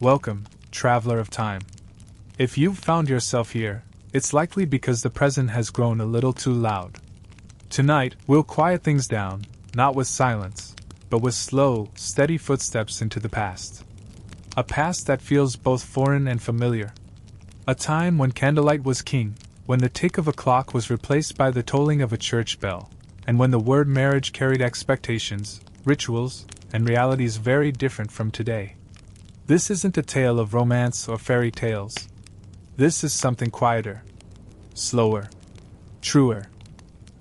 Welcome, traveler of time. If you've found yourself here, it's likely because the present has grown a little too loud. Tonight, we'll quiet things down, not with silence, but with slow, steady footsteps into the past. A past that feels both foreign and familiar. A time when candlelight was king, when the tick of a clock was replaced by the tolling of a church bell, and when the word marriage carried expectations, rituals, and realities very different from today. This isn't a tale of romance or fairy tales. This is something quieter, slower, truer.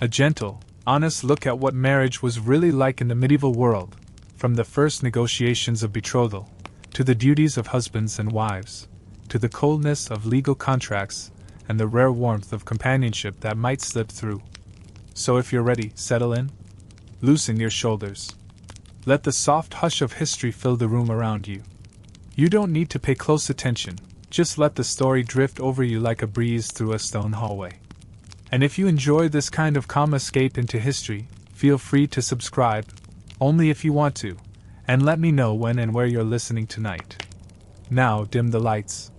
A gentle, honest look at what marriage was really like in the medieval world, from the first negotiations of betrothal, to the duties of husbands and wives, to the coldness of legal contracts, and the rare warmth of companionship that might slip through. So if you're ready, settle in. Loosen your shoulders. Let the soft hush of history fill the room around you. You don't need to pay close attention, just let the story drift over you like a breeze through a stone hallway. And if you enjoy this kind of calm escape into history, feel free to subscribe, only if you want to, and let me know when and where you're listening tonight. Now dim the lights,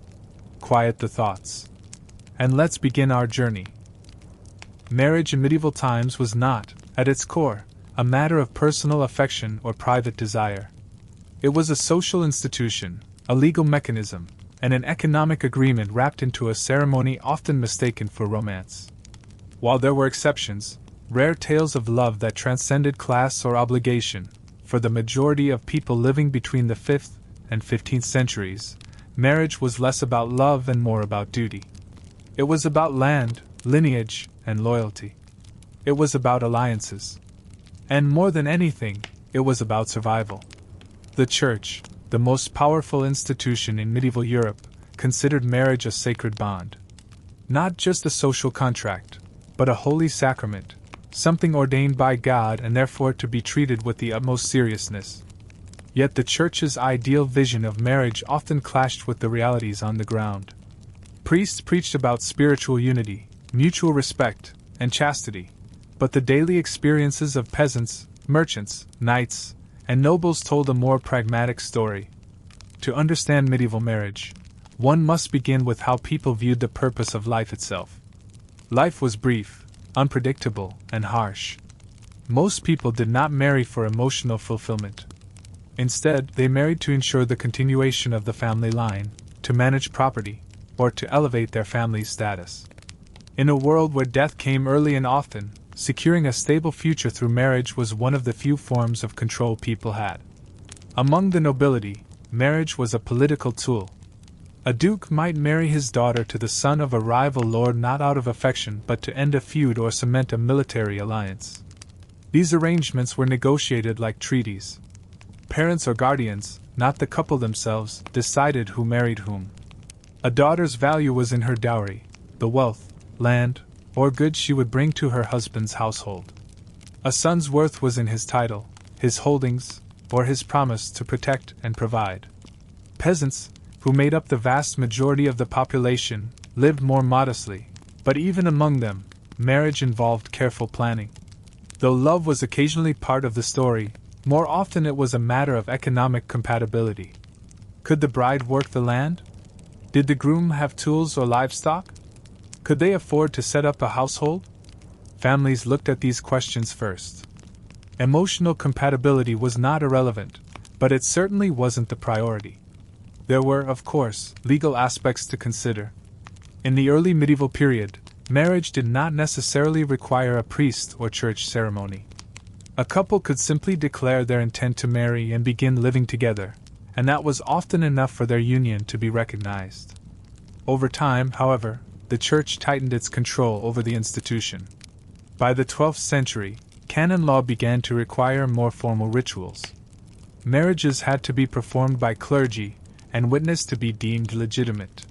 quiet the thoughts, and let's begin our journey. Marriage in medieval times was not, at its core, a matter of personal affection or private desire. It was a social institution, a legal mechanism, and an economic agreement wrapped into a ceremony often mistaken for romance. While there were exceptions, rare tales of love that transcended class or obligation, for the majority of people living between the 5th and 15th centuries, marriage was less about love and more about duty. It was about land, lineage, and loyalty. It was about alliances. And more than anything, it was about survival. The Church, the most powerful institution in medieval Europe, considered marriage a sacred bond. Not just a social contract, but a holy sacrament, something ordained by God and therefore to be treated with the utmost seriousness. Yet the Church's ideal vision of marriage often clashed with the realities on the ground. Priests preached about spiritual unity, mutual respect, and chastity, but the daily experiences of peasants, merchants, knights, and nobles told a more pragmatic story. To understand medieval marriage, one must begin with how people viewed the purpose of life itself. Life was brief, unpredictable, and harsh. Most people did not marry for emotional fulfillment. Instead, they married to ensure the continuation of the family line, to manage property, or to elevate their family's status. In a world where death came early and often, securing a stable future through marriage was one of the few forms of control people had. Among the nobility, marriage was a political tool. A duke might marry his daughter to the son of a rival lord not out of affection but to end a feud or cement a military alliance. These arrangements were negotiated like treaties. Parents or guardians, not the couple themselves, decided who married whom. A daughter's value was in her dowry, the wealth, land, or goods she would bring to her husband's household. A son's worth was in his title, his holdings, or his promise to protect and provide. Peasants, who made up the vast majority of the population, lived more modestly, but even among them, marriage involved careful planning. Though love was occasionally part of the story, more often it was a matter of economic compatibility. Could the bride work the land? Did the groom have tools or livestock? Could they afford to set up a household? Families looked at these questions first. Emotional compatibility was not irrelevant, but it certainly wasn't the priority. There were, of course, legal aspects to consider. In the early medieval period, marriage did not necessarily require a priest or church ceremony. A couple could simply declare their intent to marry and begin living together, and that was often enough for their union to be recognized. Over time, however, the Church tightened its control over the institution. By the 12th century, canon law began to require more formal rituals. Marriages had to be performed by clergy, and witnessed to be deemed legitimate.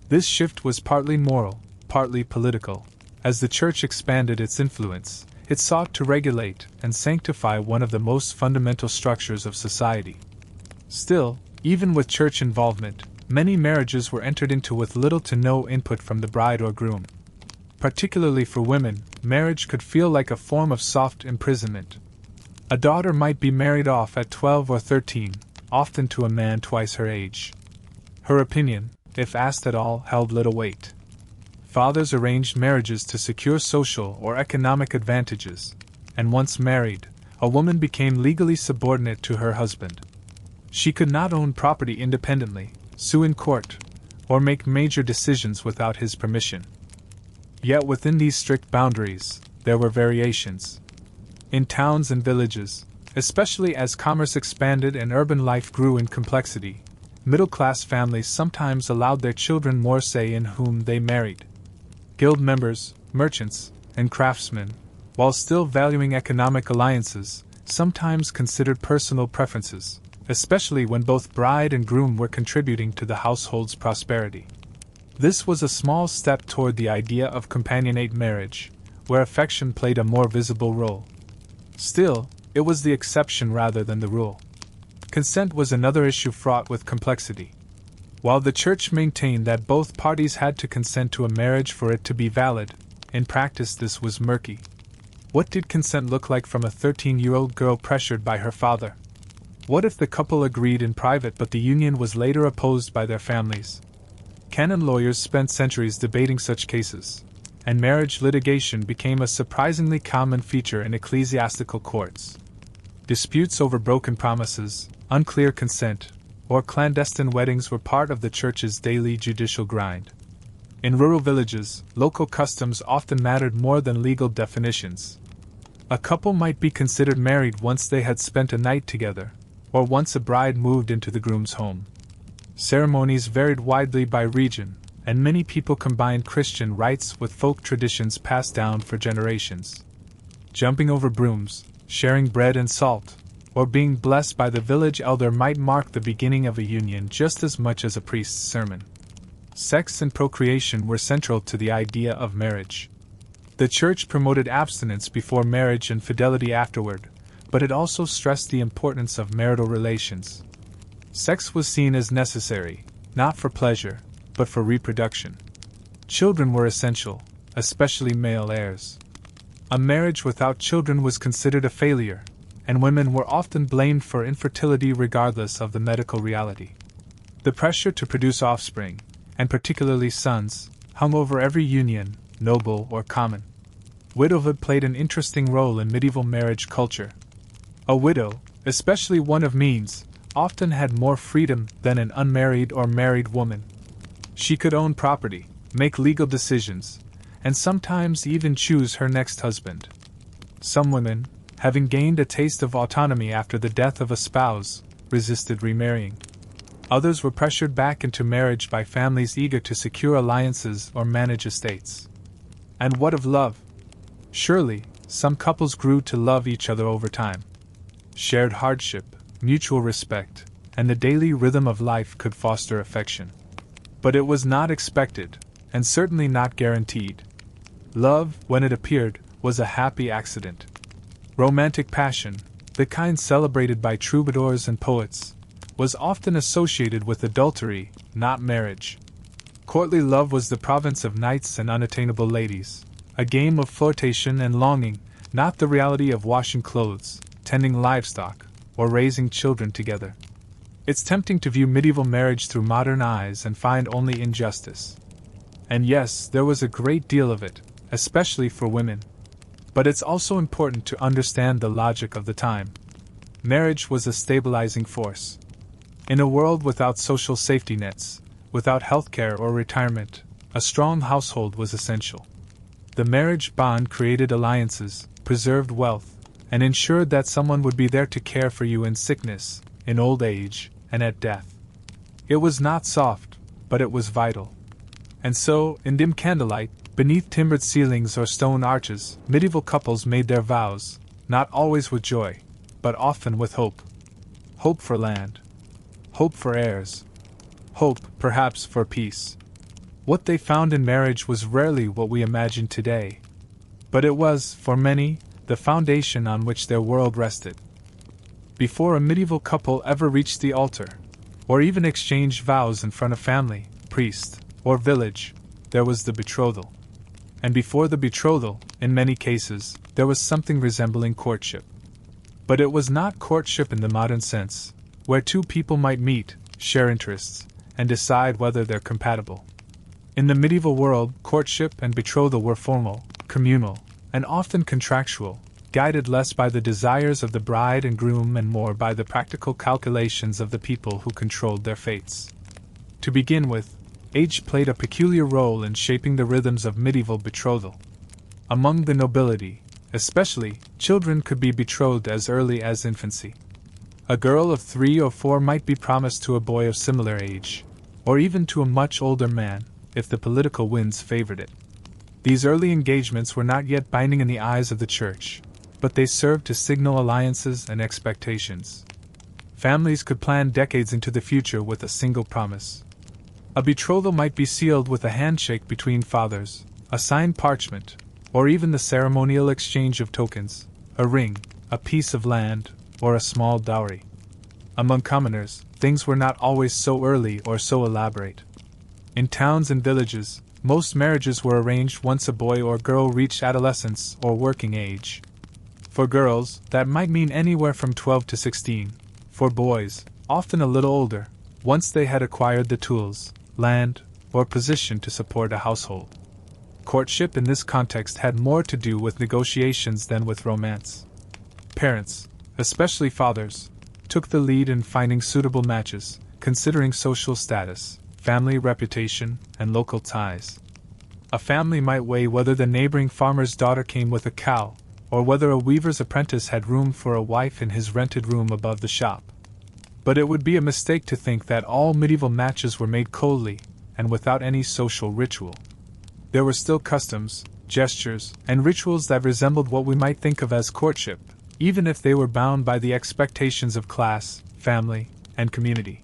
This shift was partly moral, partly political. As the Church expanded its influence, it sought to regulate and sanctify one of the most fundamental structures of society. Still, even with Church involvement, many marriages were entered into with little to no input from the bride or groom. Particularly for women, marriage could feel like a form of soft imprisonment. A daughter might be married off at 12 or 13, often to a man twice her age. Her opinion, if asked at all, held little weight. Fathers arranged marriages to secure social or economic advantages, and once married, a woman became legally subordinate to her husband. She could not own property independently, sue in court, or make major decisions without his permission. Yet within these strict boundaries, there were variations. In towns and villages, especially as commerce expanded and urban life grew in complexity, middle-class families sometimes allowed their children more say in whom they married. Guild members, merchants, and craftsmen, while still valuing economic alliances, sometimes considered personal preferences, especially when both bride and groom were contributing to the household's prosperity. This was a small step toward the idea of companionate marriage, where affection played a more visible role. Still, it was the exception rather than the rule. Consent was another issue fraught with complexity. While the Church maintained that both parties had to consent to a marriage for it to be valid, in practice this was murky. What did consent look like from a 13-year-old girl pressured by her father? What if the couple agreed in private but the union was later opposed by their families? Canon lawyers spent centuries debating such cases, and marriage litigation became a surprisingly common feature in ecclesiastical courts. Disputes over broken promises, unclear consent, or clandestine weddings were part of the Church's daily judicial grind. In rural villages, local customs often mattered more than legal definitions. A couple might be considered married once they had spent a night together, or once a bride moved into the groom's home. Ceremonies varied widely by region, and many people combined Christian rites with folk traditions passed down for generations. Jumping over brooms, sharing bread and salt, or being blessed by the village elder might mark the beginning of a union just as much as a priest's sermon. Sex and procreation were central to the idea of marriage. The Church promoted abstinence before marriage and fidelity afterward, but it also stressed the importance of marital relations. Sex was seen as necessary, not for pleasure, but for reproduction. Children were essential, especially male heirs. A marriage without children was considered a failure, and women were often blamed for infertility regardless of the medical reality. The pressure to produce offspring, and particularly sons, hung over every union, noble or common. Widowhood played an interesting role in medieval marriage culture. A widow, especially one of means, often had more freedom than an unmarried or married woman. She could own property, make legal decisions, and sometimes even choose her next husband. Some women, having gained a taste of autonomy after the death of a spouse, resisted remarrying. Others were pressured back into marriage by families eager to secure alliances or manage estates. And what of love? Surely, some couples grew to love each other over time. Shared hardship, mutual respect, and the daily rhythm of life could foster affection. But it was not expected, and certainly not guaranteed. Love, when it appeared, was a happy accident. Romantic passion, the kind celebrated by troubadours and poets, was often associated with adultery, not marriage. Courtly love was the province of knights and unattainable ladies, a game of flirtation and longing, not the reality of washing clothes, tending livestock, or raising children together. It's tempting to view medieval marriage through modern eyes and find only injustice. And yes, there was a great deal of it, especially for women. But it's also important to understand the logic of the time. Marriage was a stabilizing force. In a world without social safety nets, without healthcare or retirement, a strong household was essential. The marriage bond created alliances, preserved wealth, and ensured that someone would be there to care for you in sickness, in old age, and at death. It was not soft, but it was vital. And so, in dim candlelight, beneath timbered ceilings or stone arches, medieval couples made their vows, not always with joy, but often with hope. Hope for land. Hope for heirs. Hope, perhaps, for peace. What they found in marriage was rarely what we imagine today. But it was, for many, the foundation on which their world rested. Before a medieval couple ever reached the altar, or even exchanged vows in front of family, priest, or village, there was the betrothal. And before the betrothal, in many cases, there was something resembling courtship. But it was not courtship in the modern sense, where two people might meet, share interests, and decide whether they're compatible. In the medieval world, courtship and betrothal were formal, communal, and often contractual, guided less by the desires of the bride and groom and more by the practical calculations of the people who controlled their fates. To begin with, age played a peculiar role in shaping the rhythms of medieval betrothal. Among the nobility, especially, children could be betrothed as early as infancy. A girl of 3 or 4 might be promised to a boy of similar age, or even to a much older man, if the political winds favored it. These early engagements were not yet binding in the eyes of the Church, but they served to signal alliances and expectations. Families could plan decades into the future with a single promise. A betrothal might be sealed with a handshake between fathers, a signed parchment, or even the ceremonial exchange of tokens, a ring, a piece of land, or a small dowry. Among commoners, things were not always so early or so elaborate. In towns and villages, most marriages were arranged once a boy or girl reached adolescence or working age. For girls, that might mean anywhere from 12 to 16. For boys, often a little older, once they had acquired the tools, land, or position to support a household. Courtship in this context had more to do with negotiations than with romance. Parents, especially fathers, took the lead in finding suitable matches, considering social status, family reputation, and local ties. A family might weigh whether the neighboring farmer's daughter came with a cow, or whether a weaver's apprentice had room for a wife in his rented room above the shop. But it would be a mistake to think that all medieval matches were made coldly, and without any social ritual. There were still customs, gestures, and rituals that resembled what we might think of as courtship, even if they were bound by the expectations of class, family, and community.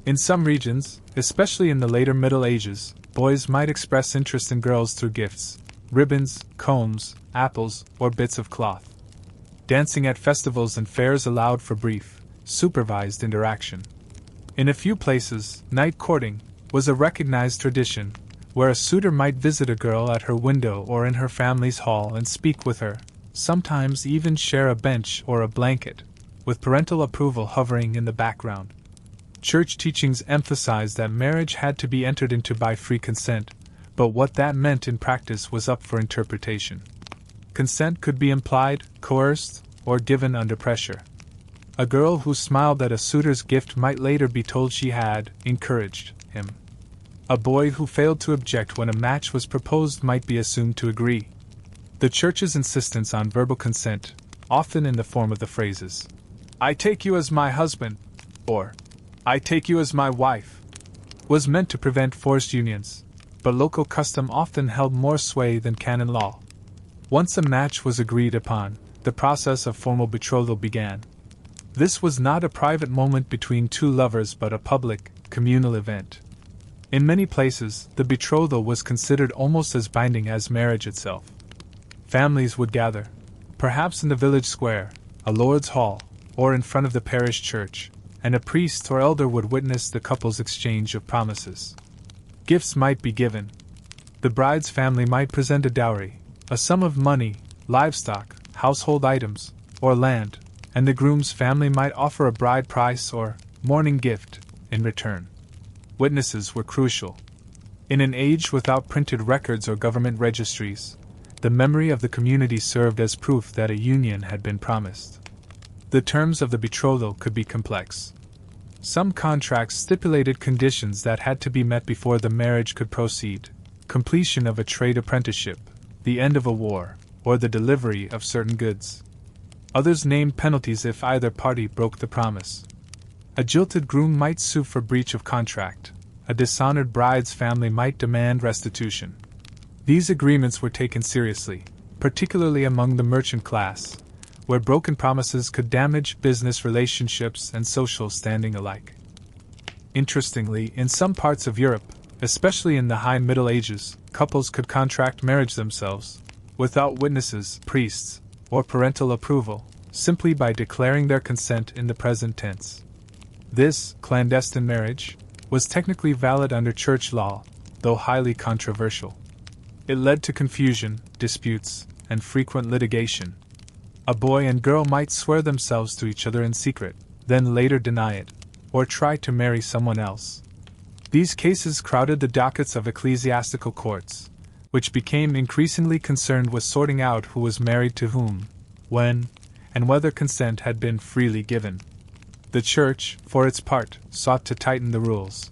In some regions, especially in the later Middle Ages, boys might express interest in girls through gifts, ribbons, combs, apples, or bits of cloth. Dancing at festivals and fairs allowed for brief, supervised interaction. In a few places, night courting was a recognized tradition, where a suitor might visit a girl at her window or in her family's hall and speak with her, sometimes even share a bench or a blanket, with parental approval hovering in the background. Church teachings emphasized that marriage had to be entered into by free consent, but what that meant in practice was up for interpretation. Consent could be implied, coerced, or given under pressure. A girl who smiled at a suitor's gift might later be told she had encouraged him. A boy who failed to object when a match was proposed might be assumed to agree. The Church's insistence on verbal consent, often in the form of the phrases, "I take you as my husband," or "I take you as my wife," was meant to prevent forced unions, but local custom often held more sway than canon law. Once a match was agreed upon, the process of formal betrothal began. This was not a private moment between two lovers but a public, communal event. In many places, the betrothal was considered almost as binding as marriage itself. Families would gather, perhaps in the village square, a lord's hall, or in front of the parish church, and a priest or elder would witness the couple's exchange of promises. Gifts might be given. The bride's family might present a dowry, a sum of money, livestock, household items, or land, and the groom's family might offer a bride price or mourning gift in return. Witnesses were crucial. In an age without printed records or government registries, the memory of the community served as proof that a union had been promised. The terms of the betrothal could be complex. Some contracts stipulated conditions that had to be met before the marriage could proceed: completion of a trade apprenticeship, the end of a war, or the delivery of certain goods. Others named penalties if either party broke the promise. A jilted groom might sue for breach of contract. A dishonored bride's family might demand restitution. These agreements were taken seriously, particularly among the merchant class, where broken promises could damage business relationships and social standing alike. Interestingly, in some parts of Europe, especially in the High Middle Ages, couples could contract marriage themselves, without witnesses, priests, or parental approval, simply by declaring their consent in the present tense. This clandestine marriage was technically valid under church law, though highly controversial. It led to confusion, disputes, and frequent litigation. A boy and girl might swear themselves to each other in secret, then later deny it, or try to marry someone else. These cases crowded the dockets of ecclesiastical courts, which became increasingly concerned with sorting out who was married to whom, when, and whether consent had been freely given. The Church, for its part, sought to tighten the rules.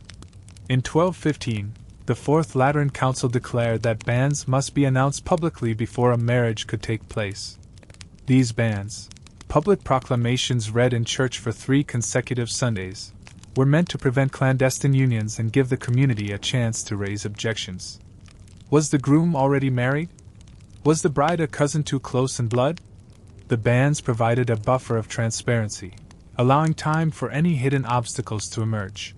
In 1215, the Fourth Lateran Council declared that bans must be announced publicly before a marriage could take place. These bans, public proclamations read in church for 3 consecutive Sundays, were meant to prevent clandestine unions and give the community a chance to raise objections. Was the groom already married? Was the bride a cousin too close in blood? The bans provided a buffer of transparency, allowing time for any hidden obstacles to emerge.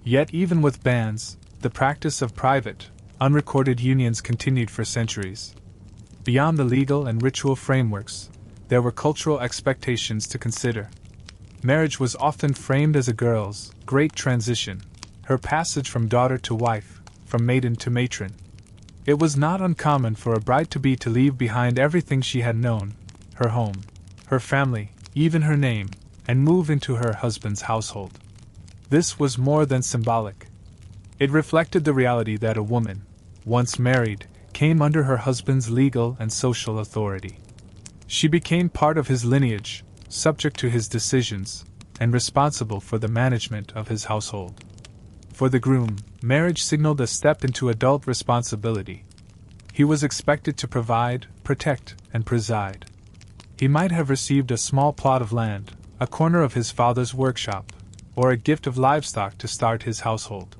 Yet even with bans, the practice of private, unrecorded unions continued for centuries. Beyond the legal and ritual frameworks, there were cultural expectations to consider. Marriage was often framed as a girl's great transition, her passage from daughter to wife, from maiden to matron. It was not uncommon for a bride-to-be to leave behind everything she had known, her home, her family, even her name, and move into her husband's household. This was more than symbolic. It reflected the reality that a woman, once married, came under her husband's legal and social authority. She became part of his lineage, subject to his decisions, and responsible for the management of his household. For the groom, marriage signaled a step into adult responsibility. He was expected to provide, protect, and preside. He might have received a small plot of land, a corner of his father's workshop, or a gift of livestock to start his household.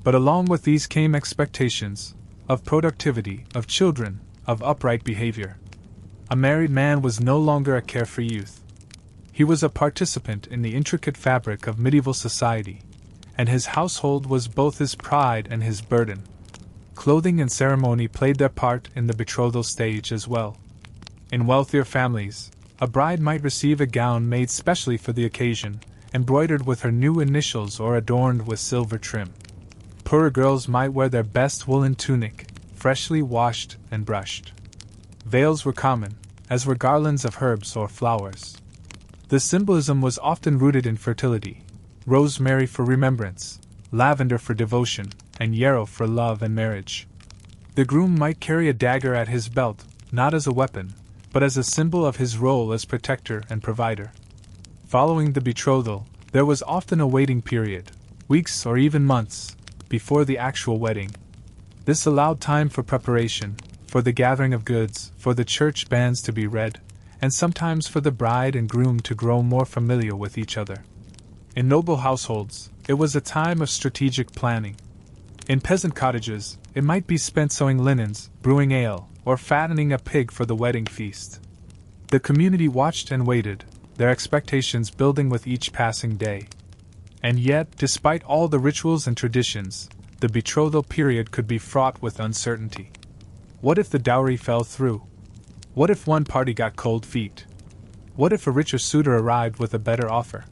But along with these came expectations of productivity, of children, of upright behavior. A married man was no longer a carefree youth. He was a participant in the intricate fabric of medieval society, and his household was both his pride and his burden. Clothing and ceremony played their part in the betrothal stage as well. In wealthier families, a bride might receive a gown made specially for the occasion, embroidered with her new initials or adorned with silver trim. Poorer girls might wear their best woolen tunic, freshly washed and brushed. Veils were common, as were garlands of herbs or flowers. The symbolism was often rooted in fertility: rosemary for remembrance, lavender for devotion, and yarrow for love and marriage. The groom might carry a dagger at his belt, not as a weapon, but as a symbol of his role as protector and provider. Following the betrothal, there was often a waiting period, weeks or even months, before the actual wedding. This allowed time for preparation, for the gathering of goods, for the church banns to be read, and sometimes for the bride and groom to grow more familiar with each other. In noble households, it was a time of strategic planning. In peasant cottages, it might be spent sewing linens, brewing ale, or fattening a pig for the wedding feast. The community watched and waited, their expectations building with each passing day. And yet, despite all the rituals and traditions, the betrothal period could be fraught with uncertainty. What if the dowry fell through? What if one party got cold feet? What if a richer suitor arrived with a better offer?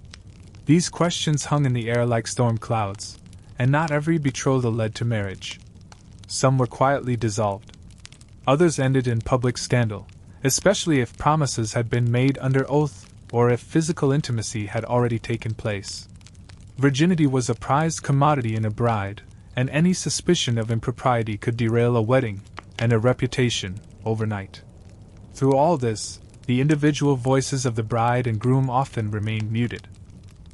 These questions hung in the air like storm clouds, and not every betrothal led to marriage. Some were quietly dissolved. Others ended in public scandal, especially if promises had been made under oath or if physical intimacy had already taken place. Virginity was a prized commodity in a bride, and any suspicion of impropriety could derail a wedding and a reputation overnight. Through all this, the individual voices of the bride and groom often remained muted.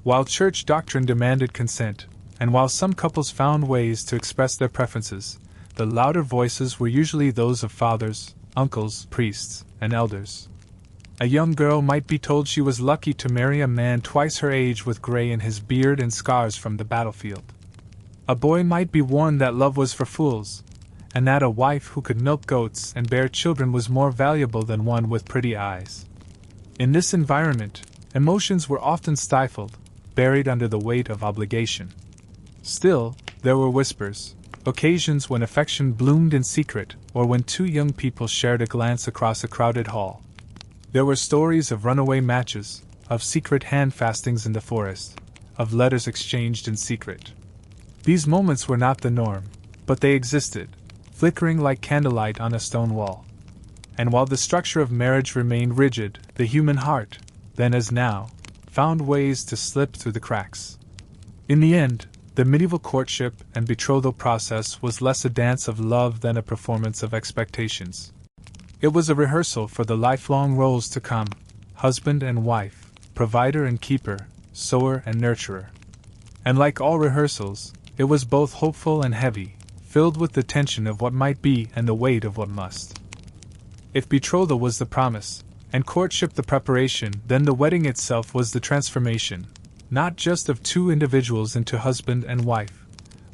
While church doctrine demanded consent, and while some couples found ways to express their preferences, the louder voices were usually those of fathers, uncles, priests, and elders. A young girl might be told she was lucky to marry a man twice her age with gray in his beard and scars from the battlefield. A boy might be warned that love was for fools, and that a wife who could milk goats and bear children was more valuable than one with pretty eyes. In this environment, emotions were often stifled, buried under the weight of obligation. Still, there were whispers, occasions when affection bloomed in secret, or when two young people shared a glance across a crowded hall. There were stories of runaway matches, of secret hand-fastings in the forest, of letters exchanged in secret. These moments were not the norm, but they existed, flickering like candlelight on a stone wall. And while the structure of marriage remained rigid, the human heart, then as now, found ways to slip through the cracks. In the end, The medieval courtship and betrothal process was less a dance of love than a performance of expectations. It was a rehearsal for the lifelong roles to come: husband and wife, provider and keeper, sower and nurturer. And like all rehearsals, it was both hopeful and heavy, filled with the tension of what might be and the weight of what must. If betrothal was the promise, and courtship the preparation, then the wedding itself was the transformation, not just of two individuals into husband and wife,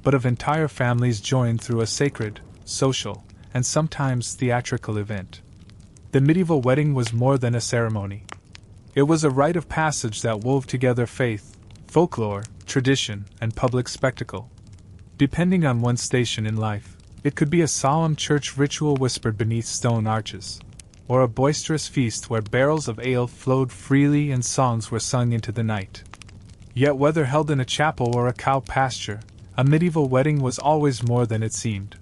but of entire families joined through a sacred, social, and sometimes theatrical event. The medieval wedding was more than a ceremony. It was a rite of passage that wove together faith, folklore, tradition, and public spectacle. Depending on one's station in life, it could be a solemn church ritual whispered beneath stone arches, or a boisterous feast where barrels of ale flowed freely and songs were sung into the night. Yet whether held in a chapel or a cow pasture, a medieval wedding was always more than it seemed.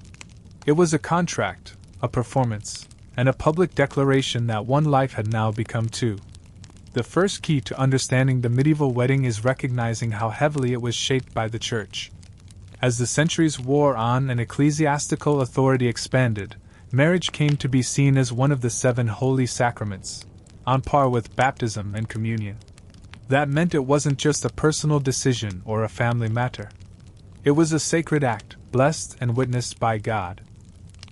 It was a contract, a performance, and a public declaration that one life had now become two. The first key to understanding the medieval wedding is recognizing how heavily it was shaped by the Church. As the centuries wore on and ecclesiastical authority expanded, marriage came to be seen as one of the 7 holy sacraments, on par with baptism and communion. That meant it wasn't just a personal decision or a family matter. It was a sacred act, blessed and witnessed by God.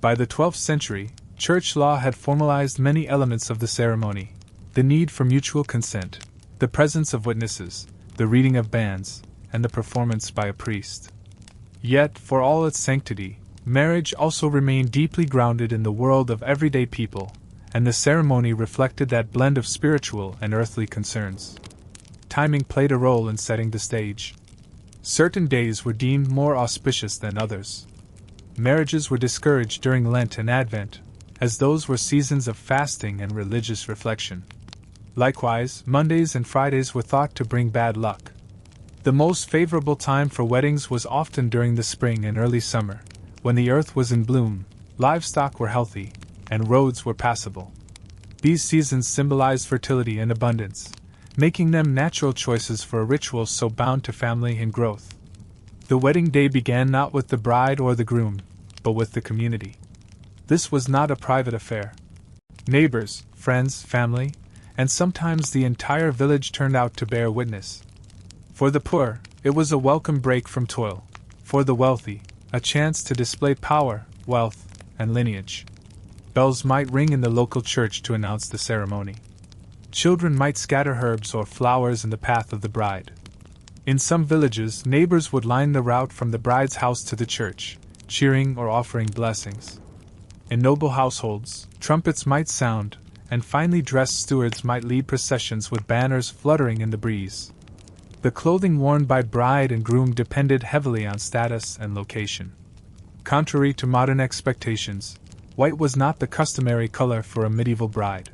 By the 12th century, church law had formalized many elements of the ceremony: the need for mutual consent, the presence of witnesses, the reading of banns, and the performance by a priest. Yet, for all its sanctity, marriage also remained deeply grounded in the world of everyday people, and the ceremony reflected that blend of spiritual and earthly concerns. Timing played a role in setting the stage. Certain days were deemed more auspicious than others. Marriages were discouraged during Lent and Advent, as those were seasons of fasting and religious reflection. Likewise, Mondays and Fridays were thought to bring bad luck. The most favorable time for weddings was often during the spring and early summer, when the earth was in bloom, livestock were healthy, and roads were passable. These seasons symbolized fertility and abundance, making them natural choices for a ritual so bound to family and growth. The wedding day began not with the bride or the groom, but with the community. This was not a private affair. Neighbors, friends, family, and sometimes the entire village turned out to bear witness. For the poor, it was a welcome break from toil; for the wealthy, a chance to display power, wealth, and lineage. Bells might ring in the local church to announce the ceremony. Children might scatter herbs or flowers in the path of the bride. In some villages, neighbors would line the route from the bride's house to the church, cheering or offering blessings. In noble households, trumpets might sound, and finely dressed stewards might lead processions with banners fluttering in the breeze. The clothing worn by bride and groom depended heavily on status and location. Contrary to modern expectations, white was not the customary color for a medieval bride.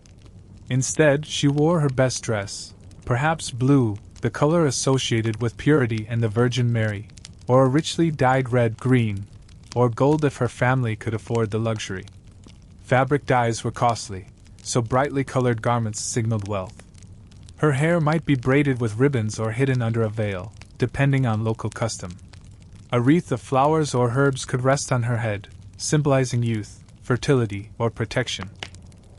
Instead, she wore her best dress, perhaps blue, the color associated with purity and the Virgin Mary, or a richly dyed red, green, or gold if her family could afford the luxury. Fabric dyes were costly, so brightly colored garments signaled wealth. Her hair might be braided with ribbons or hidden under a veil, depending on local custom. A wreath of flowers or herbs could rest on her head, symbolizing youth, fertility, or protection.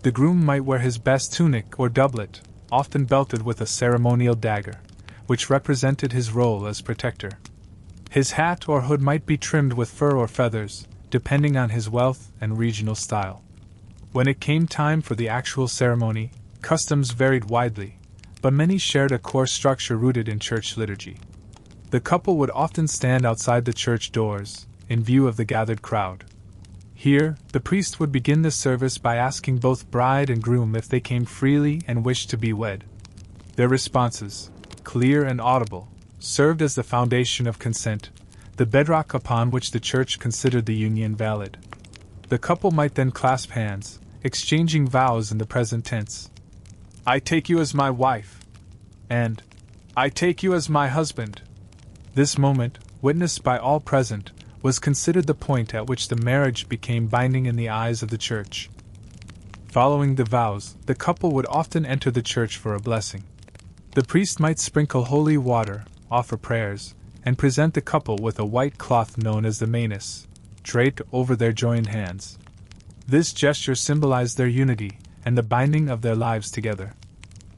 The groom might wear his best tunic or doublet, often belted with a ceremonial dagger, which represented his role as protector. His hat or hood might be trimmed with fur or feathers, depending on his wealth and regional style. When it came time for the actual ceremony, customs varied widely, but many shared a core structure rooted in church liturgy. The couple would often stand outside the church doors, in view of the gathered crowd. Here, the priest would begin the service by asking both bride and groom if they came freely and wished to be wed. Their responses, clear and audible, served as the foundation of consent, the bedrock upon which the church considered the union valid. The couple might then clasp hands, exchanging vows in the present tense. "I take you as my wife," and "I take you as my husband." This moment, witnessed by all present, was considered the point at which the marriage became binding in the eyes of the church. Following the vows, the couple would often enter the church for a blessing. The priest might sprinkle holy water, offer prayers, and present the couple with a white cloth known as the manus, draped over their joined hands. This gesture symbolized their unity and the binding of their lives together.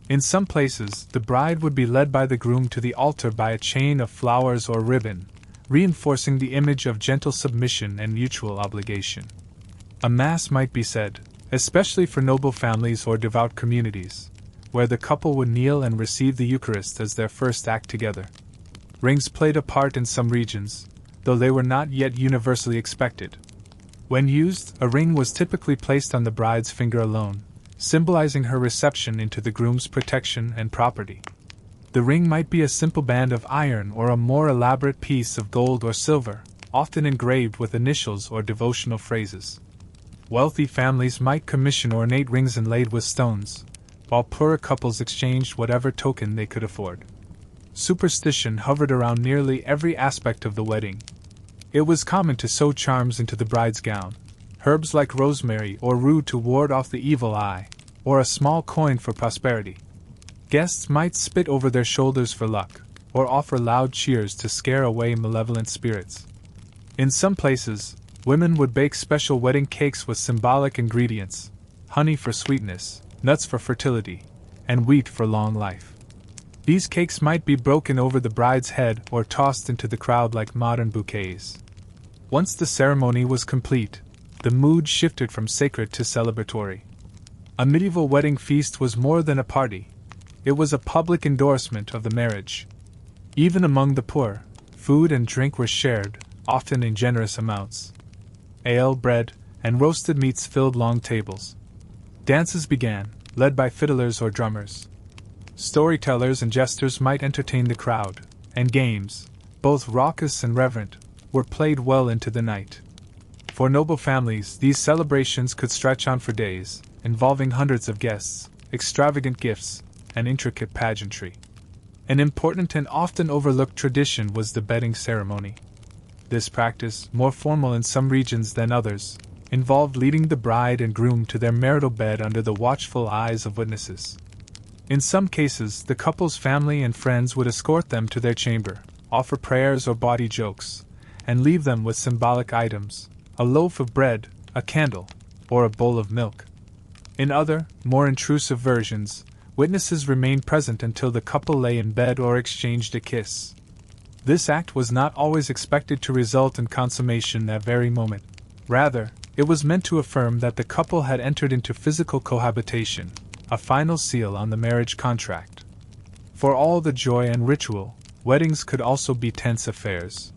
In some places, the bride would be led by the groom to the altar by a chain of flowers or ribbon, reinforcing the image of gentle submission and mutual obligation. A mass might be said, especially for noble families or devout communities, where the couple would kneel and receive the Eucharist as their first act together. Rings played a part in some regions, though they were not yet universally expected. When used, a ring was typically placed on the bride's finger alone, symbolizing her reception into the groom's protection and property. The ring might be a simple band of iron or a more elaborate piece of gold or silver, often engraved with initials or devotional phrases. Wealthy families might commission ornate rings inlaid with stones, while poorer couples exchanged whatever token they could afford. Superstition hovered around nearly every aspect of the wedding. It was common to sew charms into the bride's gown, herbs like rosemary or rue to ward off the evil eye, or a small coin for prosperity. Guests might spit over their shoulders for luck, or offer loud cheers to scare away malevolent spirits. In some places, women would bake special wedding cakes with symbolic ingredients: honey for sweetness, nuts for fertility, and wheat for long life. These cakes might be broken over the bride's head or tossed into the crowd like modern bouquets. Once the ceremony was complete, the mood shifted from sacred to celebratory. A medieval wedding feast was more than a party. It was a public endorsement of the marriage. Even among the poor, food and drink were shared, often in generous amounts. Ale, bread, and roasted meats filled long tables. Dances began, led by fiddlers or drummers. Storytellers and jesters might entertain the crowd, and games, both raucous and reverent, were played well into the night. For noble families, these celebrations could stretch on for days, involving hundreds of guests, extravagant gifts, and intricate pageantry. An important and often overlooked tradition was the bedding ceremony. This practice, more formal in some regions than others, involved leading the bride and groom to their marital bed under the watchful eyes of witnesses. In some cases, the couple's family and friends would escort them to their chamber, offer prayers or bawdy jokes, and leave them with symbolic items: a loaf of bread, a candle, or a bowl of milk. In other, more intrusive versions, witnesses remained present until the couple lay in bed or exchanged a kiss. This act was not always expected to result in consummation that very moment. Rather, it was meant to affirm that the couple had entered into physical cohabitation, a final seal on the marriage contract. For all the joy and ritual, weddings could also be tense affairs.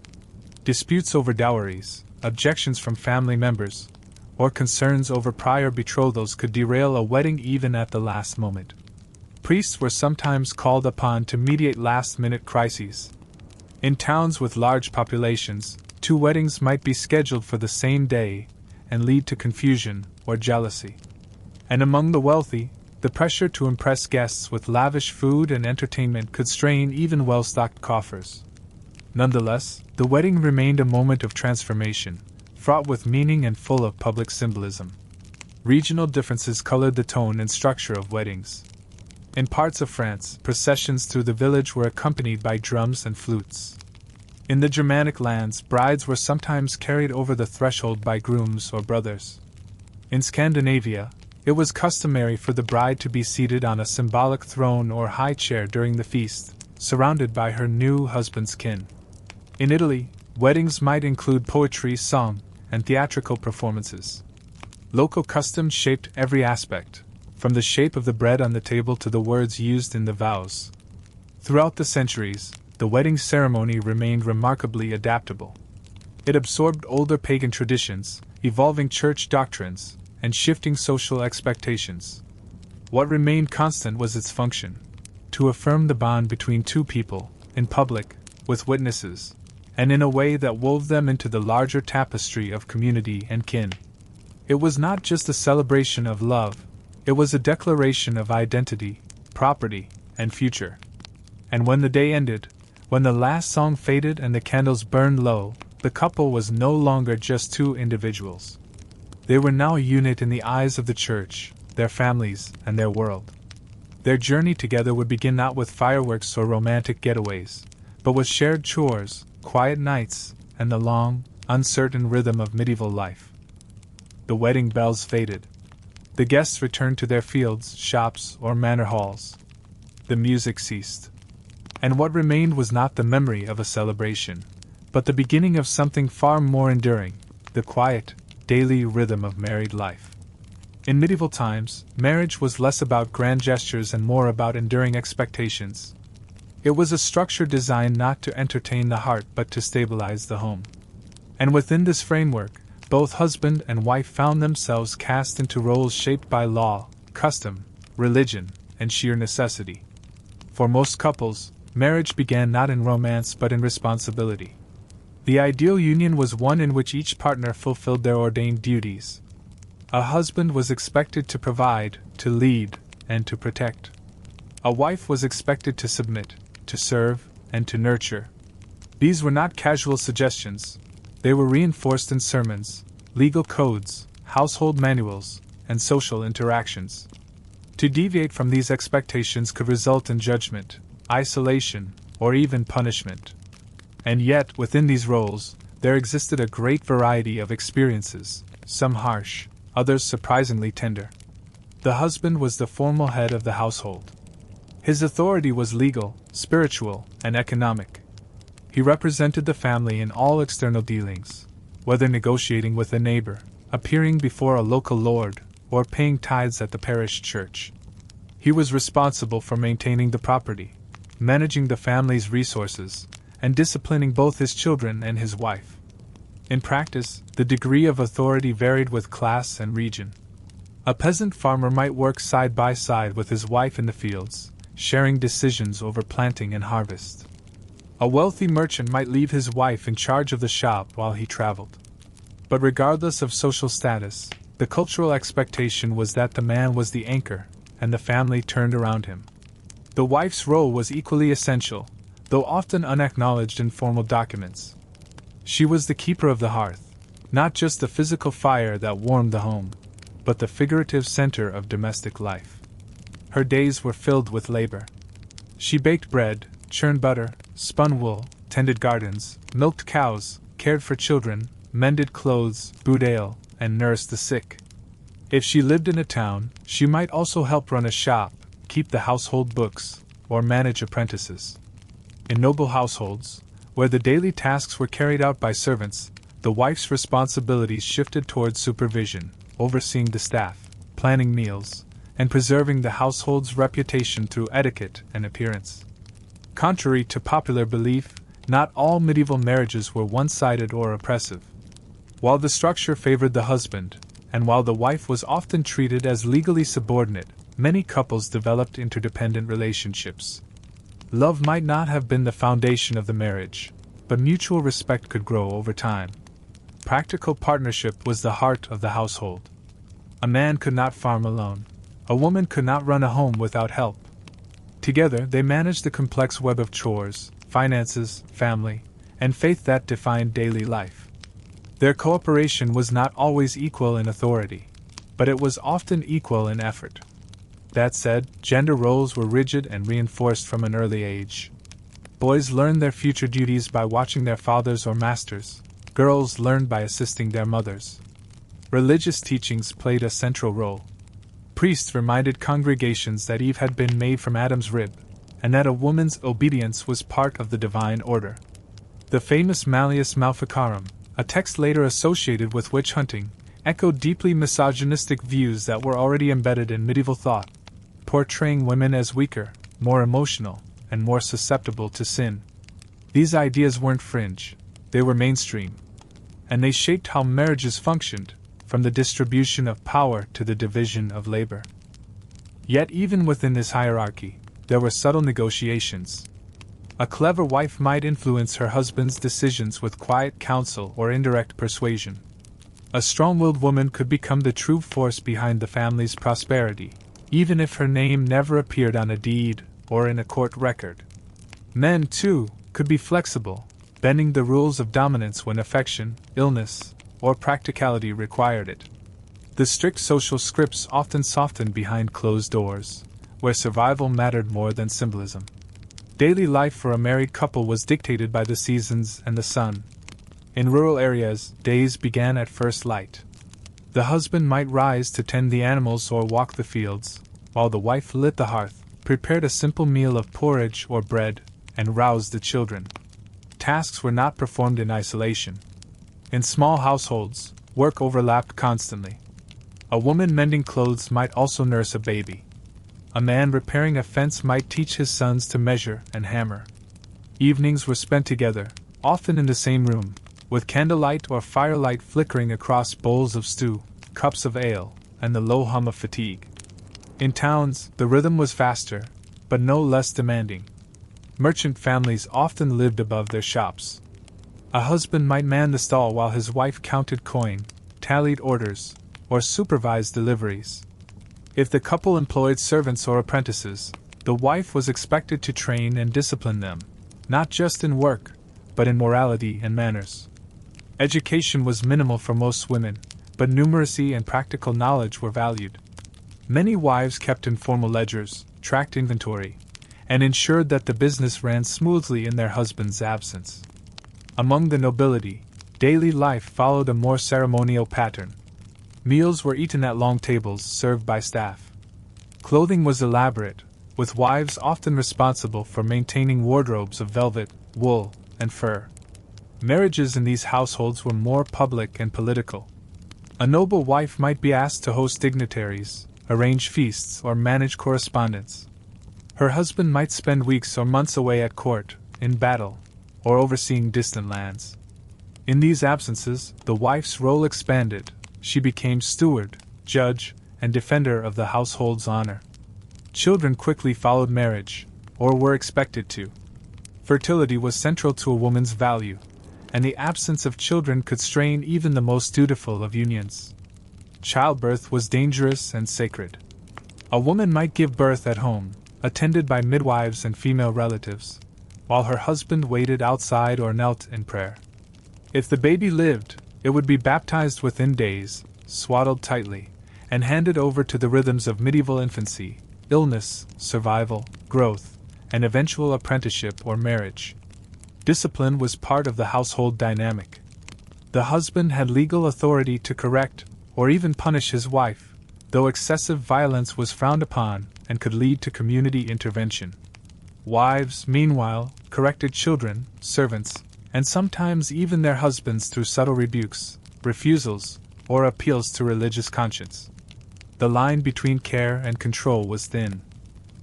Disputes over dowries, objections from family members, or concerns over prior betrothals could derail a wedding even at the last moment. Priests were sometimes called upon to mediate last-minute crises. In towns with large populations, 2 weddings might be scheduled for the same day and lead to confusion or jealousy. And among the wealthy, the pressure to impress guests with lavish food and entertainment could strain even well-stocked coffers. Nonetheless, the wedding remained a moment of transformation, fraught with meaning and full of public symbolism. Regional differences colored the tone and structure of weddings. In parts of France, processions through the village were accompanied by drums and flutes. In the Germanic lands, brides were sometimes carried over the threshold by grooms or brothers. In Scandinavia, it was customary for the bride to be seated on a symbolic throne or high chair during the feast, surrounded by her new husband's kin. In Italy, weddings might include poetry, song, and theatrical performances. Local customs shaped every aspect, from the shape of the bread on the table to the words used in the vows. Throughout the centuries, the wedding ceremony remained remarkably adaptable. It absorbed older pagan traditions, evolving church doctrines, and shifting social expectations. What remained constant was its function: to affirm the bond between 2 people, in public, with witnesses, and in a way that wove them into the larger tapestry of community and kin. It was not just a celebration of love, it was a declaration of identity, property, and future. And when the day ended, when the last song faded and the candles burned low, the couple was no longer just 2 individuals. They were now a unit in the eyes of the church, their families, and their world. Their journey together would begin not with fireworks or romantic getaways, but with shared chores, quiet nights, and the long, uncertain rhythm of medieval life. The wedding bells faded. The guests returned to their fields, shops, or manor halls. The music ceased. And what remained was not the memory of a celebration, but the beginning of something far more enduring, the quiet, daily rhythm of married life. In medieval times, marriage was less about grand gestures and more about enduring expectations. It was a structure designed not to entertain the heart but to stabilize the home. And within this framework, both husband and wife found themselves cast into roles shaped by law, custom, religion, and sheer necessity. For most couples, marriage began not in romance but in responsibility. The ideal union was one in which each partner fulfilled their ordained duties. A husband was expected to provide, to lead, and to protect. A wife was expected to submit, to serve, and to nurture. These were not casual suggestions. They were reinforced in sermons, legal codes, household manuals, and social interactions. To deviate from these expectations could result in judgment, isolation, or even punishment. And yet, within these roles, there existed a great variety of experiences, some harsh, others surprisingly tender. The husband was the formal head of the household. His authority was legal, spiritual, and economic. He represented the family in all external dealings, whether negotiating with a neighbor, appearing before a local lord, or paying tithes at the parish church. He was responsible for maintaining the property, managing the family's resources, and disciplining both his children and his wife. In practice, the degree of authority varied with class and region. A peasant farmer might work side by side with his wife in the fields, sharing decisions over planting and harvest. A wealthy merchant might leave his wife in charge of the shop while he traveled. But regardless of social status, the cultural expectation was that the man was the anchor, and the family turned around him. The wife's role was equally essential, though often unacknowledged in formal documents. She was the keeper of the hearth, not just the physical fire that warmed the home, but the figurative center of domestic life. Her days were filled with labor. She baked bread, churned butter, spun wool, tended gardens, milked cows, cared for children, mended clothes, brewed ale, and nursed the sick. If she lived in a town, she might also help run a shop, keep the household books, or manage apprentices. In noble households, where the daily tasks were carried out by servants, the wife's responsibilities shifted towards supervision, overseeing the staff, planning meals, and preserving the household's reputation through etiquette and appearance. Contrary to popular belief, not all medieval marriages were one-sided or oppressive. While the structure favored the husband, and while the wife was often treated as legally subordinate, many couples developed interdependent relationships. Love might not have been the foundation of the marriage, but mutual respect could grow over time. Practical partnership was the heart of the household. A man could not farm alone. A woman could not run a home without help. Together, they managed the complex web of chores, finances, family, and faith that defined daily life. Their cooperation was not always equal in authority, but it was often equal in effort. That said, gender roles were rigid and reinforced from an early age. Boys learned their future duties by watching their fathers or masters. Girls learned by assisting their mothers. Religious teachings played a central role. Priests reminded congregations that Eve had been made from Adam's rib, and that a woman's obedience was part of the divine order. The famous Malleus Maleficarum, a text later associated with witch hunting, echoed deeply misogynistic views that were already embedded in medieval thought, portraying women as weaker, more emotional, and more susceptible to sin. These ideas weren't fringe, they were mainstream, and they shaped how marriages functioned, from the distribution of power to the division of labor. Yet even within this hierarchy, there were subtle negotiations. A clever wife might influence her husband's decisions with quiet counsel or indirect persuasion. A strong-willed woman could become the true force behind the family's prosperity, even if her name never appeared on a deed or in a court record. Men, too, could be flexible, bending the rules of dominance when affection, illness, or practicality required it. The strict social scripts often softened behind closed doors, where survival mattered more than symbolism. Daily life for a married couple was dictated by the seasons and the sun. In rural areas, days began at first light. The husband might rise to tend the animals or walk the fields, while the wife lit the hearth, prepared a simple meal of porridge or bread, and roused the children. Tasks were not performed in isolation. In small households, work overlapped constantly. A woman mending clothes might also nurse a baby. A man repairing a fence might teach his sons to measure and hammer. Evenings were spent together, often in the same room, with candlelight or firelight flickering across bowls of stew, cups of ale, and the low hum of fatigue. In towns, the rhythm was faster, but no less demanding. Merchant families often lived above their shops. A husband might man the stall while his wife counted coin, tallied orders, or supervised deliveries. If the couple employed servants or apprentices, the wife was expected to train and discipline them, not just in work, but in morality and manners. Education was minimal for most women, but numeracy and practical knowledge were valued. Many wives kept informal ledgers, tracked inventory, and ensured that the business ran smoothly in their husband's absence. Among the nobility, daily life followed a more ceremonial pattern. Meals were eaten at long tables served by staff. Clothing was elaborate, with wives often responsible for maintaining wardrobes of velvet, wool, and fur. Marriages in these households were more public and political. A noble wife might be asked to host dignitaries, arrange feasts, or manage correspondence. Her husband might spend weeks or months away at court, in battle, or overseeing distant lands. In these absences, the wife's role expanded. She became steward, judge, and defender of the household's honor. Children quickly followed marriage, or were expected to. Fertility was central to a woman's value, and the absence of children could strain even the most dutiful of unions. Childbirth was dangerous and sacred. A woman might give birth at home, attended by midwives and female relatives, while her husband waited outside or knelt in prayer. If the baby lived, it would be baptized within days, swaddled tightly, and handed over to the rhythms of medieval infancy, illness, survival, growth, and eventual apprenticeship or marriage. Discipline was part of the household dynamic. The husband had legal authority to correct or even punish his wife, though excessive violence was frowned upon and could lead to community intervention. Wives, meanwhile, corrected children, servants, and sometimes even their husbands through subtle rebukes, refusals, or appeals to religious conscience. The line between care and control was thin.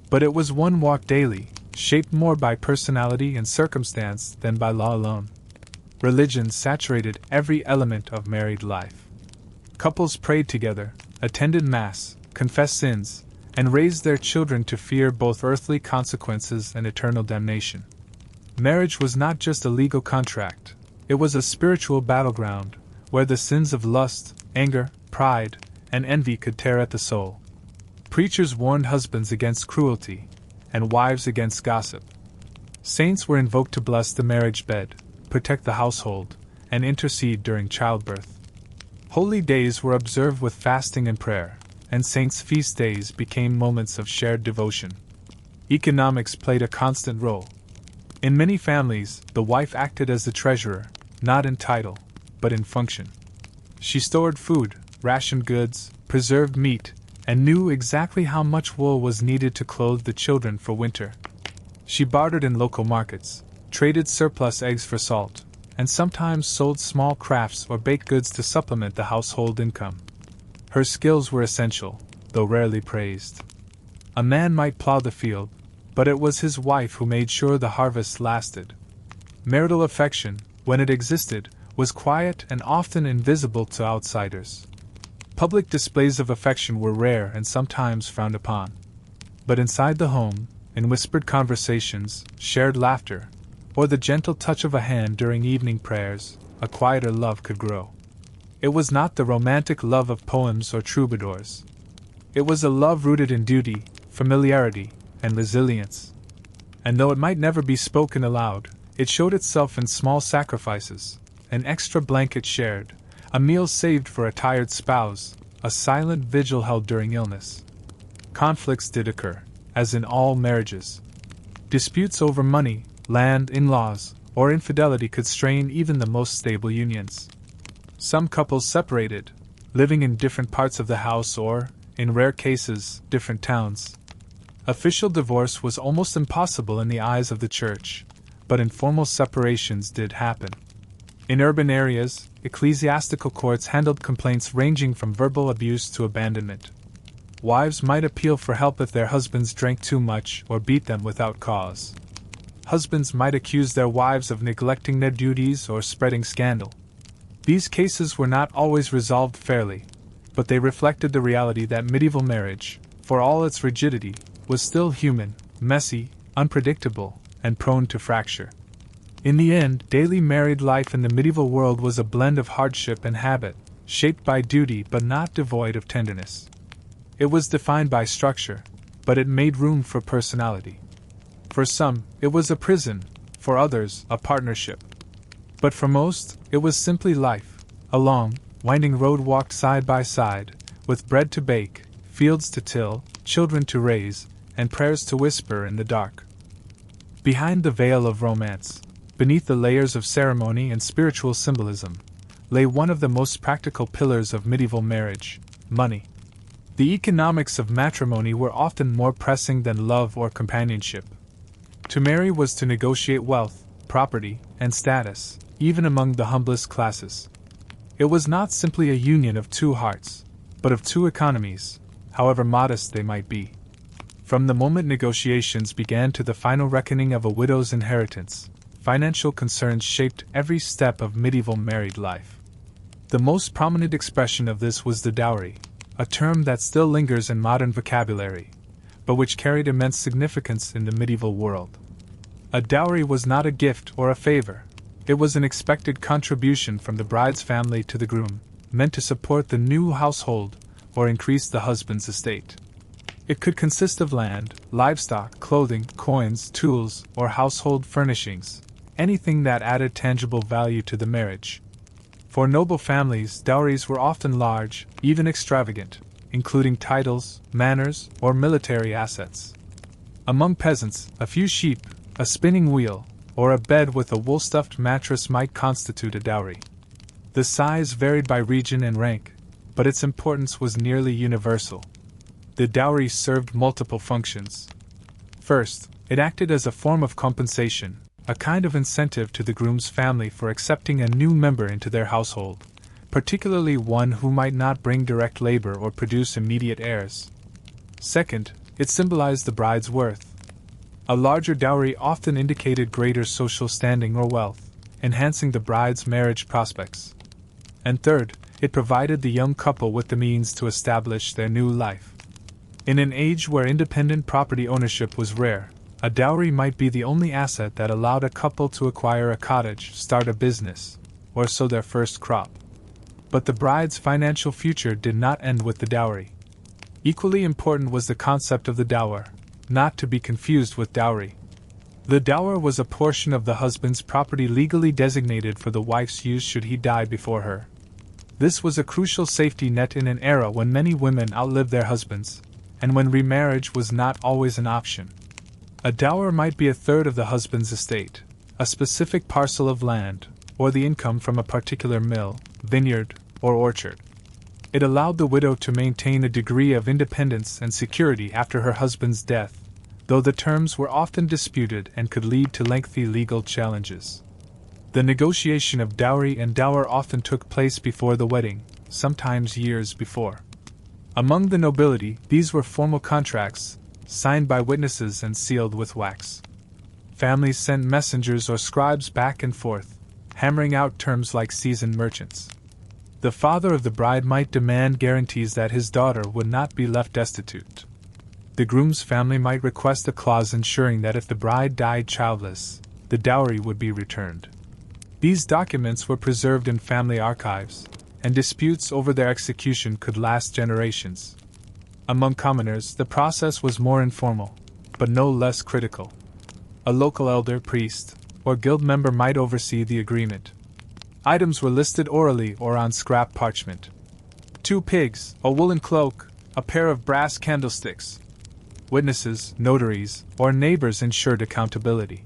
But it was one walked daily, shaped more by personality and circumstance than by law alone. Religion saturated every element of married life. Couples prayed together, attended Mass, confessed sins, and raised their children to fear both earthly consequences and eternal damnation. Marriage was not just a legal contract, it was a spiritual battleground, where the sins of lust, anger, pride, and envy could tear at the soul. Preachers warned husbands against cruelty, and wives against gossip. Saints were invoked to bless the marriage bed, protect the household, and intercede during childbirth. Holy days were observed with fasting and prayer, and saints' feast days became moments of shared devotion. Economics played a constant role. In many families, the wife acted as the treasurer, not in title, but in function. She stored food, rationed goods, preserved meat, and knew exactly how much wool was needed to clothe the children for winter. She bartered in local markets, traded surplus eggs for salt, and sometimes sold small crafts or baked goods to supplement the household income. Her skills were essential, though rarely praised. A man might plow the field, but it was his wife who made sure the harvest lasted. Marital affection, when it existed, was quiet and often invisible to outsiders. Public displays of affection were rare and sometimes frowned upon. But inside the home, in whispered conversations, shared laughter, or the gentle touch of a hand during evening prayers, a quieter love could grow. It was not the romantic love of poems or troubadours. It was a love rooted in duty, familiarity, and resilience. And though it might never be spoken aloud, it showed itself in small sacrifices, an extra blanket shared, a meal saved for a tired spouse, a silent vigil held during illness. Conflicts did occur, as in all marriages. Disputes over money, land, in-laws, or infidelity could strain even the most stable unions. Some couples separated, living in different parts of the house or, in rare cases, different towns. Official divorce was almost impossible in the eyes of the church, but informal separations did happen. In urban areas, ecclesiastical courts handled complaints ranging from verbal abuse to abandonment. Wives might appeal for help if their husbands drank too much or beat them without cause. Husbands might accuse their wives of neglecting their duties or spreading scandal. These cases were not always resolved fairly, but they reflected the reality that medieval marriage, for all its rigidity, was still human, messy, unpredictable, and prone to fracture. In the end, daily married life in the medieval world was a blend of hardship and habit, shaped by duty but not devoid of tenderness. It was defined by structure, but it made room for personality. For some, it was a prison, for others, a partnership. But for most, it was simply life, a long, winding road walked side by side, with bread to bake, fields to till, children to raise, and prayers to whisper in the dark. Behind the veil of romance, beneath the layers of ceremony and spiritual symbolism, lay one of the most practical pillars of medieval marriage: money. The economics of matrimony were often more pressing than love or companionship. To marry was to negotiate wealth, property, and status, even among the humblest classes. It was not simply a union of two hearts, but of two economies, however modest they might be. From the moment negotiations began to the final reckoning of a widow's inheritance, financial concerns shaped every step of medieval married life. The most prominent expression of this was the dowry, a term that still lingers in modern vocabulary, but which carried immense significance in the medieval world. A dowry was not a gift or a favor. It was an expected contribution from the bride's family to the groom, meant to support the new household or increase the husband's estate. It could consist of land, livestock, clothing, coins, tools, or household furnishings, anything that added tangible value to the marriage. For noble families, dowries were often large, even extravagant, including titles, manors, or military assets. Among peasants, a few sheep, a spinning wheel, or a bed with a wool-stuffed mattress might constitute a dowry. The size varied by region and rank, but its importance was nearly universal. The dowry served multiple functions. First, it acted as a form of compensation, a kind of incentive to the groom's family for accepting a new member into their household, particularly one who might not bring direct labor or produce immediate heirs. Second, it symbolized the bride's worth. A larger dowry often indicated greater social standing or wealth, enhancing the bride's marriage prospects. And third, it provided the young couple with the means to establish their new life. In an age where independent property ownership was rare, a dowry might be the only asset that allowed a couple to acquire a cottage, start a business, or sow their first crop. But the bride's financial future did not end with the dowry. Equally important was the concept of the dower, not to be confused with dowry. The dower was a portion of the husband's property legally designated for the wife's use should he die before her. This was a crucial safety net in an era when many women outlived their husbands, and when remarriage was not always an option. A dower might be a third of the husband's estate, a specific parcel of land, or the income from a particular mill, vineyard, or orchard. It allowed the widow to maintain a degree of independence and security after her husband's death, though the terms were often disputed and could lead to lengthy legal challenges. The negotiation of dowry and dower often took place before the wedding, sometimes years before. Among the nobility, these were formal contracts, signed by witnesses and sealed with wax. Families sent messengers or scribes back and forth, hammering out terms like seasoned merchants. The father of the bride might demand guarantees that his daughter would not be left destitute. The groom's family might request a clause ensuring that if the bride died childless, the dowry would be returned. These documents were preserved in family archives, and disputes over their execution could last generations. Among commoners, the process was more informal, but no less critical. A local elder, priest, or guild member might oversee the agreement. Items were listed orally or on scrap parchment. 2 pigs, a woolen cloak, a pair of brass candlesticks. witnesses, notaries, or neighbors ensured accountability.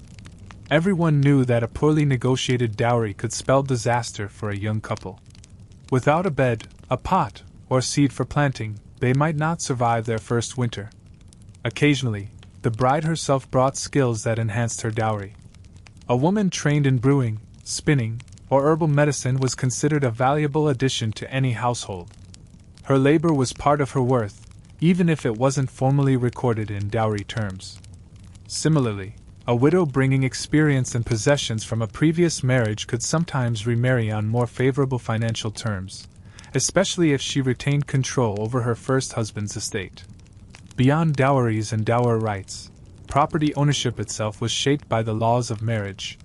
Everyone knew that a poorly negotiated dowry could spell disaster for a young couple. Without a bed, a pot, or seed for planting, they might not survive their first winter. Occasionally, the bride herself brought skills that enhanced her dowry. A woman trained in brewing, spinning, or herbal medicine was considered a valuable addition to any household. Her labor was part of her worth, even if it wasn't formally recorded in dowry terms. Similarly, a widow bringing experience and possessions from a previous marriage could sometimes remarry on more favorable financial terms, especially if she retained control over her first husband's estate. Beyond dowries and dower rights, property ownership itself was shaped by the laws of marriage.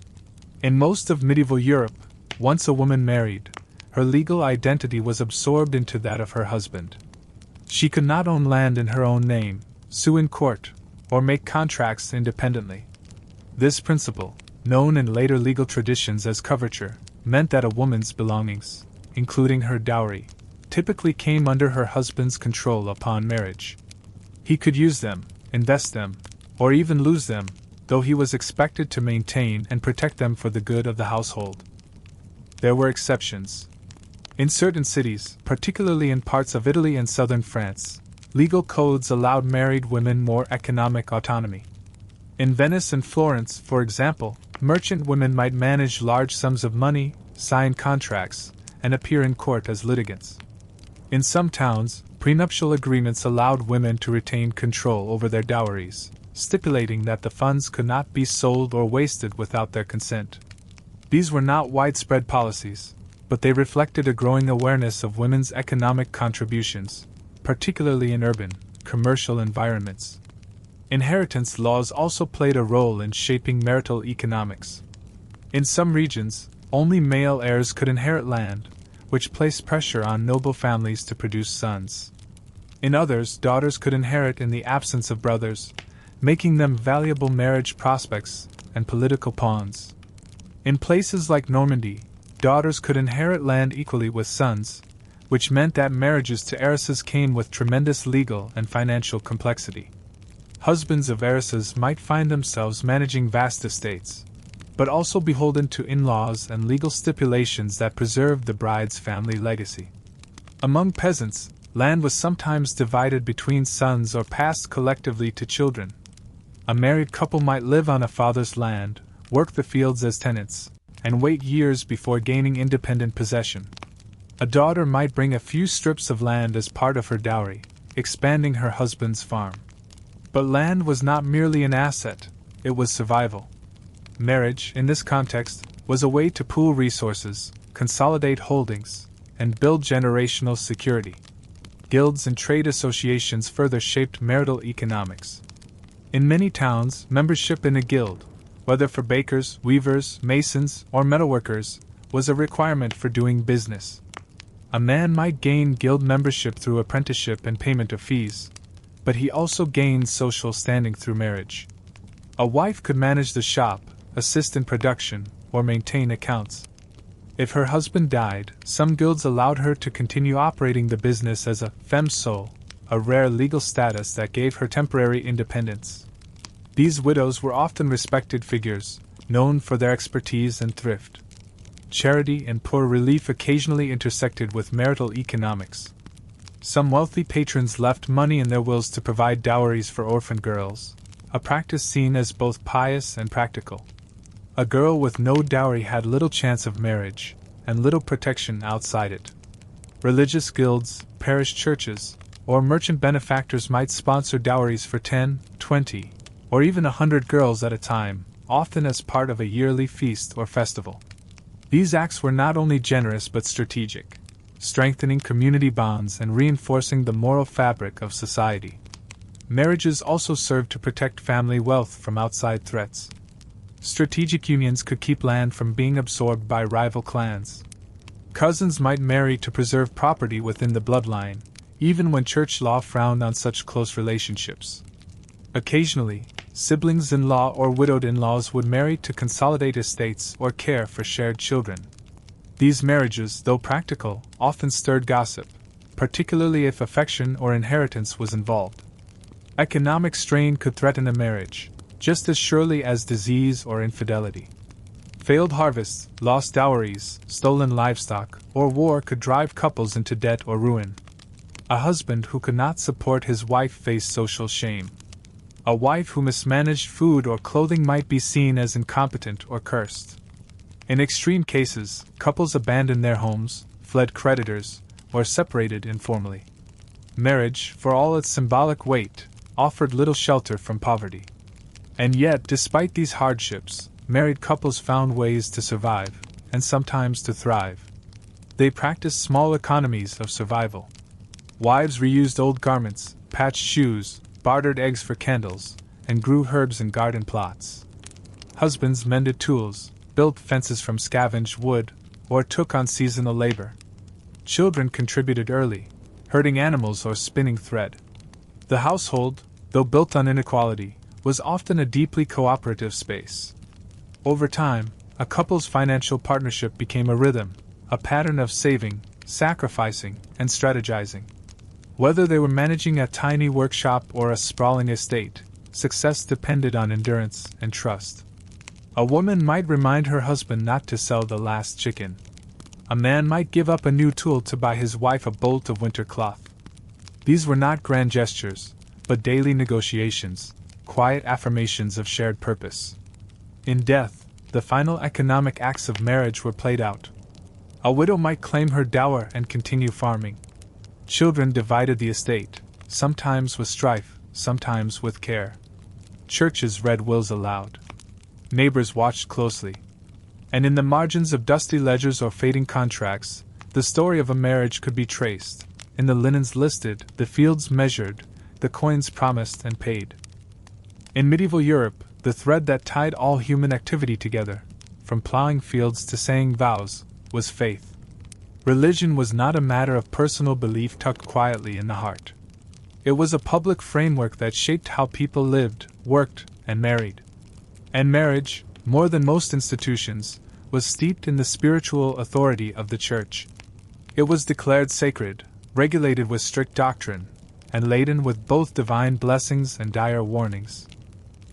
In most of medieval Europe, once a woman married, her legal identity was absorbed into that of her husband. She could not own land in her own name, sue in court, or make contracts independently. This principle, known in later legal traditions as coverture, meant that a woman's belongings, including her dowry, typically came under her husband's control upon marriage. He could use them, invest them, or even lose them, though he was expected to maintain and protect them for the good of the household. There were exceptions. In certain cities, particularly in parts of Italy and southern France, legal codes allowed married women more economic autonomy. In Venice and Florence, for example, merchant women might manage large sums of money, sign contracts, and appear in court as litigants. In some towns, prenuptial agreements allowed women to retain control over their dowries, stipulating that the funds could not be sold or wasted without their consent. These were not widespread policies, but they reflected a growing awareness of women's economic contributions, particularly in urban, commercial environments. Inheritance laws also played a role in shaping marital economics. In some regions, only male heirs could inherit land, which placed pressure on noble families to produce sons. In others, daughters could inherit in the absence of brothers, making them valuable marriage prospects and political pawns. In places like Normandy, daughters could inherit land equally with sons, which meant that marriages to heiresses came with tremendous legal and financial complexity. Husbands of heiresses might find themselves managing vast estates, but also beholden to in-laws and legal stipulations that preserved the bride's family legacy. Among peasants, land was sometimes divided between sons or passed collectively to children. A married couple might live on a father's land, work the fields as tenants, and wait years before gaining independent possession. A daughter might bring a few strips of land as part of her dowry, expanding her husband's farm. But land was not merely an asset, it was survival. Marriage, in this context, was a way to pool resources, consolidate holdings, and build generational security. Guilds and trade associations further shaped marital economics. In many towns, membership in a guild, whether for bakers, weavers, masons, or metalworkers, was a requirement for doing business. A man might gain guild membership through apprenticeship and payment of fees, but he also gained social standing through marriage. A wife could manage the shop, assist in production, or maintain accounts. If her husband died, some guilds allowed her to continue operating the business as a femme sole, a rare legal status that gave her temporary independence. These widows were often respected figures, known for their expertise and thrift. Charity and poor relief occasionally intersected with marital economics. Some wealthy patrons left money in their wills to provide dowries for orphan girls, a practice seen as both pious and practical. A girl with no dowry had little chance of marriage, and little protection outside it. Religious guilds, parish churches, or merchant benefactors might sponsor dowries for 10, 20, or even 100 girls at a time, often as part of a yearly feast or festival. These acts were not only generous but strategic, strengthening community bonds and reinforcing the moral fabric of society. Marriages also served to protect family wealth from outside threats. Strategic unions could keep land from being absorbed by rival clans. Cousins might marry to preserve property within the bloodline, even when church law frowned on such close relationships. Occasionally, siblings-in-law or widowed in-laws would marry to consolidate estates or care for shared children. These marriages, though practical, often stirred gossip, particularly if affection or inheritance was involved. Economic strain could threaten a marriage, just as surely as disease or infidelity. Failed harvests, lost dowries, stolen livestock, or war could drive couples into debt or ruin. A husband who could not support his wife faced social shame. A wife who mismanaged food or clothing might be seen as incompetent or cursed. In extreme cases, couples abandoned their homes, fled creditors, or separated informally. Marriage, for all its symbolic weight, offered little shelter from poverty. And yet, despite these hardships, married couples found ways to survive, and sometimes to thrive. They practiced small economies of survival. Wives reused old garments, patched shoes, bartered eggs for candles, and grew herbs in garden plots. Husbands mended tools, built fences from scavenged wood, or took on seasonal labor. Children contributed early, herding animals or spinning thread. The household, though built on inequality, was often a deeply cooperative space. Over time, a couple's financial partnership became a rhythm, a pattern of saving, sacrificing, and strategizing. Whether they were managing a tiny workshop or a sprawling estate, success depended on endurance and trust. A woman might remind her husband not to sell the last chicken. A man might give up a new tool to buy his wife a bolt of winter cloth. These were not grand gestures, but daily negotiations, quiet affirmations of shared purpose. In death, the final economic acts of marriage were played out. A widow might claim her dower and continue farming. Children divided the estate, sometimes with strife, sometimes with care. Churches read wills aloud. Neighbors watched closely. And in the margins of dusty ledgers or fading contracts, the story of a marriage could be traced. In the linens listed, the fields measured, the coins promised and paid. In medieval Europe, the thread that tied all human activity together, from plowing fields to saying vows, was faith. Religion was not a matter of personal belief tucked quietly in the heart. It was a public framework that shaped how people lived, worked, and married. And marriage, more than most institutions, was steeped in the spiritual authority of the Church. It was declared sacred, regulated with strict doctrine, and laden with both divine blessings and dire warnings.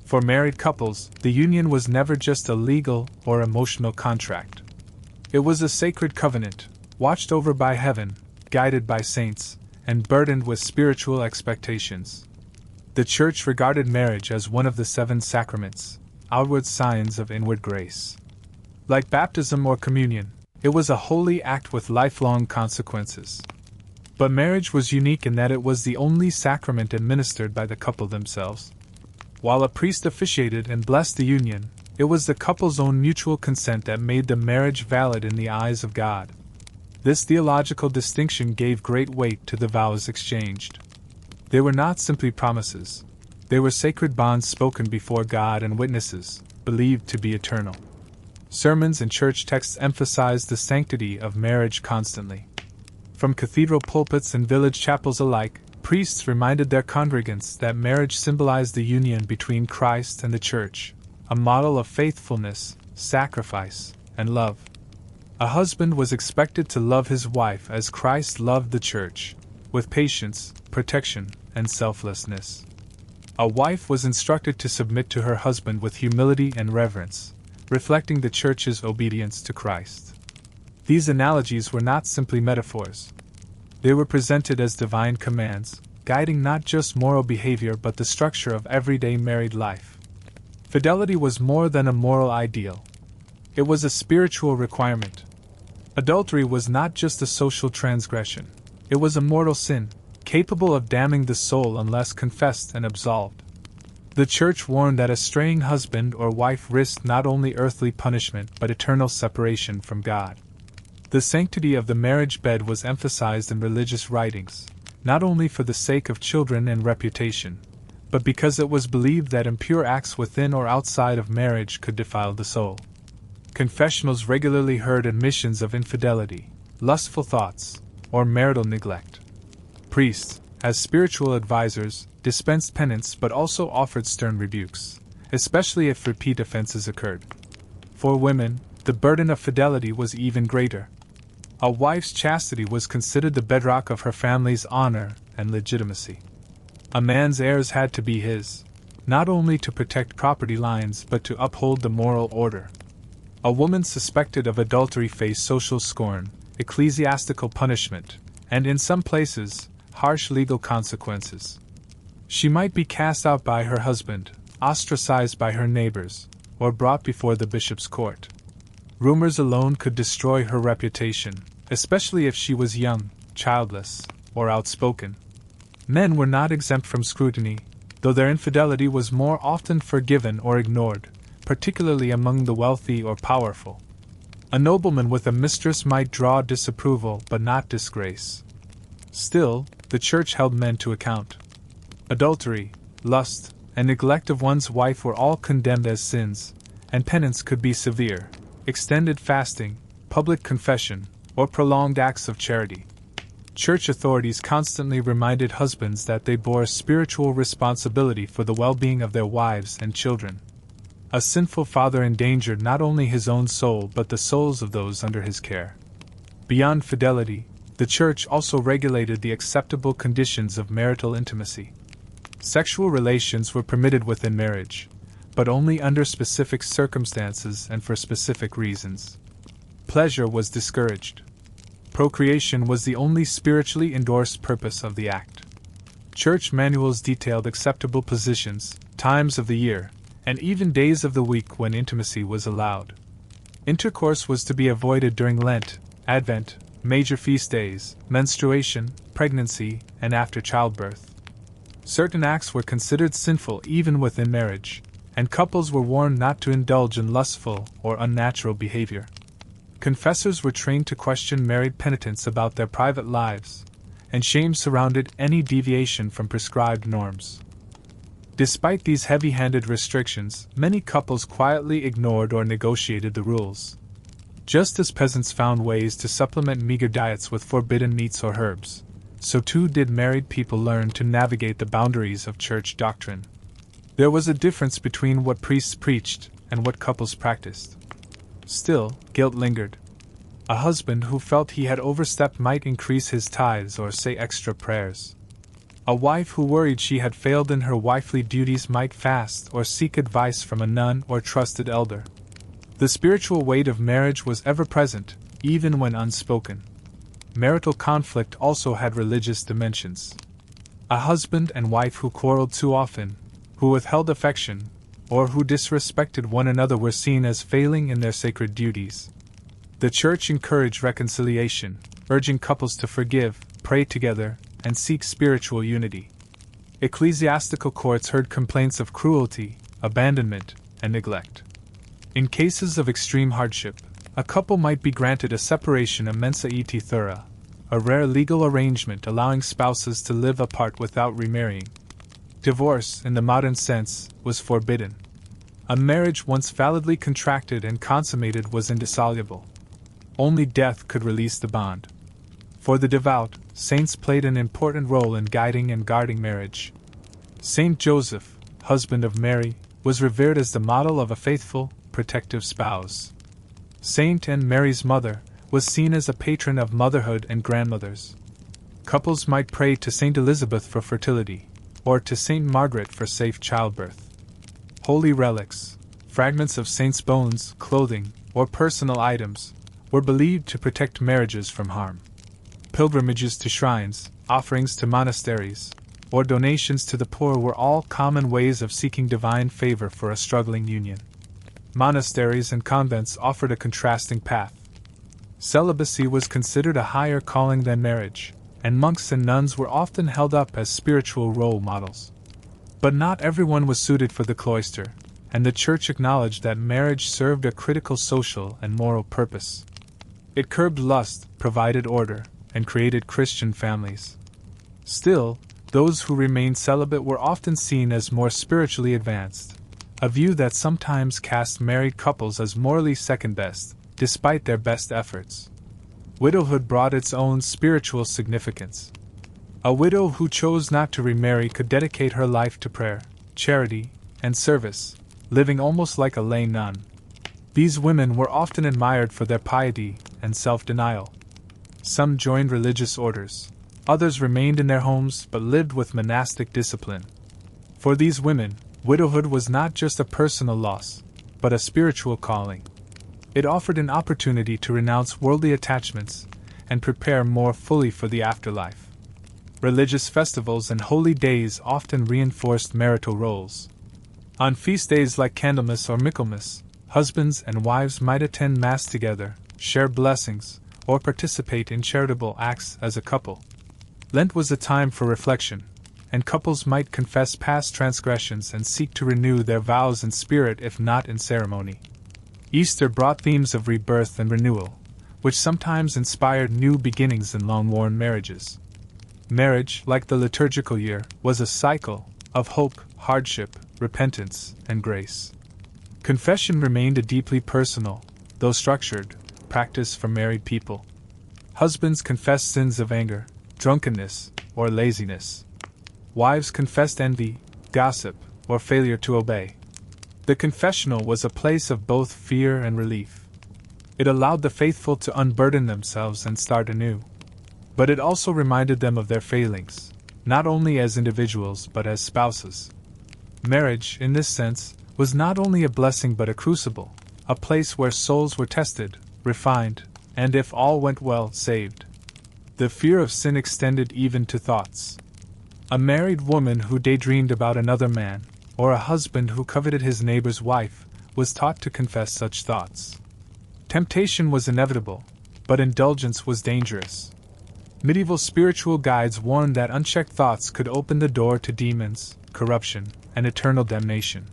For married couples, the union was never just a legal or emotional contract. It was a sacred covenant, watched over by heaven, guided by saints, and burdened with spiritual expectations. The Church regarded marriage as one of the 7 sacraments, outward signs of inward grace. Like baptism or communion, it was a holy act with lifelong consequences. But marriage was unique in that it was the only sacrament administered by the couple themselves. While a priest officiated and blessed the union, it was the couple's own mutual consent that made the marriage valid in the eyes of God. This theological distinction gave great weight to the vows exchanged. They were not simply promises. They were sacred bonds spoken before God and witnesses, believed to be eternal. Sermons and church texts emphasized the sanctity of marriage constantly. From cathedral pulpits and village chapels alike, priests reminded their congregants that marriage symbolized the union between Christ and the Church, a model of faithfulness, sacrifice, and love. A husband was expected to love his wife as Christ loved the Church, with patience, protection, and selflessness. A wife was instructed to submit to her husband with humility and reverence, reflecting the Church's obedience to Christ. These analogies were not simply metaphors. They were presented as divine commands, guiding not just moral behavior but the structure of everyday married life. Fidelity was more than a moral ideal. It was a spiritual requirement. Adultery was not just a social transgression. It was a mortal sin, capable of damning the soul unless confessed and absolved. The Church warned that a straying husband or wife risked not only earthly punishment but eternal separation from God. The sanctity of the marriage bed was emphasized in religious writings, not only for the sake of children and reputation, but because it was believed that impure acts within or outside of marriage could defile the soul. Confessionals regularly heard admissions of infidelity, lustful thoughts, or marital neglect. Priests, as spiritual advisors, dispensed penance but also offered stern rebukes, especially if repeat offenses occurred. For women, the burden of fidelity was even greater. A wife's chastity was considered the bedrock of her family's honor and legitimacy. A man's heirs had to be his, not only to protect property lines but to uphold the moral order. A woman suspected of adultery faced social scorn, ecclesiastical punishment, and in some places, harsh legal consequences. She might be cast out by her husband, ostracized by her neighbors, or brought before the bishop's court. Rumors alone could destroy her reputation, especially if she was young, childless, or outspoken. Men were not exempt from scrutiny, though their infidelity was more often forgiven or ignored, particularly among the wealthy or powerful. A nobleman with a mistress might draw disapproval but not disgrace. Still, the church held men to account. Adultery, lust, and neglect of one's wife were all condemned as sins, and penance could be severe: extended fasting, public confession, or prolonged acts of charity. Church authorities constantly reminded husbands that they bore spiritual responsibility for the well-being of their wives and children. A sinful father endangered not only his own soul but the souls of those under his care. Beyond fidelity, the church also regulated the acceptable conditions of marital intimacy. Sexual relations were permitted within marriage, but only under specific circumstances and for specific reasons. Pleasure was discouraged. Procreation was the only spiritually endorsed purpose of the act. Church manuals detailed acceptable positions, times of the year, and even days of the week when intimacy was allowed. Intercourse was to be avoided during Lent, Advent, major feast days, menstruation, pregnancy, and after childbirth. Certain acts were considered sinful even within marriage, and couples were warned not to indulge in lustful or unnatural behavior. Confessors were trained to question married penitents about their private lives, and shame surrounded any deviation from prescribed norms. Despite these heavy-handed restrictions, many couples quietly ignored or negotiated the rules. Just as peasants found ways to supplement meager diets with forbidden meats or herbs, so too did married people learn to navigate the boundaries of church doctrine. There was a difference between what priests preached and what couples practiced. Still, guilt lingered. A husband who felt he had overstepped might increase his tithes or say extra prayers. A wife who worried she had failed in her wifely duties might fast or seek advice from a nun or trusted elder. The spiritual weight of marriage was ever present, even when unspoken. Marital conflict also had religious dimensions. A husband and wife who quarreled too often, who withheld affection, or who disrespected one another were seen as failing in their sacred duties. The church encouraged reconciliation, urging couples to forgive, pray together, and seek spiritual unity. Ecclesiastical courts heard complaints of cruelty, abandonment, and neglect. In cases of extreme hardship, a couple might be granted a separation mensa et thura, a rare legal arrangement allowing spouses to live apart without remarrying. Divorce, in the modern sense, was forbidden. A marriage once validly contracted and consummated was indissoluble. Only death could release the bond. For the devout, saints played an important role in guiding and guarding marriage. Saint Joseph, husband of Mary, was revered as the model of a faithful, protective spouse. Saint Anne, Mary's mother, was seen as a patron of motherhood and grandmothers. Couples might pray to Saint Elizabeth for fertility, or to Saint Margaret for safe childbirth. Holy relics, fragments of saints' bones, clothing, or personal items, were believed to protect marriages from harm. Pilgrimages to shrines, offerings to monasteries, or donations to the poor were all common ways of seeking divine favor for a struggling union. Monasteries and convents offered a contrasting path. Celibacy was considered a higher calling than marriage, and monks and nuns were often held up as spiritual role models. But not everyone was suited for the cloister, and the church acknowledged that marriage served a critical social and moral purpose. It curbed lust, provided order, and created Christian families. Still, those who remained celibate were often seen as more spiritually advanced, a view that sometimes cast married couples as morally second best, despite their best efforts. Widowhood brought its own spiritual significance. A widow who chose not to remarry could dedicate her life to prayer, charity, and service, living almost like a lay nun. These women were often admired for their piety and self-denial. Some joined religious orders, Others remained in their homes but lived with monastic discipline. For these women, widowhood was not just a personal loss, but a spiritual calling. It offered an opportunity to renounce worldly attachments and prepare more fully for the afterlife. Religious festivals and holy days often reinforced marital roles. On feast days like Candlemas or Michaelmas, husbands and wives might attend Mass together, share blessings, or participate in charitable acts as a couple. Lent was a time for reflection, and couples might confess past transgressions and seek to renew their vows in spirit if not in ceremony. Easter brought themes of rebirth and renewal, which sometimes inspired new beginnings in long-worn marriages. Marriage, like the liturgical year, was a cycle of hope, hardship, repentance, and grace. Confession remained a deeply personal, though structured, practice for married people. Husbands confessed sins of anger, drunkenness, or laziness. Wives confessed envy, gossip, or failure to obey. The confessional was a place of both fear and relief. It allowed the faithful to unburden themselves and start anew. But it also reminded them of their failings, not only as individuals but as spouses. Marriage, in this sense, was not only a blessing but a crucible, a place where souls were tested, refined, and if all went well, saved. The fear of sin extended even to thoughts. A married woman who daydreamed about another man, or a husband who coveted his neighbor's wife, was taught to confess such thoughts. Temptation was inevitable, but indulgence was dangerous. Medieval spiritual guides warned that unchecked thoughts could open the door to demons, corruption, and eternal damnation.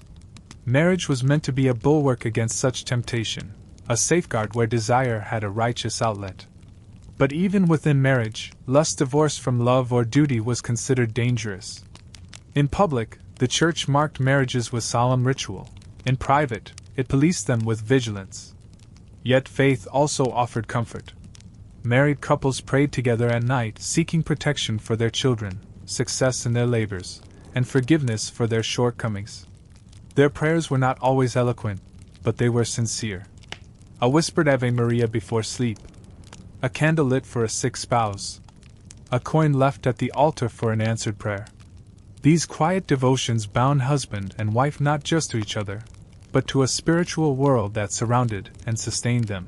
Marriage was meant to be a bulwark against such temptation, a safeguard where desire had a righteous outlet. But even within marriage, lust divorced from love or duty was considered dangerous. In public, the church marked marriages with solemn ritual. In private, it policed them with vigilance. Yet faith also offered comfort. Married couples prayed together at night, seeking protection for their children, success in their labors, and forgiveness for their shortcomings. Their prayers were not always eloquent, but they were sincere. A whispered Ave Maria before sleep, a candle lit for a sick spouse, a coin left at the altar for an answered prayer. These quiet devotions bound husband and wife not just to each other, but to a spiritual world that surrounded and sustained them.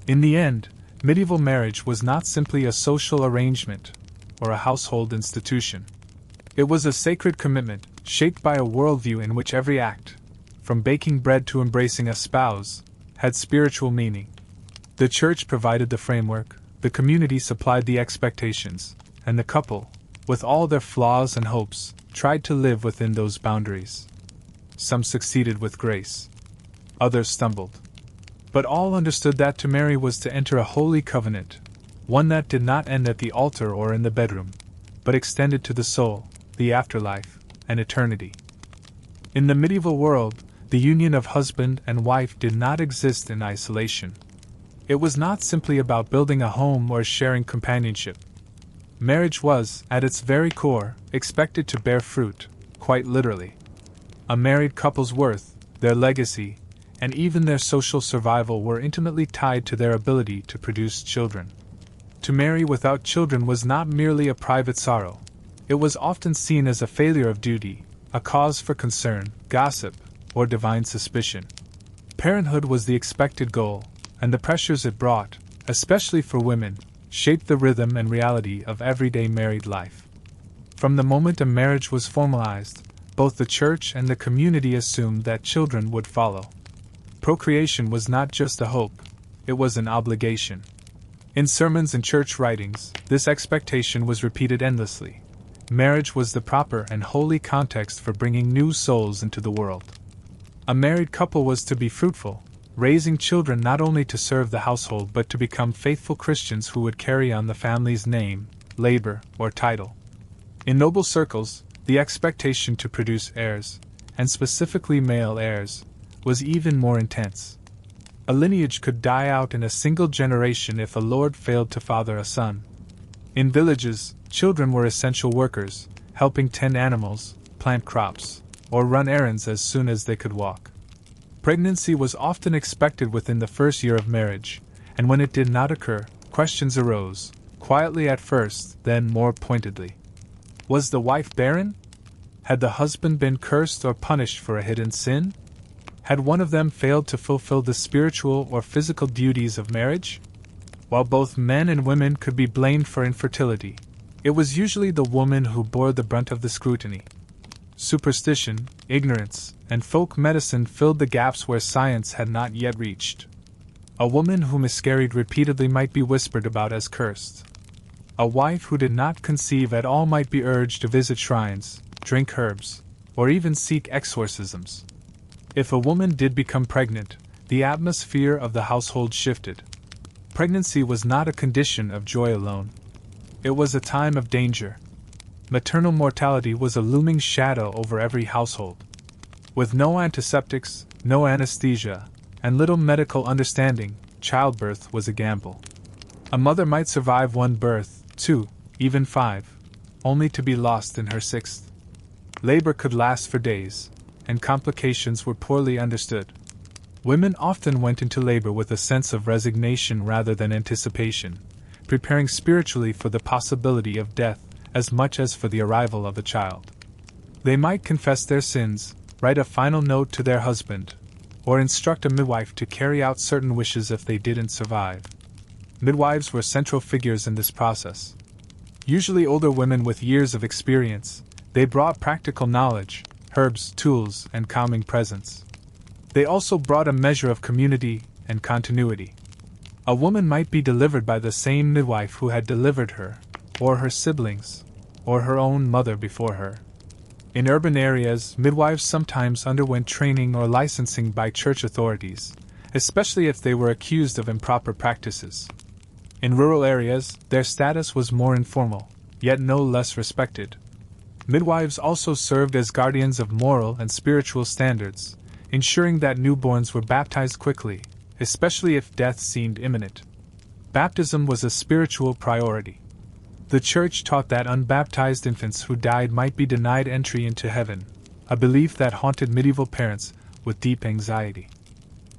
In the end, medieval marriage was not simply a social arrangement or a household institution. It was a sacred commitment, shaped by a worldview in which every act, from baking bread to embracing a spouse, had spiritual meaning. The church provided the framework, the community supplied the expectations, and the couple, with all their flaws and hopes, tried to live within those boundaries. Some succeeded with grace. Others stumbled. But all understood that to marry was to enter a holy covenant, one that did not end at the altar or in the bedroom, but extended to the soul, the afterlife, and eternity. In the medieval world, the union of husband and wife did not exist in isolation. It was not simply about building a home or sharing companionship. Marriage was, at its very core, expected to bear fruit, quite literally. A married couple's worth, their legacy, and even their social survival were intimately tied to their ability to produce children. To marry without children was not merely a private sorrow. It was often seen as a failure of duty, a cause for concern, gossip, or divine suspicion. Parenthood was the expected goal, and the pressures it brought, especially for women, shaped the rhythm and reality of everyday married life. From the moment a marriage was formalized, both the church and the community assumed that children would follow. Procreation was not just a hope, it was an obligation. In sermons and church writings, this expectation was repeated endlessly. Marriage was the proper and holy context for bringing new souls into the world. A married couple was to be fruitful, raising children not only to serve the household but to become faithful Christians who would carry on the family's name, labor, or title. In noble circles, the expectation to produce heirs, and specifically male heirs, was even more intense. A lineage could die out in a single generation if a lord failed to father a son. In villages, children were essential workers, helping tend animals, plant crops, or run errands as soon as they could walk. Pregnancy was often expected within the first year of marriage, and when it did not occur, questions arose. quietly at first, then more pointedly. Was the wife barren? Had the husband been cursed or punished for a hidden sin? Had one of them failed to fulfill the spiritual or physical duties of marriage? While both men and women could be blamed for infertility, it was usually the woman who bore the brunt of the scrutiny. Superstition, ignorance, and folk medicine filled the gaps where science had not yet reached. A woman who miscarried repeatedly might be whispered about as cursed. A wife who did not conceive at all might be urged to visit shrines, drink herbs, or even seek exorcisms. If a woman did become pregnant, the atmosphere of the household shifted. Pregnancy was not a condition of joy alone. It was a time of danger. Maternal mortality was a looming shadow over every household. With no antiseptics, no anesthesia, and little medical understanding, childbirth was a gamble. A mother might survive one birth, 2, even 5, only to be lost in her 6th. Labor could last for days, and complications were poorly understood. Women often went into labor with a sense of resignation rather than anticipation, preparing spiritually for the possibility of death as much as for the arrival of a child. They might confess their sins, write a final note to their husband, or instruct a midwife to carry out certain wishes if they didn't survive. Midwives were central figures in this process. Usually older women with years of experience, they brought practical knowledge, herbs, tools, and calming presence. They also brought a measure of community and continuity. A woman might be delivered by the same midwife who had delivered her, or her siblings, or her own mother before her. In urban areas, midwives sometimes underwent training or licensing by church authorities, especially if they were accused of improper practices. In rural areas, their status was more informal, yet no less respected. Midwives also served as guardians of moral and spiritual standards, ensuring that newborns were baptized quickly, especially if death seemed imminent. Baptism was a spiritual priority. The Church taught that unbaptized infants who died might be denied entry into heaven, a belief that haunted medieval parents with deep anxiety.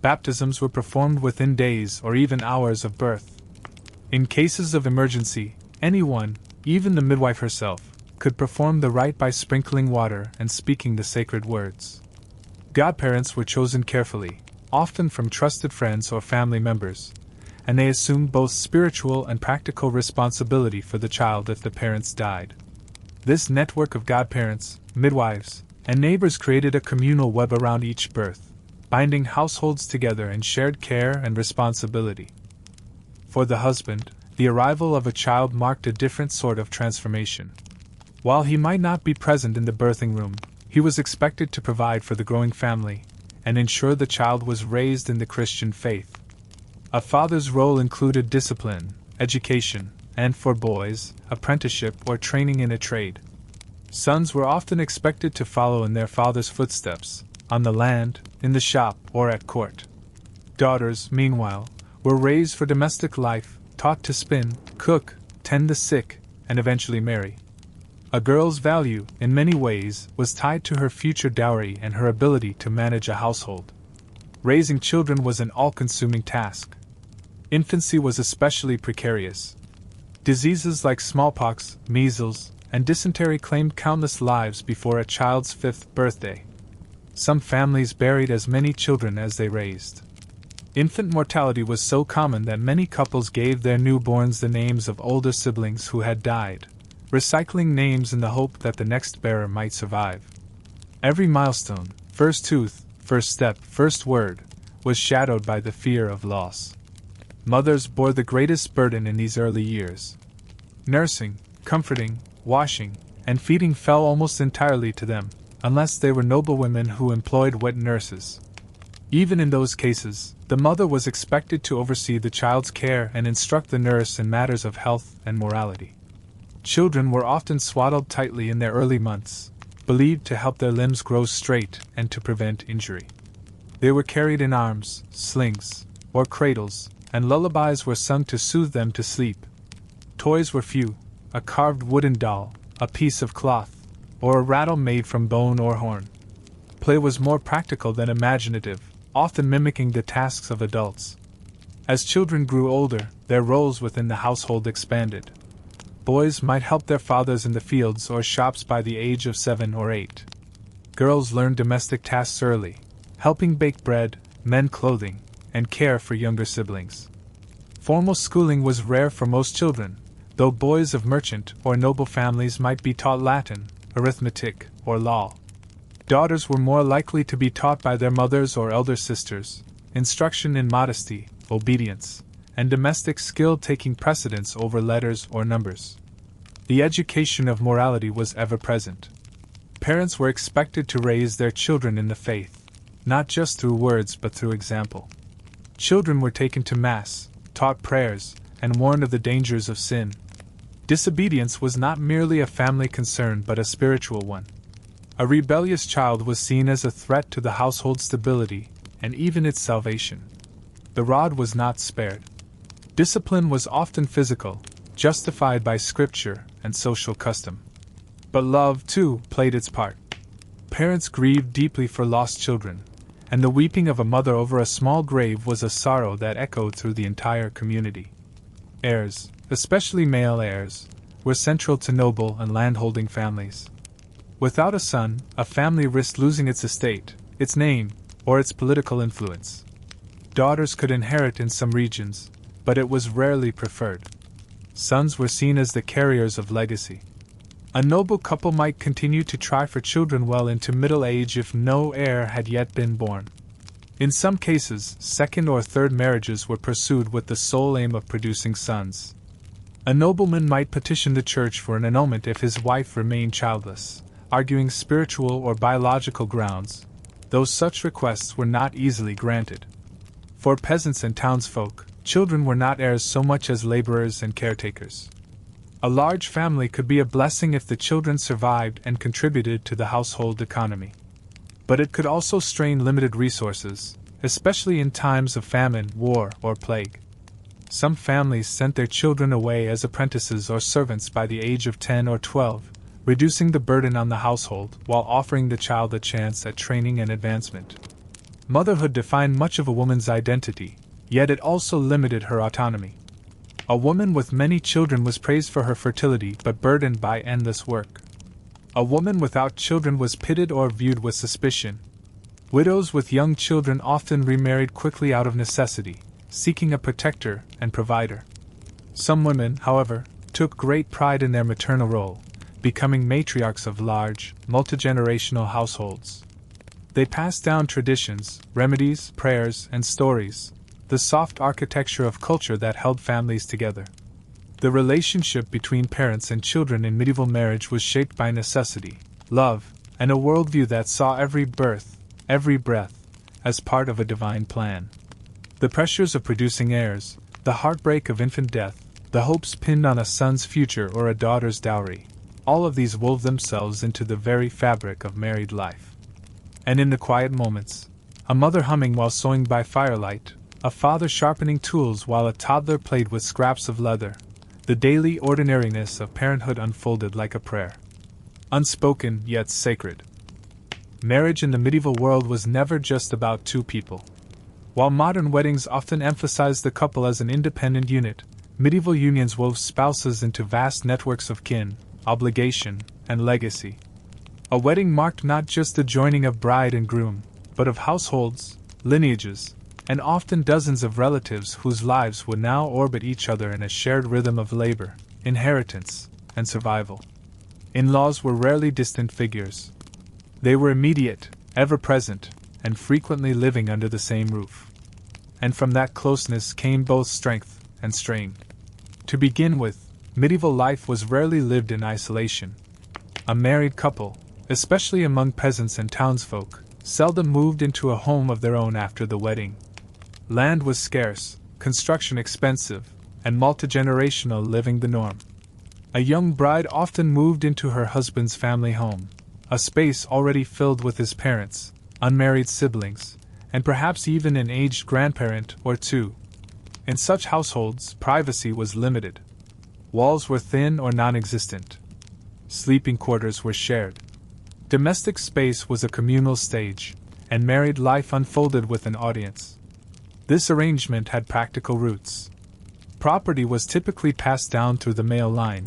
Baptisms were performed within days or even hours of birth. In cases of emergency, anyone, even the midwife herself, could perform the rite by sprinkling water and speaking the sacred words. Godparents were chosen carefully, often from trusted friends or family members, and they assumed both spiritual and practical responsibility for the child if the parents died. This network of godparents, midwives, and neighbors created a communal web around each birth, binding households together in shared care and responsibility. For the husband, the arrival of a child marked a different sort of transformation. While he might not be present in the birthing room, he was expected to provide for the growing family and ensure the child was raised in the Christian faith. A father's role included discipline, education, and for boys, apprenticeship or training in a trade. Sons were often expected to follow in their father's footsteps, on the land, in the shop, or at court. Daughters, meanwhile, were raised for domestic life, taught to spin, cook, tend the sick, and eventually marry. A girl's value, in many ways, was tied to her future dowry and her ability to manage a household. Raising children was an all-consuming task. Infancy was especially precarious. Diseases like smallpox, measles, and dysentery claimed countless lives before a child's 5th birthday. Some families buried as many children as they raised. Infant mortality was so common that many couples gave their newborns the names of older siblings who had died, recycling names in the hope that the next bearer might survive. Every milestone, first tooth, first step, first word, was shadowed by the fear of loss. Mothers bore the greatest burden in these early years. Nursing, comforting, washing, and feeding fell almost entirely to them, unless they were noblewomen who employed wet nurses. Even in those cases, the mother was expected to oversee the child's care and instruct the nurse in matters of health and morality. Children were often swaddled tightly in their early months, believed to help their limbs grow straight and to prevent injury. They were carried in arms, slings, or cradles, and lullabies were sung to soothe them to sleep. Toys were few: a carved wooden doll, a piece of cloth, or a rattle made from bone or horn. Play was more practical than imaginative, often mimicking the tasks of adults. As children grew older, their roles within the household expanded. Boys might help their fathers in the fields or shops by the age of 7 or 8. Girls learned domestic tasks early, helping bake bread, mend clothing, and care for younger siblings. Formal schooling was rare for most children, though boys of merchant or noble families might be taught Latin, arithmetic, or law. Daughters were more likely to be taught by their mothers or elder sisters, instruction in modesty, obedience, and domestic skill taking precedence over letters or numbers. The education of morality was ever present. Parents were expected to raise their children in the faith, not just through words but through example. Children were taken to Mass, taught prayers, and warned of the dangers of sin. Disobedience was not merely a family concern but a spiritual one. A rebellious child was seen as a threat to the household stability and even its salvation. The rod was not spared. Discipline was often physical, justified by scripture and social custom. But love, too, played its part. Parents grieved deeply for lost children, and the weeping of a mother over a small grave was a sorrow that echoed through the entire community. Heirs, especially male heirs, were central to noble and landholding families. Without a son, a family risked losing its estate, its name, or its political influence. Daughters could inherit in some regions, but it was rarely preferred. Sons were seen as the carriers of legacy. A noble couple might continue to try for children well into middle age if no heir had yet been born. In some cases, second or third marriages were pursued with the sole aim of producing sons. A nobleman might petition the church for an annulment if his wife remained childless, arguing spiritual or biological grounds, though such requests were not easily granted. For peasants and townsfolk, children were not heirs so much as laborers and caretakers. A large family could be a blessing if the children survived and contributed to the household economy. But it could also strain limited resources, especially in times of famine, war, or plague. Some families sent their children away as apprentices or servants by the age of 10 or 12, reducing the burden on the household while offering the child a chance at training and advancement. Motherhood defined much of a woman's identity, yet it also limited her autonomy. A woman with many children was praised for her fertility but burdened by endless work. A woman without children was pitted or viewed with suspicion. Widows with young children often remarried quickly out of necessity, seeking a protector and provider. Some women, however, took great pride in their maternal role, becoming matriarchs of large, multi-generational households. They passed down traditions, remedies, prayers, and stories, the soft architecture of culture that held families together. The relationship between parents and children in medieval marriage was shaped by necessity, love, and a worldview that saw every birth, every breath, as part of a divine plan. The pressures of producing heirs, the heartbreak of infant death, the hopes pinned on a son's future or a daughter's dowry, all of these wove themselves into the very fabric of married life. And in the quiet moments, a mother humming while sewing by firelight, a father sharpening tools while a toddler played with scraps of leather, the daily ordinariness of parenthood unfolded like a prayer. Unspoken yet sacred. Marriage in the medieval world was never just about two people. While modern weddings often emphasize the couple as an independent unit, medieval unions wove spouses into vast networks of kin, obligation, and legacy. A wedding marked not just the joining of bride and groom, but of households, lineages, and often dozens of relatives whose lives would now orbit each other in a shared rhythm of labor, inheritance, and survival. In-laws were rarely distant figures. They were immediate, ever-present, and frequently living under the same roof. And from that closeness came both strength and strain. To begin with, medieval life was rarely lived in isolation. A married couple, especially among peasants and townsfolk, seldom moved into a home of their own after the wedding. Land was scarce, construction expensive, and multi-generational living the norm. A young bride often moved into her husband's family home, a space already filled with his parents, unmarried siblings, and perhaps even an aged grandparent or two. In such households, privacy was limited. Walls were thin or non-existent. Sleeping quarters were shared. Domestic space was a communal stage, and married life unfolded with an audience. This arrangement had practical roots. Property was typically passed down through the male line,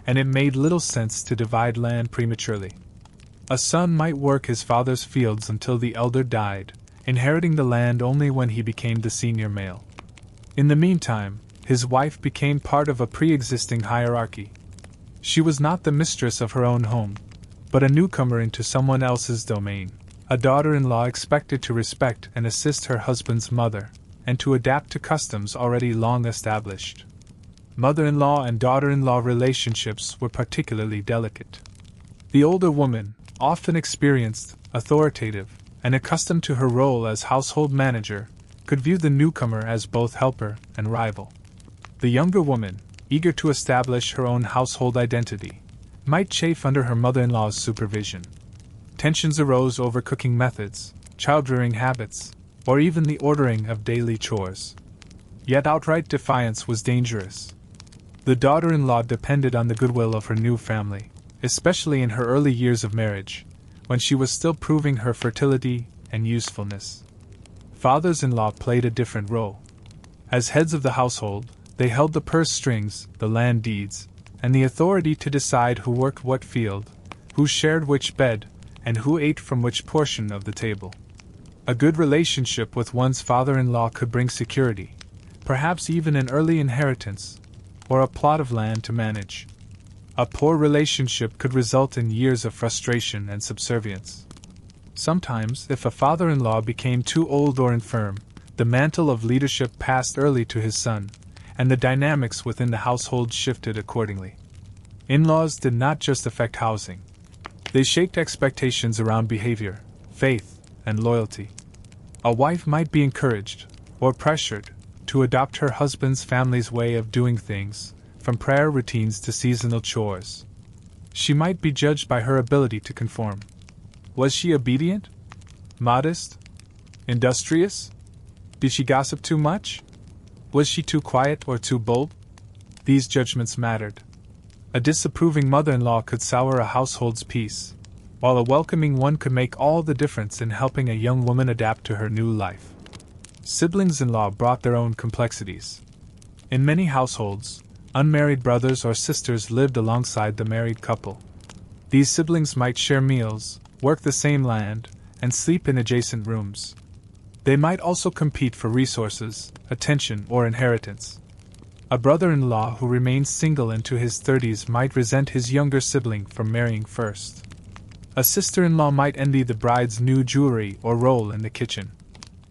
and it made little sense to divide land prematurely. A son might work his father's fields until the elder died, inheriting the land only when he became the senior male. In the meantime, his wife became part of a pre-existing hierarchy. She was not the mistress of her own home, but a newcomer into someone else's domain, a daughter-in-law expected to respect and assist her husband's mother, and to adapt to customs already long established. Mother-in-law and daughter-in-law relationships were particularly delicate. The older woman, often experienced, authoritative, and accustomed to her role as household manager, could view the newcomer as both helper and rival. The younger woman, eager to establish her own household identity, might chafe under her mother-in-law's supervision. Tensions arose over cooking methods, child-rearing habits, or even the ordering of daily chores. Yet outright defiance was dangerous. The daughter-in-law depended on the goodwill of her new family, especially in her early years of marriage, when she was still proving her fertility and usefulness. Fathers-in-law played a different role. As heads of the household, they held the purse strings, the land deeds, and the authority to decide who worked what field, who shared which bed, and who ate from which portion of the table. A good relationship with one's father-in-law could bring security, perhaps even an early inheritance, or a plot of land to manage. A poor relationship could result in years of frustration and subservience. Sometimes, if a father-in-law became too old or infirm, the mantle of leadership passed early to his son, and the dynamics within the household shifted accordingly. In-laws did not just affect housing. They shaped expectations around behavior, faith, and loyalty. A wife might be encouraged, or pressured, to adopt her husband's family's way of doing things, from prayer routines to seasonal chores. She might be judged by her ability to conform. Was she obedient? Modest? Industrious? Did she gossip too much? Was she too quiet or too bold? These judgments mattered. A disapproving mother-in-law could sour a household's peace, while a welcoming one could make all the difference in helping a young woman adapt to her new life. Siblings-in-law brought their own complexities. In many households, unmarried brothers or sisters lived alongside the married couple. These siblings might share meals, work the same land, and sleep in adjacent rooms. They might also compete for resources, attention, or inheritance. A brother-in-law who remained single into his 30s might resent his younger sibling for marrying first. A sister-in-law might envy the bride's new jewelry or role in the kitchen.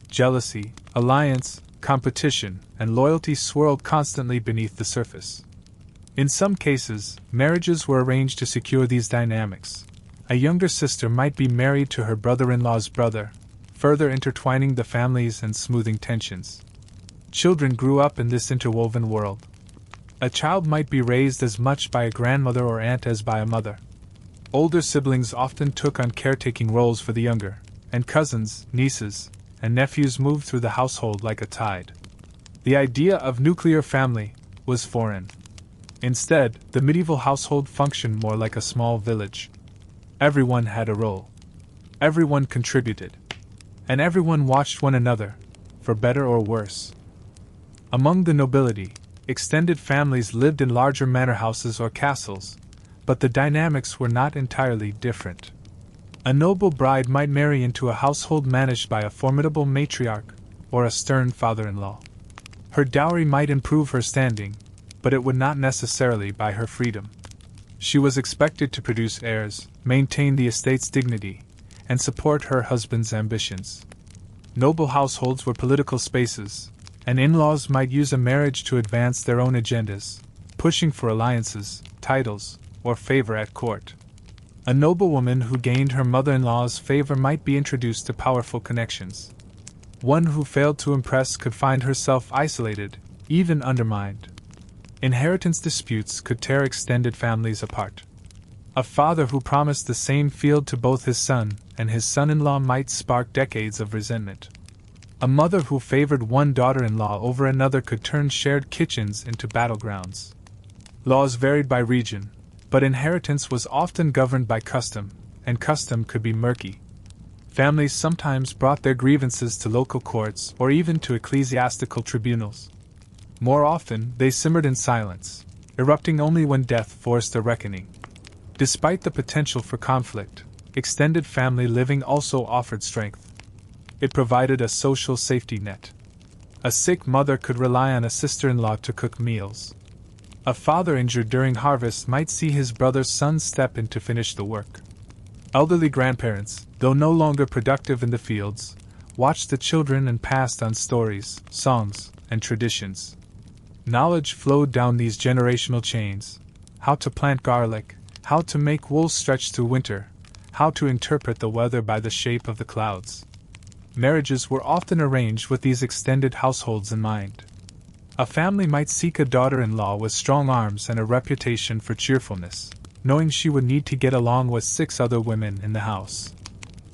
Jealousy, alliance, competition, and loyalty swirled constantly beneath the surface. In some cases, marriages were arranged to secure these dynamics. A younger sister might be married to her brother-in-law's brother, further intertwining the families and smoothing tensions. Children grew up in this interwoven world. A child might be raised as much by a grandmother or aunt as by a mother. Older siblings often took on caretaking roles for the younger, and cousins, nieces, and nephews moved through the household like a tide. The idea of nuclear family was foreign. Instead, the medieval household functioned more like a small village. Everyone had a role. Everyone contributed. And everyone watched one another, for better or worse. Among the nobility, extended families lived in larger manor houses or castles, but the dynamics were not entirely different. A noble bride might marry into a household managed by a formidable matriarch or a stern father-in-law. Her dowry might improve her standing, but it would not necessarily buy her freedom. She was expected to produce heirs, maintain the estate's dignity, and support her husband's ambitions. Noble households were political spaces, and in-laws might use a marriage to advance their own agendas, pushing for alliances, titles, or favor at court. A noblewoman who gained her mother-in-law's favor might be introduced to powerful connections. One who failed to impress could find herself isolated, even undermined. Inheritance disputes could tear extended families apart. A father who promised the same field to both his son and his son-in-law might spark decades of resentment. A mother who favored one daughter-in-law over another could turn shared kitchens into battlegrounds. Laws varied by region, but inheritance was often governed by custom, and custom could be murky. Families sometimes brought their grievances to local courts or even to ecclesiastical tribunals. More often, they simmered in silence, erupting only when death forced a reckoning. Despite the potential for conflict, extended family living also offered strength. It provided a social safety net. A sick mother could rely on a sister-in-law to cook meals. A father injured during harvest might see his brother's son step in to finish the work. Elderly grandparents, though no longer productive in the fields, watched the children and passed on stories, songs, and traditions. Knowledge flowed down these generational chains: how to plant garlic, how to make wool stretch through winter, how to interpret the weather by the shape of the clouds. Marriages were often arranged with these extended households in mind. A family might seek a daughter-in-law with strong arms and a reputation for cheerfulness, knowing she would need to get along with 6 other women in the house.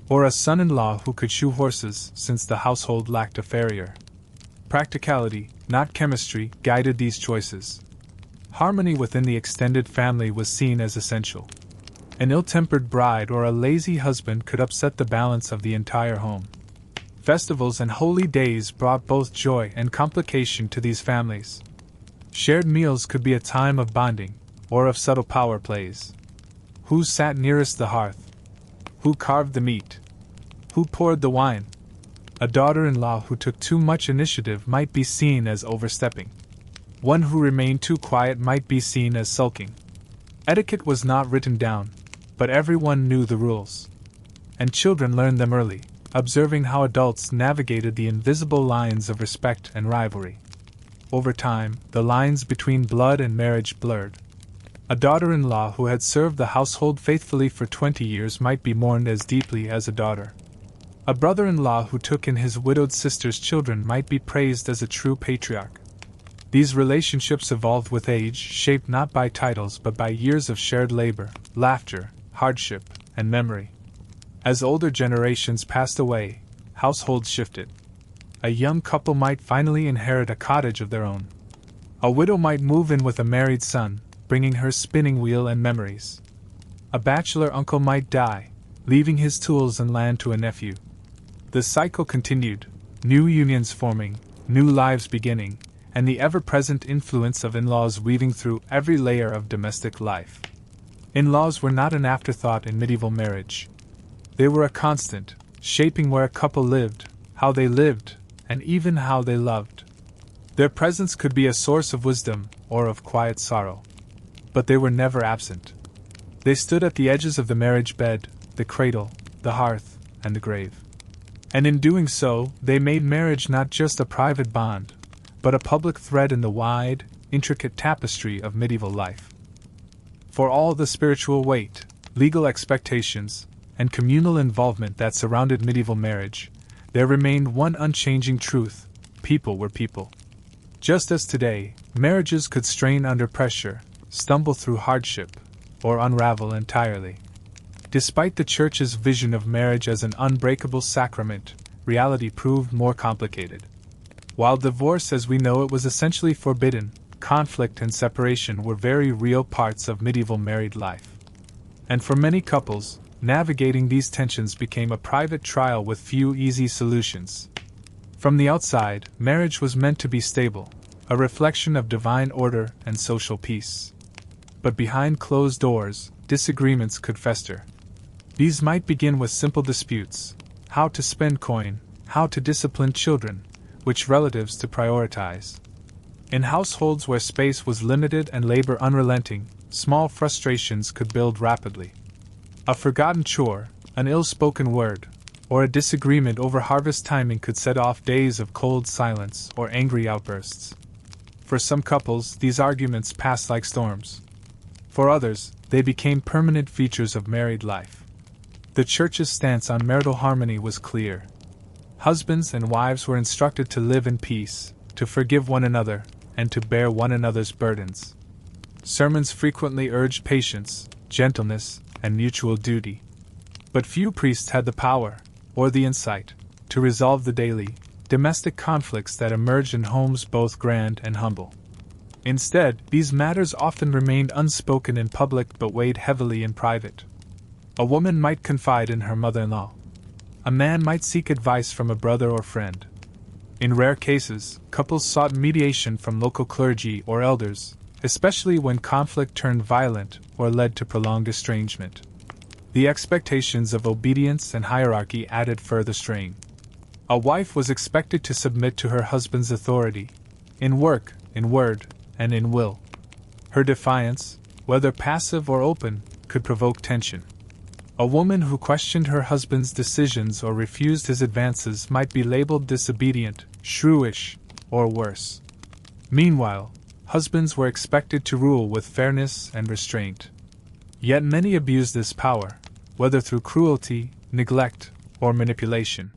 Or a son-in-law who could shoe horses, since the household lacked a farrier. Practicality, not chemistry, guided these choices. Harmony within the extended family was seen as essential. An ill-tempered bride or a lazy husband could upset the balance of the entire home. Festivals and holy days brought both joy and complication to these families. Shared meals could be a time of bonding, or of subtle power plays. Who sat nearest the hearth? Who carved the meat? Who poured the wine? A daughter-in-law who took too much initiative might be seen as overstepping. One who remained too quiet might be seen as sulking. Etiquette was not written down, but everyone knew the rules. And children learned them early, observing how adults navigated the invisible lines of respect and rivalry. Over time, the lines between blood and marriage blurred. A daughter-in-law who had served the household faithfully for 20 years might be mourned as deeply as a daughter. A brother-in-law who took in his widowed sister's children might be praised as a true patriarch. These relationships evolved with age, shaped not by titles but by years of shared labor, laughter, hardship, and memory. As older generations passed away, households shifted. A young couple might finally inherit a cottage of their own. A widow might move in with a married son, bringing her spinning wheel and memories. A bachelor uncle might die, leaving his tools and land to a nephew. The cycle continued, new unions forming, new lives beginning, and the ever-present influence of in-laws weaving through every layer of domestic life. In-laws were not an afterthought in medieval marriage. They were a constant, shaping where a couple lived, how they lived, and even how they loved. Their presence could be a source of wisdom or of quiet sorrow. But they were never absent. They stood at the edges of the marriage bed, the cradle, the hearth, and the grave. And in doing so, they made marriage not just a private bond, but a public thread in the wide, intricate tapestry of medieval life. For all the spiritual weight, legal expectations, and communal involvement that surrounded medieval marriage, there remained one unchanging truth: people were people. Just as today, marriages could strain under pressure, stumble through hardship, or unravel entirely. Despite the Church's vision of marriage as an unbreakable sacrament, reality proved more complicated. While divorce as we know it was essentially forbidden, conflict and separation were very real parts of medieval married life. And for many couples, navigating these tensions became a private trial with few easy solutions. From the outside, marriage was meant to be stable, a reflection of divine order and social peace. But behind closed doors, disagreements could fester. These might begin with simple disputes: how to spend coin, how to discipline children, which relatives to prioritize. In households where space was limited and labor unrelenting, small frustrations could build rapidly. A forgotten chore, an ill-spoken word, or a disagreement over harvest timing could set off days of cold silence or angry outbursts. For some couples, these arguments passed like storms. For others, they became permanent features of married life. The Church's stance on marital harmony was clear. Husbands and wives were instructed to live in peace, to forgive one another, and to bear one another's burdens. Sermons frequently urged patience, gentleness, and mutual duty. But few priests had the power, or the insight, to resolve the daily, domestic conflicts that emerged in homes both grand and humble. Instead, these matters often remained unspoken in public but weighed heavily in private. A woman might confide in her mother-in-law. a man might seek advice from a brother or friend. In rare cases, couples sought mediation from local clergy or elders, especially when conflict turned violent or led to prolonged estrangement. The expectations of obedience and hierarchy added further strain. A wife was expected to submit to her husband's authority, in work, in word, and in will. Her defiance, whether passive or open, could provoke tension. A woman who questioned her husband's decisions or refused his advances might be labeled disobedient, shrewish, or worse. Meanwhile, husbands were expected to rule with fairness and restraint. Yet many abused this power, whether through cruelty, neglect, or manipulation.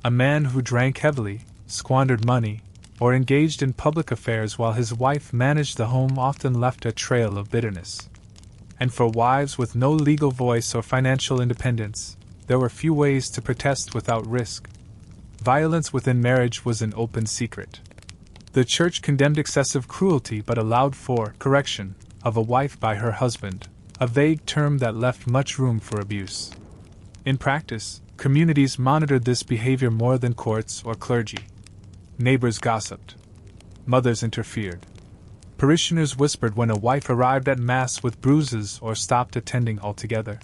A man who drank heavily, squandered money, or engaged in public affairs while his wife managed the home often left a trail of bitterness. And for wives with no legal voice or financial independence, there were few ways to protest without risk. Violence within marriage was an open secret. The Church condemned excessive cruelty but allowed for correction of a wife by her husband, a vague term that left much room for abuse. In practice, communities monitored this behavior more than courts or clergy. Neighbors gossiped. Mothers interfered. Parishioners whispered when a wife arrived at Mass with bruises or stopped attending altogether.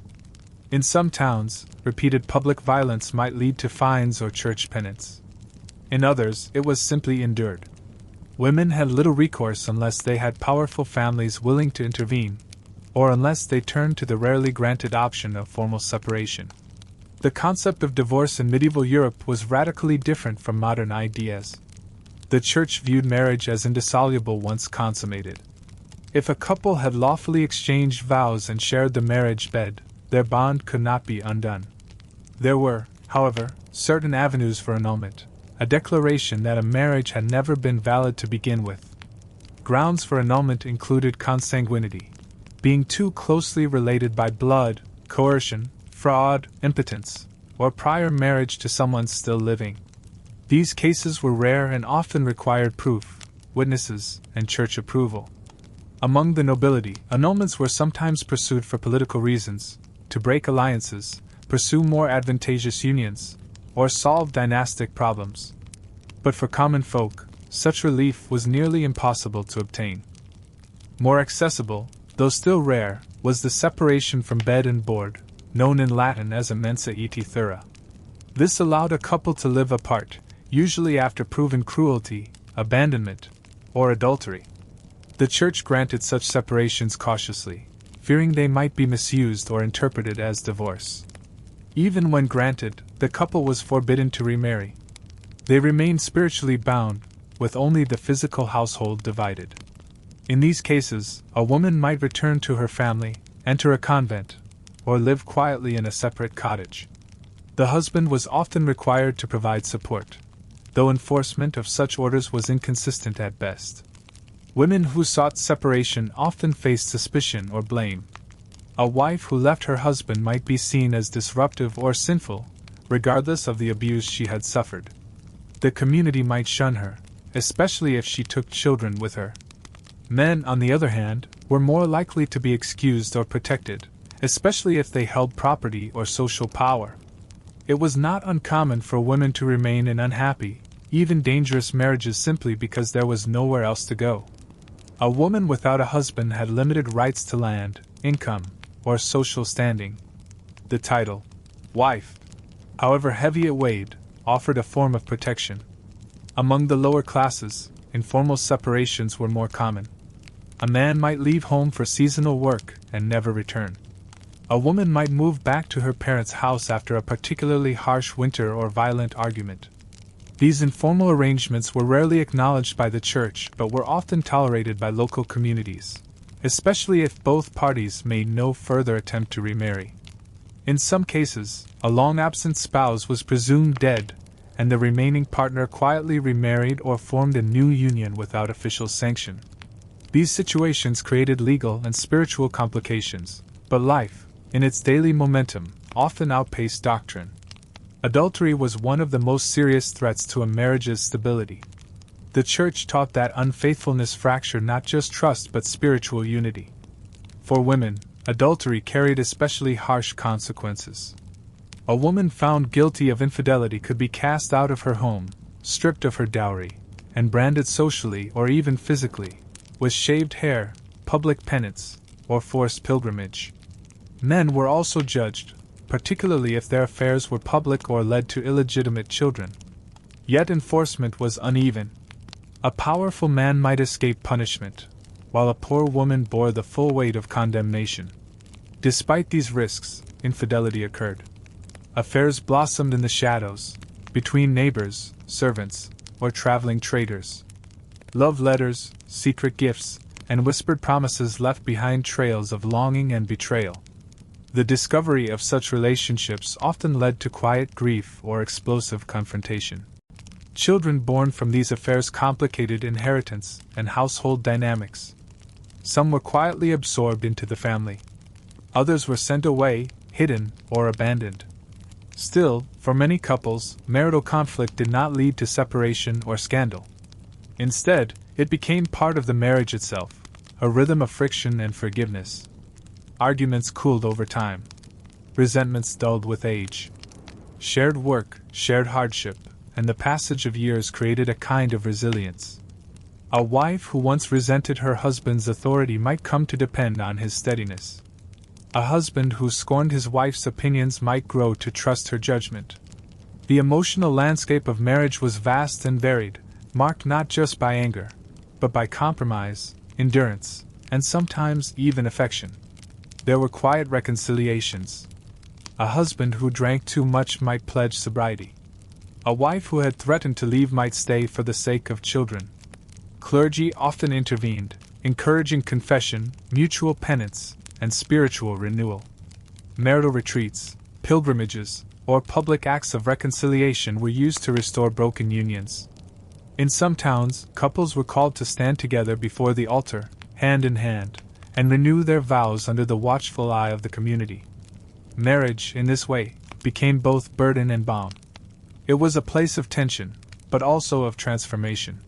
In some towns, repeated public violence might lead to fines or church penance. In others, it was simply endured. Women had little recourse unless they had powerful families willing to intervene, or unless they turned to the rarely granted option of formal separation. The concept of divorce in medieval Europe was radically different from modern ideas. The Church viewed marriage as indissoluble once consummated. If a couple had lawfully exchanged vows and shared the marriage bed, their bond could not be undone. There were, however, certain avenues for annulment, a declaration that a marriage had never been valid to begin with. Grounds for annulment included consanguinity, being too closely related by blood, coercion, fraud, impotence, or prior marriage to someone still living. These cases were rare and often required proof, witnesses, and church approval. Among the nobility, annulments were sometimes pursued for political reasons, to break alliances, pursue more advantageous unions, or solve dynastic problems. But for common folk, such relief was nearly impossible to obtain. More accessible, though still rare, was the separation from bed and board, known in Latin as a mensa et thura. This allowed a couple to live apart, usually after proven cruelty, abandonment, or adultery. The Church granted such separations cautiously, fearing they might be misused or interpreted as divorce. Even when granted, the couple was forbidden to remarry. They remained spiritually bound, with only the physical household divided. In these cases, a woman might return to her family, enter a convent, or live quietly in a separate cottage. The husband was often required to provide support, though enforcement of such orders was inconsistent at best. Women who sought separation often faced suspicion or blame. A wife who left her husband might be seen as disruptive or sinful, regardless of the abuse she had suffered. The community might shun her, especially if she took children with her. Men, on the other hand, were more likely to be excused or protected, especially if they held property or social power. It was not uncommon for women to remain in unhappy, even dangerous marriages simply because there was nowhere else to go. A woman without a husband had limited rights to land, income, or social standing. The title, wife, however heavy it weighed, offered a form of protection. Among the lower classes, informal separations were more common. A man might leave home for seasonal work and never return. A woman might move back to her parents' house after a particularly harsh winter or violent argument. These informal arrangements were rarely acknowledged by the Church but were often tolerated by local communities, especially if both parties made no further attempt to remarry. In some cases, a long-absent spouse was presumed dead, and the remaining partner quietly remarried or formed a new union without official sanction. These situations created legal and spiritual complications, but life, in its daily momentum, often outpaced doctrine. Adultery was one of the most serious threats to a marriage's stability. The Church taught that unfaithfulness fractured not just trust but spiritual unity. For women, adultery carried especially harsh consequences. A woman found guilty of infidelity could be cast out of her home, stripped of her dowry, and branded socially or even physically, with shaved hair, public penance, or forced pilgrimage. Men were also judged, particularly if their affairs were public or led to illegitimate children. Yet enforcement was uneven. A powerful man might escape punishment, while a poor woman bore the full weight of condemnation. Despite these risks, infidelity occurred. Affairs blossomed in the shadows, between neighbors, servants, or traveling traders. Love letters, secret gifts, and whispered promises left behind trails of longing and betrayal. The discovery of such relationships often led to quiet grief or explosive confrontation. Children born from these affairs complicated inheritance and household dynamics. Some were quietly absorbed into the family. Others were sent away, hidden, or abandoned. Still, for many couples, marital conflict did not lead to separation or scandal. Instead, it became part of the marriage itself, a rhythm of friction and forgiveness. Arguments cooled over time. Resentments dulled with age. Shared work, shared hardship, and the passage of years created a kind of resilience. A wife who once resented her husband's authority might come to depend on his steadiness. A husband who scorned his wife's opinions might grow to trust her judgment. The emotional landscape of marriage was vast and varied, marked not just by anger, but by compromise, endurance, and sometimes even affection. There were quiet reconciliations. A husband who drank too much might pledge sobriety. A wife who had threatened to leave might stay for the sake of children. Clergy often intervened, encouraging confession, mutual penance, and spiritual renewal. Marital retreats, pilgrimages, or public acts of reconciliation were used to restore broken unions. In some towns, couples were called to stand together before the altar, hand in hand, and renew their vows under the watchful eye of the community. Marriage, in this way, became both burden and balm. It was a place of tension, but also of transformation.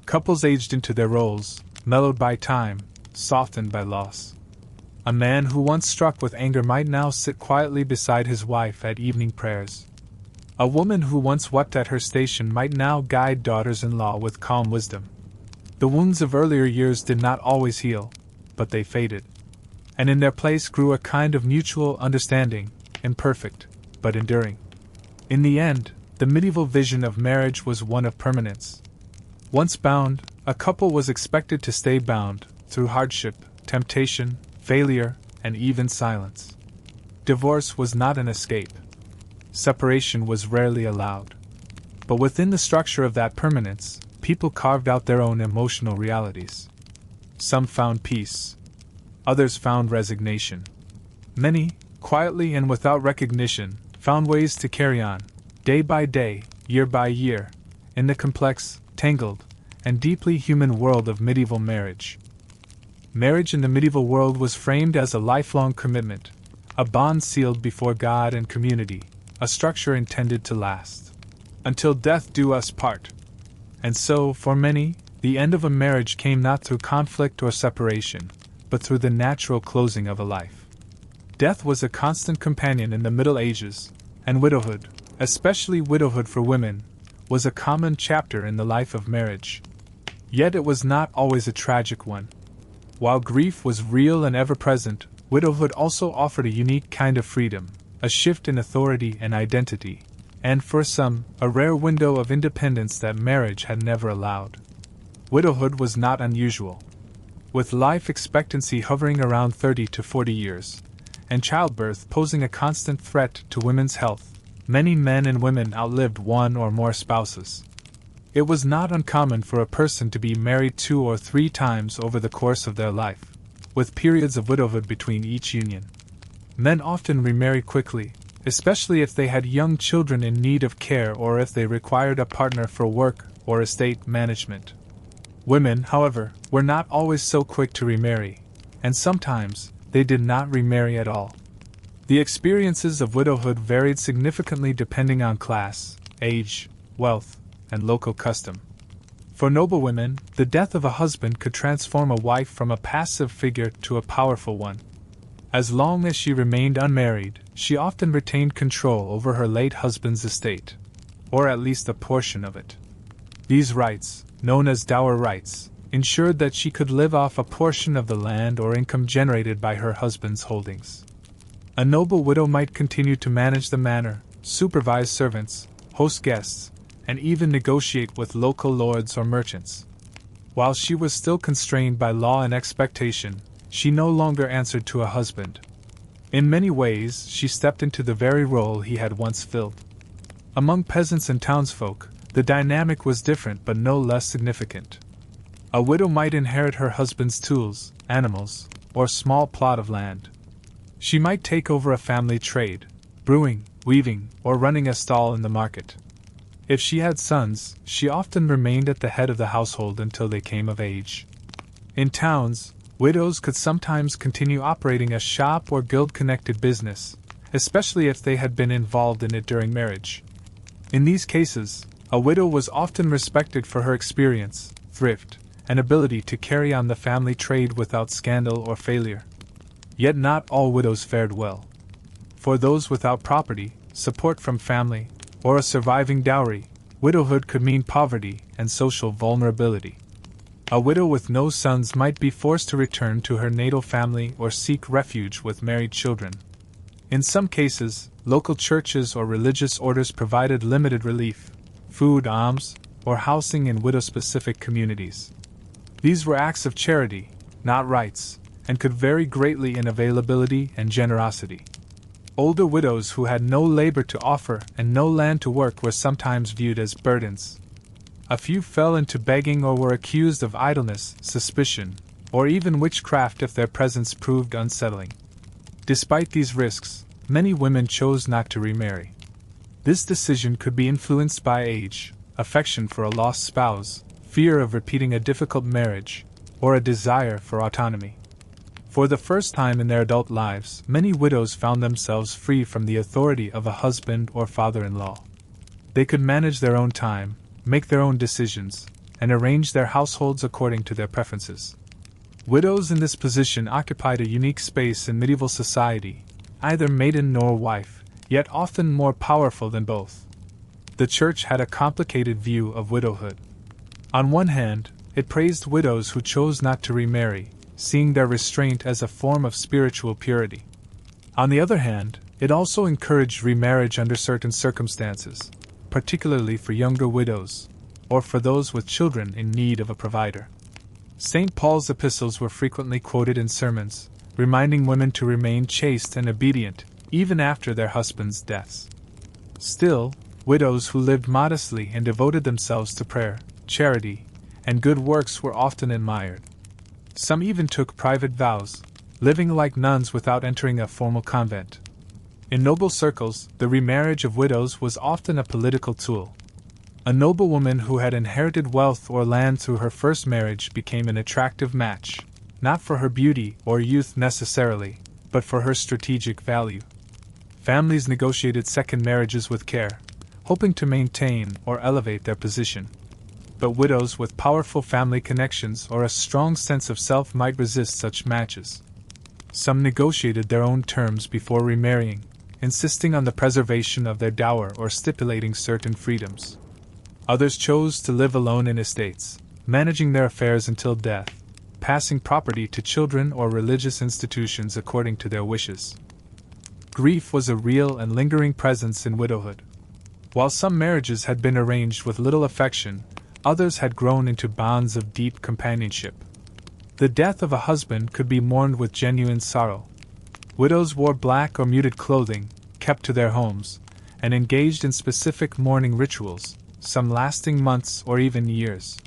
Couples aged into their roles, mellowed by time, softened by loss. A man who once struck with anger might now sit quietly beside his wife at evening prayers. A woman who once wept at her station might now guide daughters-in-law with calm wisdom. The wounds of earlier years did not always heal, but they faded. And in their place grew a kind of mutual understanding, imperfect, but enduring. In the end, the medieval vision of marriage was one of permanence. Once bound, a couple was expected to stay bound, through hardship, temptation, failure, and even silence. Divorce was not an escape. Separation was rarely allowed. But within the structure of that permanence, people carved out their own emotional realities. Some found peace. Others found resignation. Many, quietly and without recognition, found ways to carry on, day by day, year by year, in the complex, tangled, and deeply human world of medieval marriage. Marriage in the medieval world was framed as a lifelong commitment, a bond sealed before God and community, a structure intended to last until death do us part. And so, for many, the end of a marriage came not through conflict or separation, but through the natural closing of a life. Death was a constant companion in the Middle Ages, and widowhood, especially widowhood for women, was a common chapter in the life of marriage. Yet it was not always a tragic one. While grief was real and ever-present, widowhood also offered a unique kind of freedom, a shift in authority and identity, and for some, a rare window of independence that marriage had never allowed. Widowhood was not unusual. With life expectancy hovering around 30 to 40 years, and childbirth posing a constant threat to women's health, many men and women outlived one or more spouses. It was not uncommon for a person to be married 2 or 3 times over the course of their life, with periods of widowhood between each union. Men often remarry quickly, especially if they had young children in need of care or if they required a partner for work or estate management. Women, however, were not always so quick to remarry, and sometimes they did not remarry at all. The experiences of widowhood varied significantly depending on class, age, wealth, and local custom. For noble women, the death of a husband could transform a wife from a passive figure to a powerful one. As long as she remained unmarried, she often retained control over her late husband's estate, or at least a portion of it. These rights, known as dower rights, ensured that she could live off a portion of the land or income generated by her husband's holdings. A noble widow might continue to manage the manor, supervise servants, host guests, and even negotiate with local lords or merchants. While she was still constrained by law and expectation, she no longer answered to a husband. In many ways, she stepped into the very role he had once filled. Among peasants and townsfolk, the dynamic was different but no less significant. A widow might inherit her husband's tools, animals, or small plot of land. She might take over a family trade, brewing, weaving, or running a stall in the market. If she had sons, she often remained at the head of the household until they came of age. In towns, widows could sometimes continue operating a shop or guild-connected business, especially if they had been involved in it during marriage. In these cases, a widow was often respected for her experience, thrift, and ability to carry on the family trade without scandal or failure. Yet not all widows fared well. For those without property, support from family, or a surviving dowry, widowhood could mean poverty and social vulnerability. A widow with no sons might be forced to return to her natal family or seek refuge with married children. In some cases, local churches or religious orders provided limited relief, food, alms, or housing in widow-specific communities. These were acts of charity, not rights, and could vary greatly in availability and generosity. Older widows who had no labor to offer and no land to work were sometimes viewed as burdens. A few fell into begging or were accused of idleness, suspicion, or even witchcraft if their presence proved unsettling. Despite these risks, many women chose not to remarry. This decision could be influenced by age, affection for a lost spouse, fear of repeating a difficult marriage, or a desire for autonomy. For the first time in their adult lives, many widows found themselves free from the authority of a husband or father-in-law. They could manage their own time, make their own decisions, and arrange their households according to their preferences. Widows in this position occupied a unique space in medieval society, neither maiden nor wife, yet often more powerful than both. The Church had a complicated view of widowhood. On one hand, it praised widows who chose not to remarry, seeing their restraint as a form of spiritual purity. On the other hand, it also encouraged remarriage under certain circumstances, particularly for younger widows, or for those with children in need of a provider. St. Paul's epistles were frequently quoted in sermons, reminding women to remain chaste and obedient, even after their husbands' deaths. Still, widows who lived modestly and devoted themselves to prayer, charity, and good works were often admired. Some even took private vows, living like nuns without entering a formal convent. In noble circles, the remarriage of widows was often a political tool. A noblewoman who had inherited wealth or land through her first marriage became an attractive match, not for her beauty or youth necessarily, but for her strategic value. Families negotiated second marriages with care, hoping to maintain or elevate their position. But widows with powerful family connections or a strong sense of self might resist such matches. Some negotiated their own terms before remarrying, insisting on the preservation of their dower or stipulating certain freedoms. Others chose to live alone in estates, managing their affairs until death, passing property to children or religious institutions according to their wishes. Grief was a real and lingering presence in widowhood. While some marriages had been arranged with little affection, others had grown into bonds of deep companionship. The death of a husband could be mourned with genuine sorrow. Widows wore black or muted clothing, kept to their homes, and engaged in specific mourning rituals, some lasting months or even years.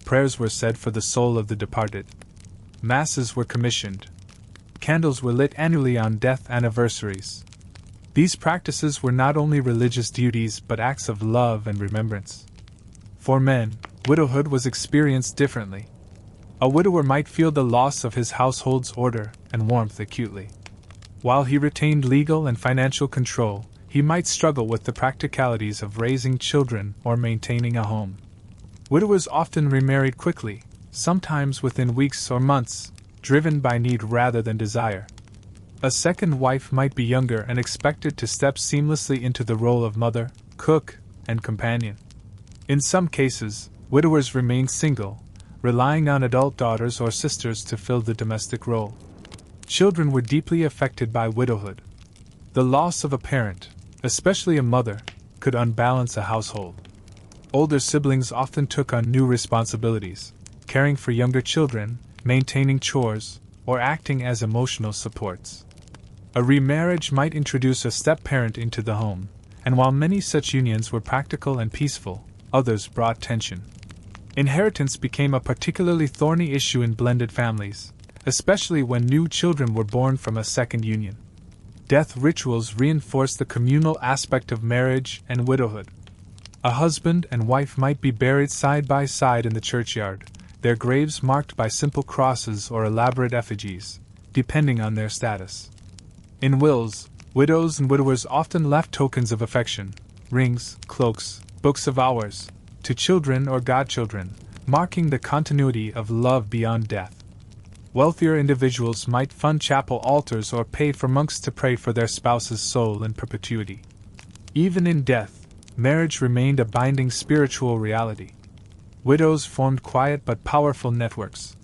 Prayers were said for the soul of the departed. Masses were commissioned. Candles were lit annually on death anniversaries. These practices were not only religious duties but acts of love and remembrance. For men, widowhood was experienced differently. A widower might feel the loss of his household's order and warmth acutely. While he retained legal and financial control, he might struggle with the practicalities of raising children or maintaining a home. Widowers often remarried quickly, sometimes within weeks or months, driven by need rather than desire. A second wife might be younger and expected to step seamlessly into the role of mother, cook, and companion. In some cases, widowers remained single, relying on adult daughters or sisters to fill the domestic role. Children were deeply affected by widowhood. The loss of a parent, especially a mother, could unbalance a household. Older siblings often took on new responsibilities, caring for younger children, maintaining chores, or acting as emotional supports. A remarriage might introduce a step-parent into the home, and while many such unions were practical and peaceful, others brought tension. Inheritance became a particularly thorny issue in blended families, especially when new children were born from a second union. Death rituals reinforced the communal aspect of marriage and widowhood. A husband and wife might be buried side by side in the churchyard, their graves marked by simple crosses or elaborate effigies, depending on their status. In wills, widows and widowers often left tokens of affection, rings, cloaks, books of hours, to children or godchildren, marking the continuity of love beyond death. Wealthier individuals might fund chapel altars or pay for monks to pray for their spouse's soul in perpetuity. Even in death, marriage remained a binding spiritual reality. Widows formed quiet but powerful networks.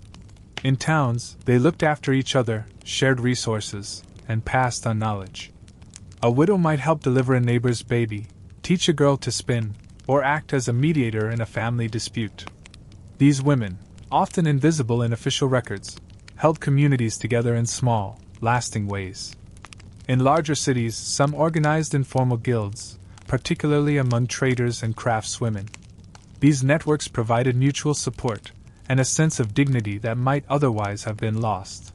In towns, they looked after each other, shared resources, and passed on knowledge. A widow might help deliver a neighbor's baby, teach a girl to spin, or act as a mediator in a family dispute. These women, often invisible in official records, held communities together in small, lasting ways. In larger cities, some organized informal guilds, particularly among traders and craftswomen. These networks provided mutual support and a sense of dignity that might otherwise have been lost.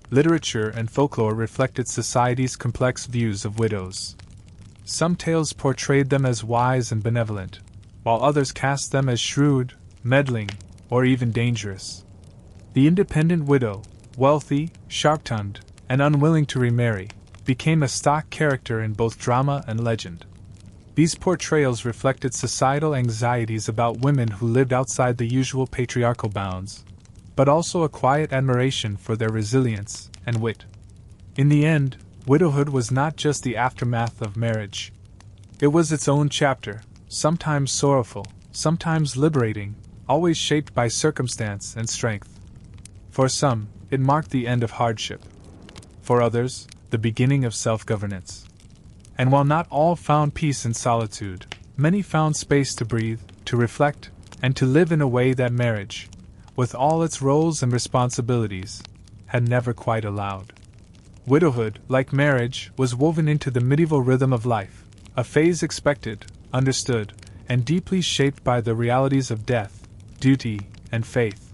Literature and folklore reflected society's complex views of widows. Some tales portrayed them as wise and benevolent, while others cast them as shrewd, meddling, or even dangerous. The independent widow, wealthy, sharp-tongued, and unwilling to remarry, became a stock character in both drama and legend. These portrayals reflected societal anxieties about women who lived outside the usual patriarchal bounds, but also a quiet admiration for their resilience and wit. In the end, widowhood was not just the aftermath of marriage. It was its own chapter, sometimes sorrowful, sometimes liberating, always shaped by circumstance and strength. For some, it marked the end of hardship. For others, the beginning of self-governance. And while not all found peace in solitude, many found space to breathe, to reflect, and to live in a way that marriage, with all its roles and responsibilities, had never quite allowed. Widowhood, like marriage, was woven into the medieval rhythm of life, a phase expected, understood, and deeply shaped by the realities of death, duty, and faith.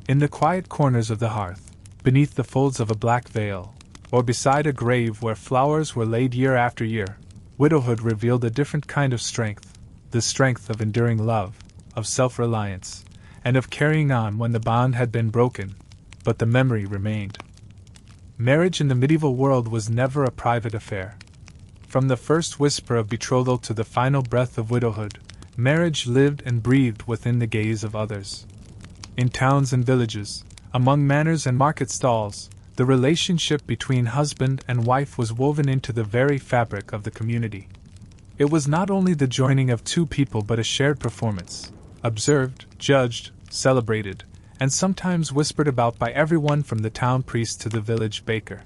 In the quiet corners of the hearth, beneath the folds of a black veil, or beside a grave where flowers were laid year after year, widowhood revealed a different kind of strength, the strength of enduring love, of self-reliance, and of carrying on when the bond had been broken, but the memory remained. Marriage in the medieval world was never a private affair. From the first whisper of betrothal to the final breath of widowhood, marriage lived and breathed within the gaze of others. In towns and villages, among manors and market stalls, the relationship between husband and wife was woven into the very fabric of the community. It was not only the joining of two people but a shared performance, observed, judged, celebrated, and sometimes whispered about by everyone from the town priest to the village baker.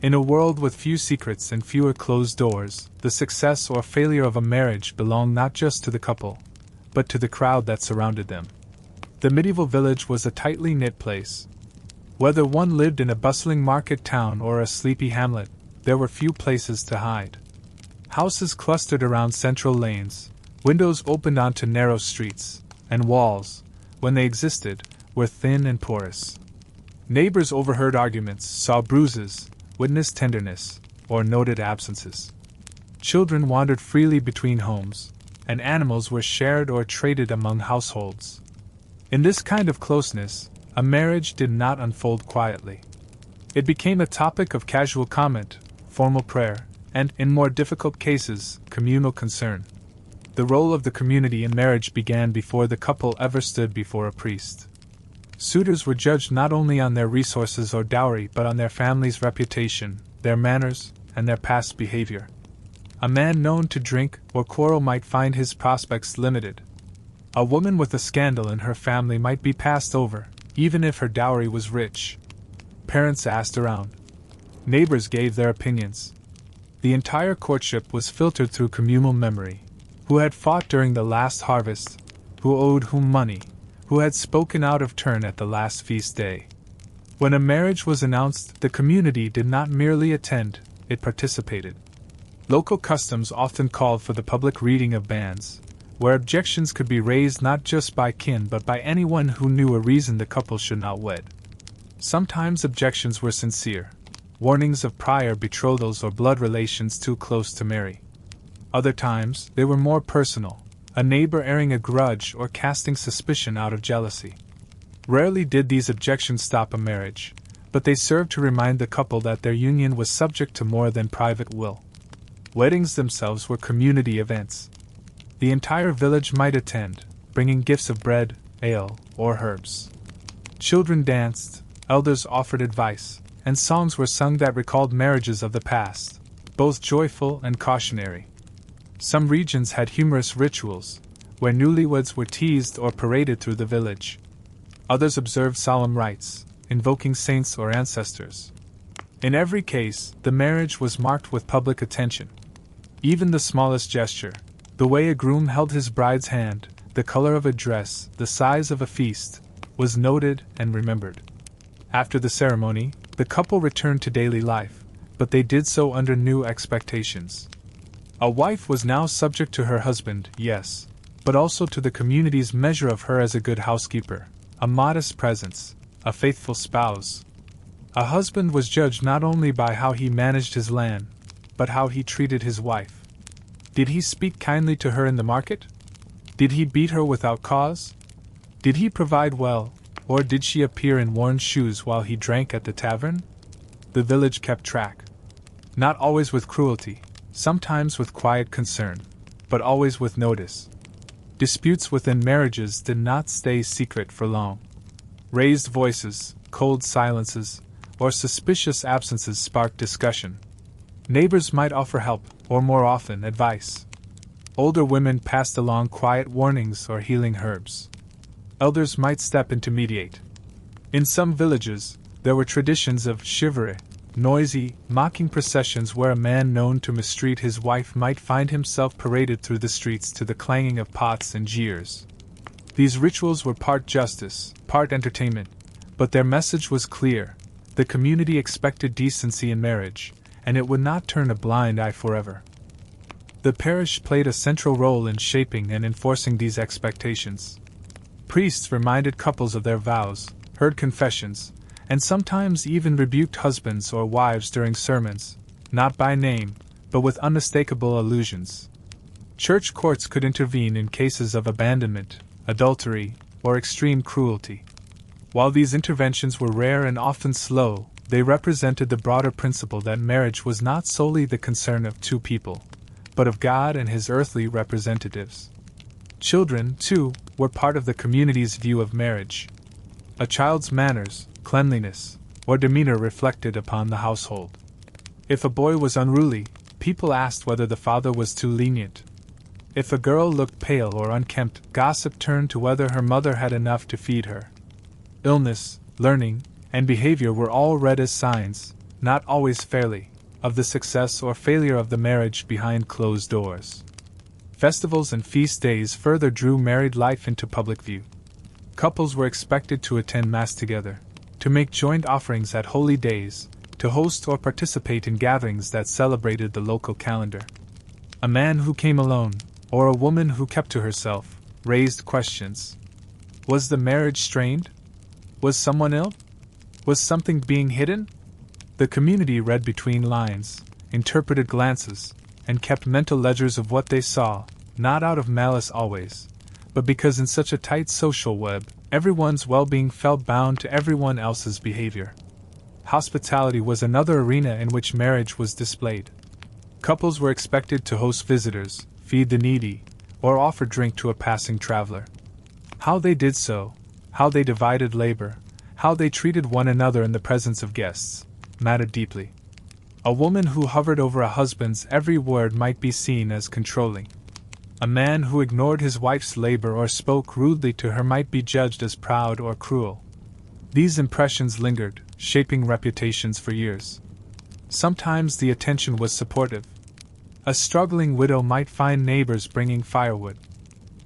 In a world with few secrets and fewer closed doors, the success or failure of a marriage belonged not just to the couple, but to the crowd that surrounded them. The medieval village was a tightly knit place. Whether one lived in a bustling market town or a sleepy hamlet, there were few places to hide. Houses clustered around central lanes, windows opened onto narrow streets, and walls, when they existed, were thin and porous. Neighbors overheard arguments, saw bruises, witnessed tenderness, or noted absences. Children wandered freely between homes, and animals were shared or traded among households. In this kind of closeness, a marriage did not unfold quietly. It became a topic of casual comment, formal prayer, and, in more difficult cases, communal concern. The role of the community in marriage began before the couple ever stood before a priest. Suitors were judged not only on their resources or dowry but on their family's reputation, their manners, and their past behavior. A man known to drink or quarrel might find his prospects limited. A woman with a scandal in her family might be passed over, even if her dowry was rich. Parents asked around. Neighbors gave their opinions. The entire courtship was filtered through communal memory. Who had fought during the last harvest? Who owed whom money? Who had spoken out of turn at the last feast day? When a marriage was announced, the community did not merely attend, it participated. Local customs often called for the public reading of bans, where objections could be raised not just by kin but by anyone who knew a reason the couple should not wed. Sometimes objections were sincere, warnings of prior betrothals or blood relations too close to marry. Other times, they were more personal, a neighbor airing a grudge or casting suspicion out of jealousy. Rarely did these objections stop a marriage, but they served to remind the couple that their union was subject to more than private will. Weddings themselves were community events. The entire village might attend, bringing gifts of bread, ale, or herbs. Children danced, elders offered advice, and songs were sung that recalled marriages of the past, both joyful and cautionary. Some regions had humorous rituals, where newlyweds were teased or paraded through the village. Others observed solemn rites, invoking saints or ancestors. In every case, the marriage was marked with public attention. Even the smallest gesture, the way a groom held his bride's hand, the color of a dress, the size of a feast, was noted and remembered. After the ceremony, the couple returned to daily life, but they did so under new expectations. A wife was now subject to her husband, yes, but also to the community's measure of her as a good housekeeper, a modest presence, a faithful spouse. A husband was judged not only by how he managed his land, but how he treated his wife. Did he speak kindly to her in the market? Did he beat her without cause? Did he provide well, or did she appear in worn shoes while he drank at the tavern? The village kept track. Not always with cruelty, sometimes with quiet concern, but always with notice. Disputes within marriages did not stay secret for long. Raised voices, cold silences, or suspicious absences sparked discussion. Neighbors might offer help, or more often, advice. Older women passed along quiet warnings or healing herbs. Elders might step in to mediate. In some villages, there were traditions of chivalry, noisy, mocking processions where a man known to mistreat his wife might find himself paraded through the streets to the clanging of pots and jeers. These rituals were part justice, part entertainment, but their message was clear. The community expected decency in marriage, and it would not turn a blind eye forever. The parish played a central role in shaping and enforcing these expectations. Priests reminded couples of their vows, heard confessions, and sometimes even rebuked husbands or wives during sermons, not by name, but with unmistakable allusions. Church courts could intervene in cases of abandonment, adultery, or extreme cruelty. While these interventions were rare and often slow, they represented the broader principle that marriage was not solely the concern of two people, but of God and His earthly representatives. Children, too, were part of the community's view of marriage. A child's manners, cleanliness, or demeanor reflected upon the household. If a boy was unruly, people asked whether the father was too lenient. If a girl looked pale or unkempt, gossip turned to whether her mother had enough to feed her. Illness, learning, and behavior were all read as signs, not always fairly, of the success or failure of the marriage behind closed doors. Festivals and feast days further drew married life into public view. Couples were expected to attend Mass together, to make joint offerings at holy days, to host or participate in gatherings that celebrated the local calendar. A man who came alone, or a woman who kept to herself, raised questions. Was the marriage strained? Was someone ill? Was something being hidden? The community read between lines, interpreted glances, and kept mental ledgers of what they saw, not out of malice always, but because in such a tight social web, everyone's well-being felt bound to everyone else's behavior. Hospitality was another arena in which marriage was displayed. Couples were expected to host visitors, feed the needy, or offer drink to a passing traveler. How they did so, how they divided labor, how they treated one another in the presence of guests, mattered deeply. A woman who hovered over a husband's every word might be seen as controlling. A man who ignored his wife's labor or spoke rudely to her might be judged as proud or cruel. These impressions lingered, shaping reputations for years. Sometimes the attention was supportive. A struggling widow might find neighbors bringing firewood.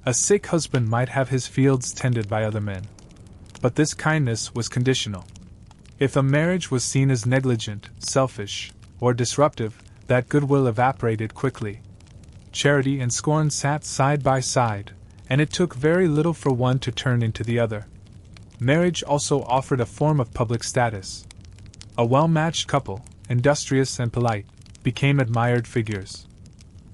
A sick husband might have his fields tended by other men. But this kindness was conditional. If a marriage was seen as negligent, selfish, or disruptive, that goodwill evaporated quickly. Charity and scorn sat side by side, and it took very little for one to turn into the other. Marriage also offered a form of public status. A well-matched couple, industrious and polite, became admired figures.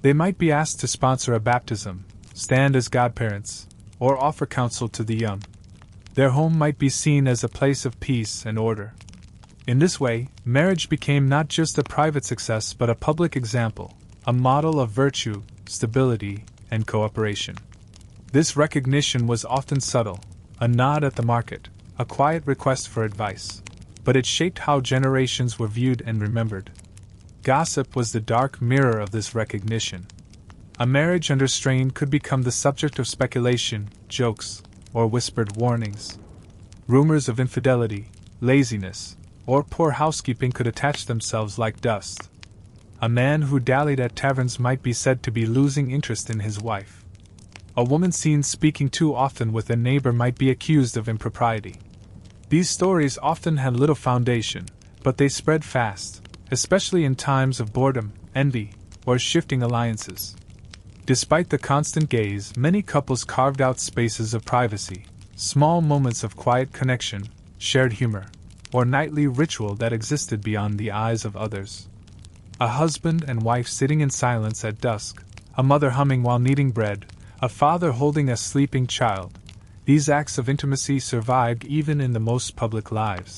They might be asked to sponsor a baptism, stand as godparents, or offer counsel to the young. Their home might be seen as a place of peace and order. In this way, marriage became not just a private success but a public example, a model of virtue, stability, and cooperation. This recognition was often subtle, a nod at the market, a quiet request for advice, but it shaped how generations were viewed and remembered. Gossip was the dark mirror of this recognition. A marriage under strain could become the subject of speculation, jokes, or whispered warnings. Rumors of infidelity, laziness, or poor housekeeping could attach themselves like dust. A man who dallied at taverns might be said to be losing interest in his wife. A woman seen speaking too often with a neighbor might be accused of impropriety. These stories often had little foundation, but they spread fast, especially in times of boredom, envy, or shifting alliances. Despite the constant gaze, many couples carved out spaces of privacy, small moments of quiet connection, shared humor, or nightly ritual that existed beyond the eyes of others. A husband and wife sitting in silence at dusk, a mother humming while kneading bread, a father holding a sleeping child. These acts of intimacy survived even in the most public lives.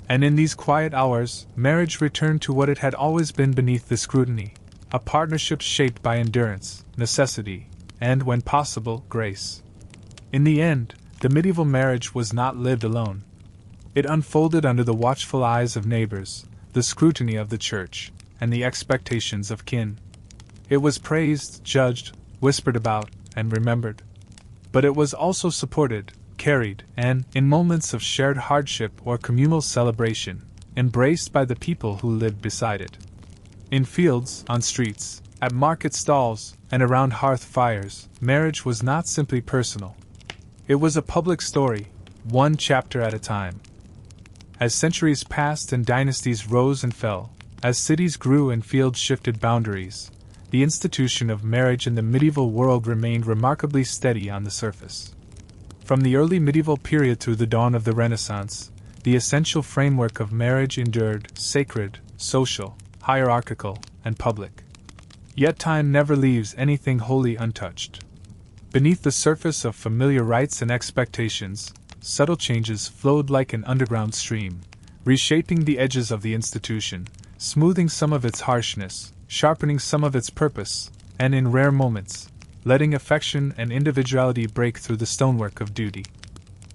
And in these quiet hours, marriage returned to what it had always been beneath the scrutiny, a partnership shaped by endurance, necessity, and, when possible, grace. In the end, the medieval marriage was not lived alone. It unfolded under the watchful eyes of neighbors, the scrutiny of the church, and the expectations of kin. It was praised, judged, whispered about, and remembered. But it was also supported, carried, and, in moments of shared hardship or communal celebration, embraced by the people who lived beside it. In fields, on streets, at market stalls, and around hearth fires, marriage was not simply personal. It was a public story, one chapter at a time. As centuries passed and dynasties rose and fell, as cities grew and fields shifted boundaries, the institution of marriage in the medieval world remained remarkably steady on the surface. From the early medieval period through the dawn of the Renaissance, the essential framework of marriage endured, sacred, social, hierarchical, and public. Yet time never leaves anything wholly untouched. Beneath the surface of familiar rites and expectations, subtle changes flowed like an underground stream, reshaping the edges of the institution, smoothing some of its harshness, sharpening some of its purpose, and in rare moments, letting affection and individuality break through the stonework of duty.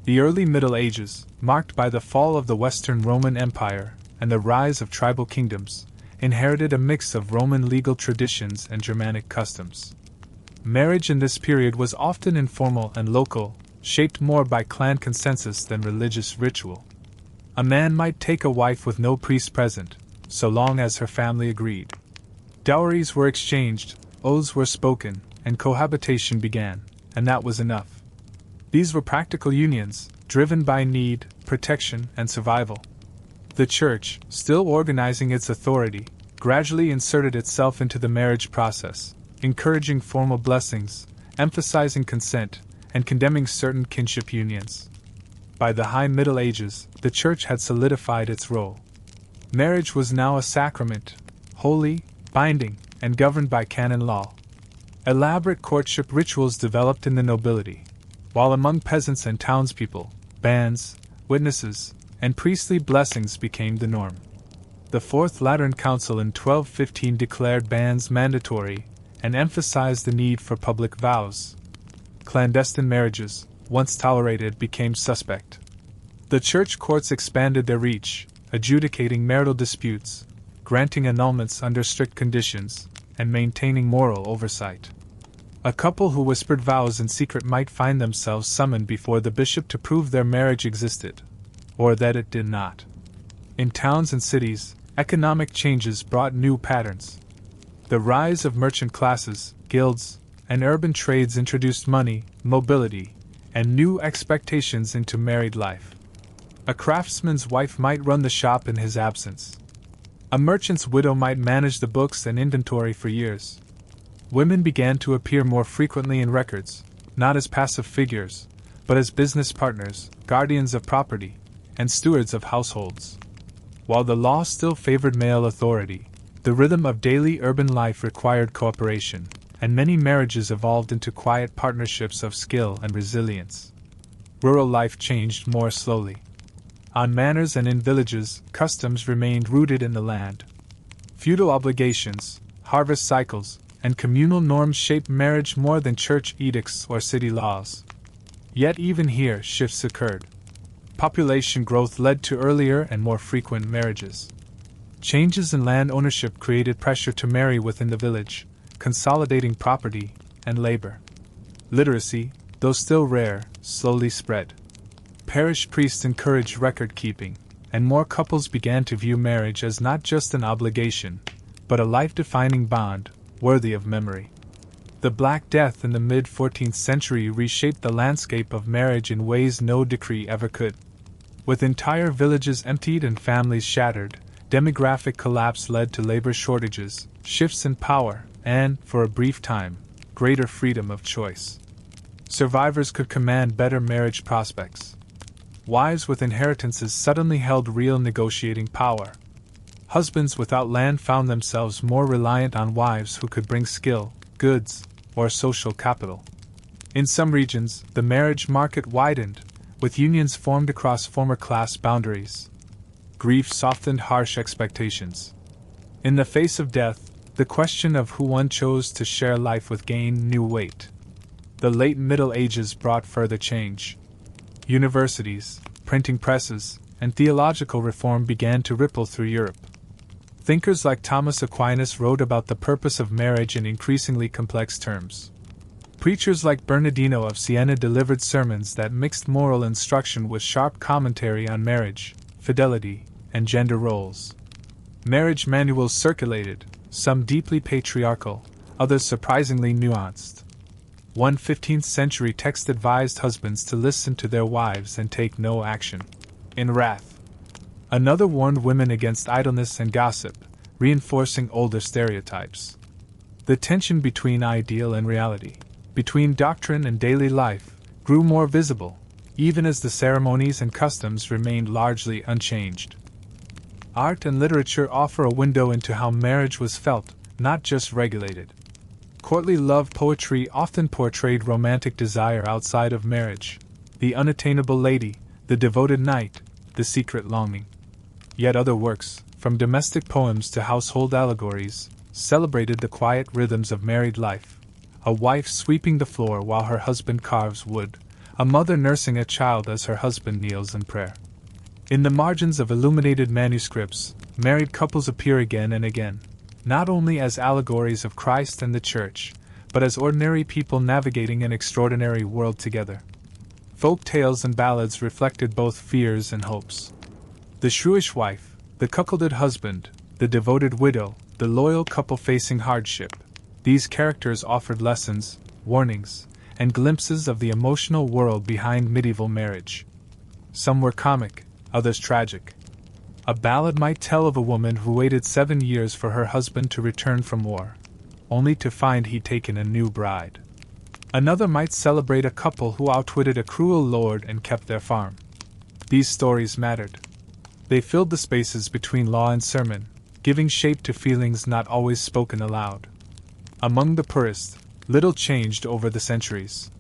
The early Middle Ages, marked by the fall of the Western Roman Empire and the rise of tribal kingdoms, inherited a mix of Roman legal traditions and Germanic customs. Marriage in this period was often informal and local, shaped more by clan consensus than religious ritual. A man might take a wife with no priest present, so long as her family agreed. Dowries were exchanged, oaths were spoken, and cohabitation began, and that was enough. These were practical unions, driven by need, protection, and survival. The Church, still organizing its authority, gradually inserted itself into the marriage process, encouraging formal blessings, emphasizing consent, and condemning certain kinship unions. By the High Middle Ages, the Church had solidified its role. Marriage was now a sacrament, holy, binding, and governed by canon law. Elaborate courtship rituals developed in the nobility, while among peasants and townspeople, banns, witnesses, and priestly blessings became the norm. The Fourth Lateran Council in 1215 declared banns mandatory and emphasized the need for public vows. Clandestine marriages, once tolerated, became suspect. The church courts expanded their reach, adjudicating marital disputes, granting annulments under strict conditions, and maintaining moral oversight. A couple who whispered vows in secret might find themselves summoned before the bishop to prove their marriage existed, or that it did not. In towns and cities, economic changes brought new patterns. The rise of merchant classes, guilds, and urban trades introduced money, mobility, and new expectations into married life. A craftsman's wife might run the shop in his absence. A merchant's widow might manage the books and inventory for years. Women began to appear more frequently in records, not as passive figures, but as business partners, guardians of property, and stewards of households. While the law still favored male authority, the rhythm of daily urban life required cooperation, and many marriages evolved into quiet partnerships of skill and resilience. Rural life changed more slowly. On manors and in villages, customs remained rooted in the land. Feudal obligations, harvest cycles, and communal norms shaped marriage more than church edicts or city laws. Yet even here shifts occurred. Population growth led to earlier and more frequent marriages. Changes in land ownership created pressure to marry within the village, consolidating property and labor. Literacy, though still rare, slowly spread. Parish priests encouraged record keeping, and more couples began to view marriage as not just an obligation, but a life-defining bond, worthy of memory. The Black Death in the mid-14th century reshaped the landscape of marriage in ways no decree ever could. With entire villages emptied and families shattered, demographic collapse led to labor shortages, shifts in power, and, for a brief time, greater freedom of choice. Survivors could command better marriage prospects. Wives with inheritances suddenly held real negotiating power. Husbands without land found themselves more reliant on wives who could bring skill, goods, or social capital. In some regions, the marriage market widened, with unions formed across former class boundaries. Grief softened harsh expectations. In the face of death, the question of who one chose to share life with gained new weight. The late Middle Ages brought further change. Universities, printing presses, and theological reform began to ripple through Europe. Thinkers like Thomas Aquinas wrote about the purpose of marriage in increasingly complex terms. Preachers like Bernardino of Siena delivered sermons that mixed moral instruction with sharp commentary on marriage, fidelity, and gender roles. Marriage manuals circulated, some deeply patriarchal, others surprisingly nuanced. One 15th-century text advised husbands to listen to their wives and take no action. In wrath. Another warned women against idleness and gossip, reinforcing older stereotypes. The tension between ideal and reality, between doctrine and daily life, grew more visible, even as the ceremonies and customs remained largely unchanged. Art and literature offer a window into how marriage was felt, not just regulated. Courtly love poetry often portrayed romantic desire outside of marriage, the unattainable lady, the devoted knight, the secret longing. Yet other works, from domestic poems to household allegories, celebrated the quiet rhythms of married life. A wife sweeping the floor while her husband carves wood, a mother nursing a child as her husband kneels in prayer. In the margins of illuminated manuscripts, married couples appear again and again, not only as allegories of Christ and the Church, but as ordinary people navigating an extraordinary world together. Folk tales and ballads reflected both fears and hopes. The shrewish wife, the cuckolded husband, the devoted widow, the loyal couple facing hardship. These characters offered lessons, warnings, and glimpses of the emotional world behind medieval marriage. Some were comic, others tragic. A ballad might tell of a woman who waited 7 years for her husband to return from war, only to find he'd taken a new bride. Another might celebrate a couple who outwitted a cruel lord and kept their farm. These stories mattered. They filled the spaces between law and sermon, giving shape to feelings not always spoken aloud. Among the purists, little changed over the centuries.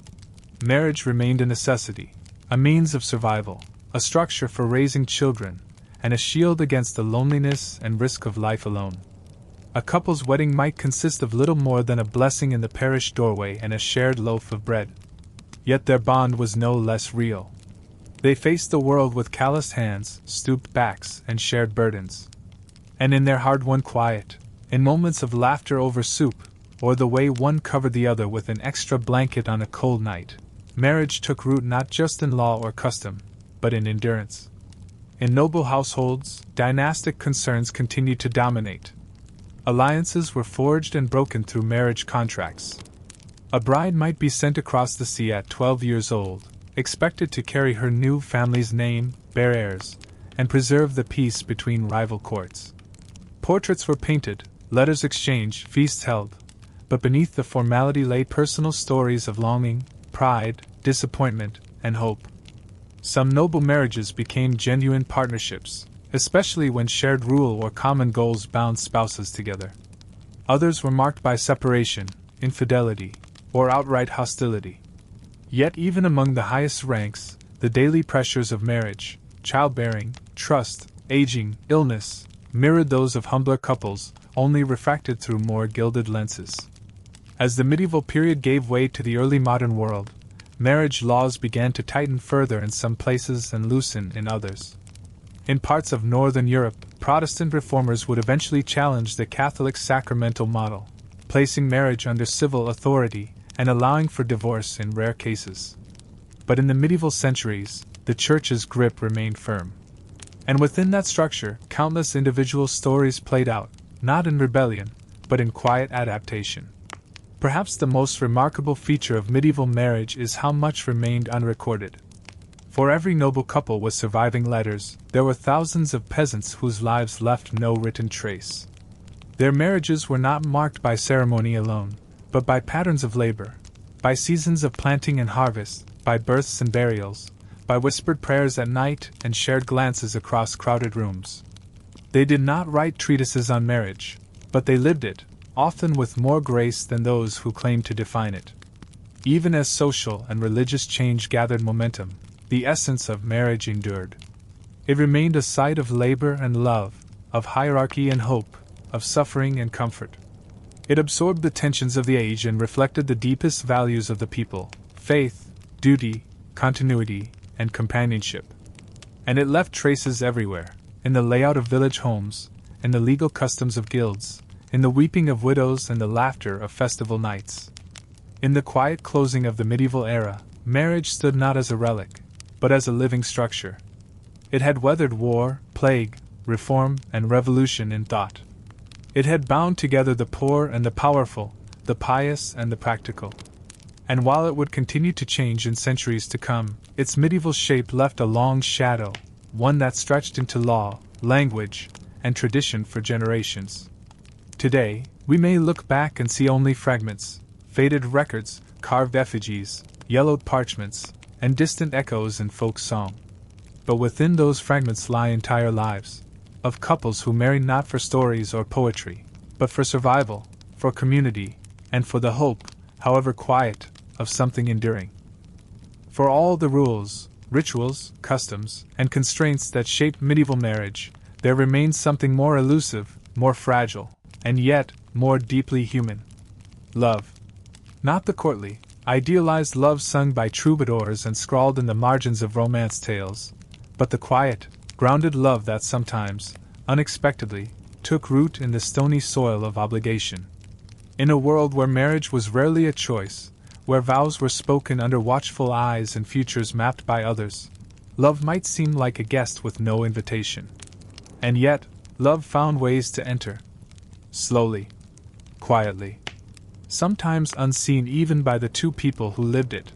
Marriage remained a necessity, a means of survival, a structure for raising children, and a shield against the loneliness and risk of life alone. A couple's wedding might consist of little more than a blessing in the parish doorway and a shared loaf of bread. Yet their bond was no less real. They faced the world with calloused hands, stooped backs, and shared burdens. And in their hard-won quiet, in moments of laughter over soup, or the way one covered the other with an extra blanket on a cold night, marriage took root not just in law or custom, but in endurance. In noble households, dynastic concerns continued to dominate. Alliances were forged and broken through marriage contracts. A bride might be sent across the sea at 12 years old, expected to carry her new family's name, bear heirs, and preserve the peace between rival courts. Portraits were painted, letters exchanged, feasts held, but beneath the formality lay personal stories of longing, pride, disappointment, and hope. Some noble marriages became genuine partnerships, especially when shared rule or common goals bound spouses together. Others were marked by separation, infidelity, or outright hostility. Yet even among the highest ranks, the daily pressures of marriage, childbearing, trust, aging, illness, mirrored those of humbler couples, only refracted through more gilded lenses. As the medieval period gave way to the early modern world, marriage laws began to tighten further in some places and loosen in others. In parts of Northern Europe, Protestant reformers would eventually challenge the Catholic sacramental model, placing marriage under civil authority and allowing for divorce in rare cases. But in the medieval centuries, the Church's grip remained firm. And within that structure, countless individual stories played out, not in rebellion, but in quiet adaptation. Perhaps the most remarkable feature of medieval marriage is how much remained unrecorded. For every noble couple with surviving letters, there were thousands of peasants whose lives left no written trace. Their marriages were not marked by ceremony alone, but by patterns of labor, by seasons of planting and harvest, by births and burials, by whispered prayers at night and shared glances across crowded rooms. They did not write treatises on marriage, but they lived it, often with more grace than those who claimed to define it. Even as social and religious change gathered momentum, the essence of marriage endured. It remained a site of labor and love, of hierarchy and hope, of suffering and comfort. It absorbed the tensions of the age and reflected the deepest values of the people: faith, duty, continuity, and companionship. And it left traces everywhere, in the layout of village homes, in the legal customs of guilds, in the weeping of widows and the laughter of festival nights. In the quiet closing of the medieval era, marriage stood not as a relic, but as a living structure. It had weathered war, plague, reform, and revolution in thought. It had bound together the poor and the powerful, the pious and the practical. And while it would continue to change in centuries to come, its medieval shape left a long shadow, one that stretched into law, language, and tradition for generations. Today, we may look back and see only fragments, faded records, carved effigies, yellowed parchments, and distant echoes in folk song. But within those fragments lie entire lives, of couples who married not for stories or poetry, but for survival, for community, and for the hope, however quiet, of something enduring. For all the rules, rituals, customs, and constraints that shaped medieval marriage, there remains something more elusive, more fragile, and yet more deeply human: love. Not the courtly, idealized love sung by troubadours and scrawled in the margins of romance tales, but the quiet, grounded love that sometimes, unexpectedly, took root in the stony soil of obligation. In a world where marriage was rarely a choice, where vows were spoken under watchful eyes and futures mapped by others, love might seem like a guest with no invitation. And yet, love found ways to enter. Slowly, quietly, sometimes unseen even by the two people who lived it.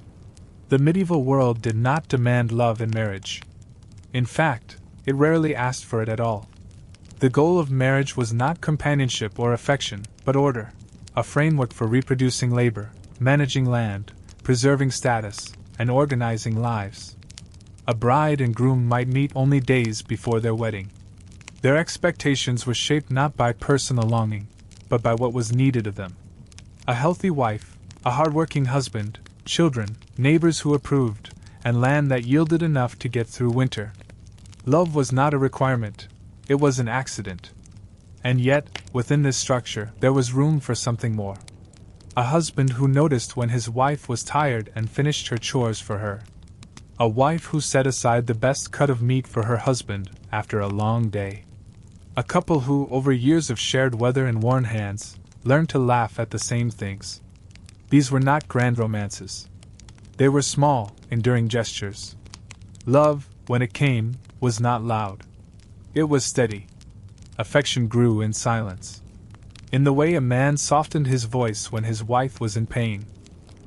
The medieval world did not demand love in marriage. In fact, it rarely asked for it at all. The goal of marriage was not companionship or affection, but order, a framework for reproducing labor, managing land, preserving status, and organizing lives. A bride and groom might meet only days before their wedding. Their expectations were shaped not by personal longing, but by what was needed of them. A healthy wife, a hard-working husband, children, neighbors who approved, and land that yielded enough to get through winter. Love was not a requirement, it was an accident. And yet, within this structure, there was room for something more. A husband who noticed when his wife was tired and finished her chores for her. A wife who set aside the best cut of meat for her husband after a long day. A couple who, over years of shared weather and worn hands, learned to laugh at the same things. These were not grand romances. They were small, enduring gestures. Love, when it came, was not loud. It was steady. Affection grew in silence. In the way a man softened his voice when his wife was in pain.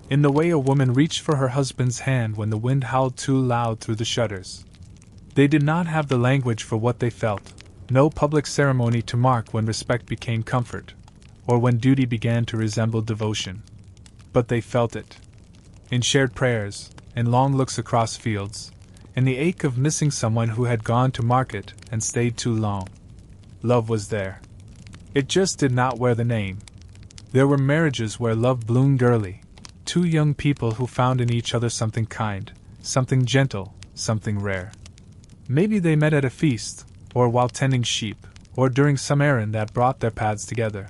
In the way a woman reached for her husband's hand when the wind howled too loud through the shutters. They did not have the language for what they felt, no public ceremony to mark when respect became comfort, or when duty began to resemble devotion. But they felt it. In shared prayers, in long looks across fields, in the ache of missing someone who had gone to market and stayed too long. Love was there. It just did not wear the name. There were marriages where love bloomed early. Two young people who found in each other something kind, something gentle, something rare. Maybe they met at a feast, or while tending sheep, or during some errand that brought their paths together.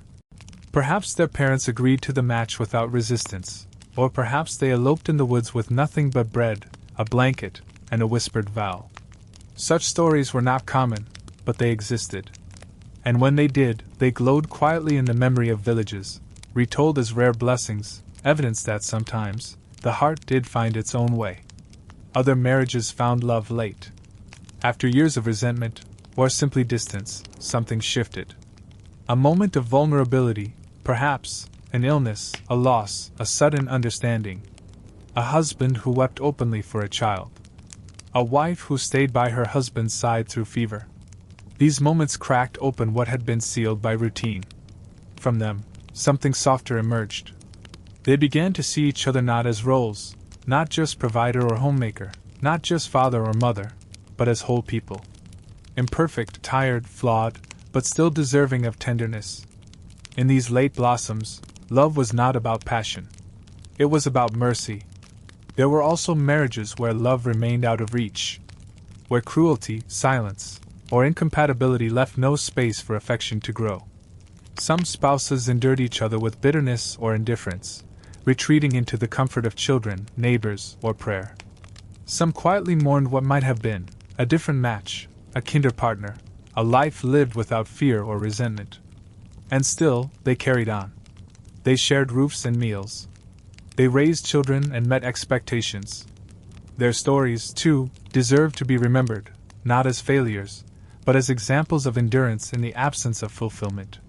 Perhaps their parents agreed to the match without resistance, or perhaps they eloped in the woods with nothing but bread, a blanket, and a whispered vow. Such stories were not common, but they existed. And when they did, they glowed quietly in the memory of villages, retold as rare blessings, evidence that sometimes the heart did find its own way. Other marriages found love late. After years of resentment, or simply distance, something shifted. A moment of vulnerability, perhaps, an illness, a loss, a sudden understanding. A husband who wept openly for a child. A wife who stayed by her husband's side through fever. These moments cracked open what had been sealed by routine. From them, something softer emerged. They began to see each other not as roles, not just provider or homemaker, not just father or mother, but as whole people. Imperfect, tired, flawed, but still deserving of tenderness. In these late blossoms, love was not about passion. It was about mercy. There were also marriages where love remained out of reach, where cruelty, silence, or incompatibility left no space for affection to grow. Some spouses endured each other with bitterness or indifference, retreating into the comfort of children, neighbors, or prayer. Some quietly mourned what might have been, a different match, a kinder partner, a life lived without fear or resentment. And still, they carried on. They shared roofs and meals. They raised children and met expectations. Their stories, too, deserve to be remembered, not as failures, but as examples of endurance in the absence of fulfillment.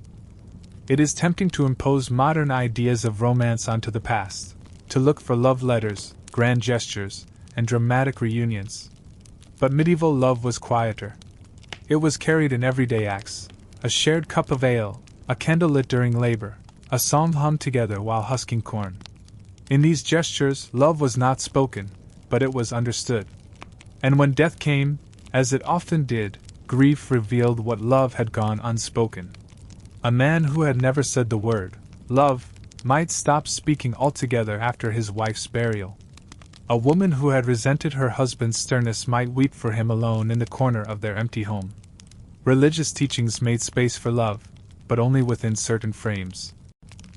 It is tempting to impose modern ideas of romance onto the past, to look for love letters, grand gestures, and dramatic reunions. But medieval love was quieter. It was carried in everyday acts, a shared cup of ale, a candle lit during labor, a psalm hummed together while husking corn. In these gestures, love was not spoken, but it was understood. And when death came, as it often did, grief revealed what love had gone unspoken. A man who had never said the word, love, might stop speaking altogether after his wife's burial. A woman who had resented her husband's sternness might weep for him alone in the corner of their empty home. Religious teachings made space for love, but only within certain frames.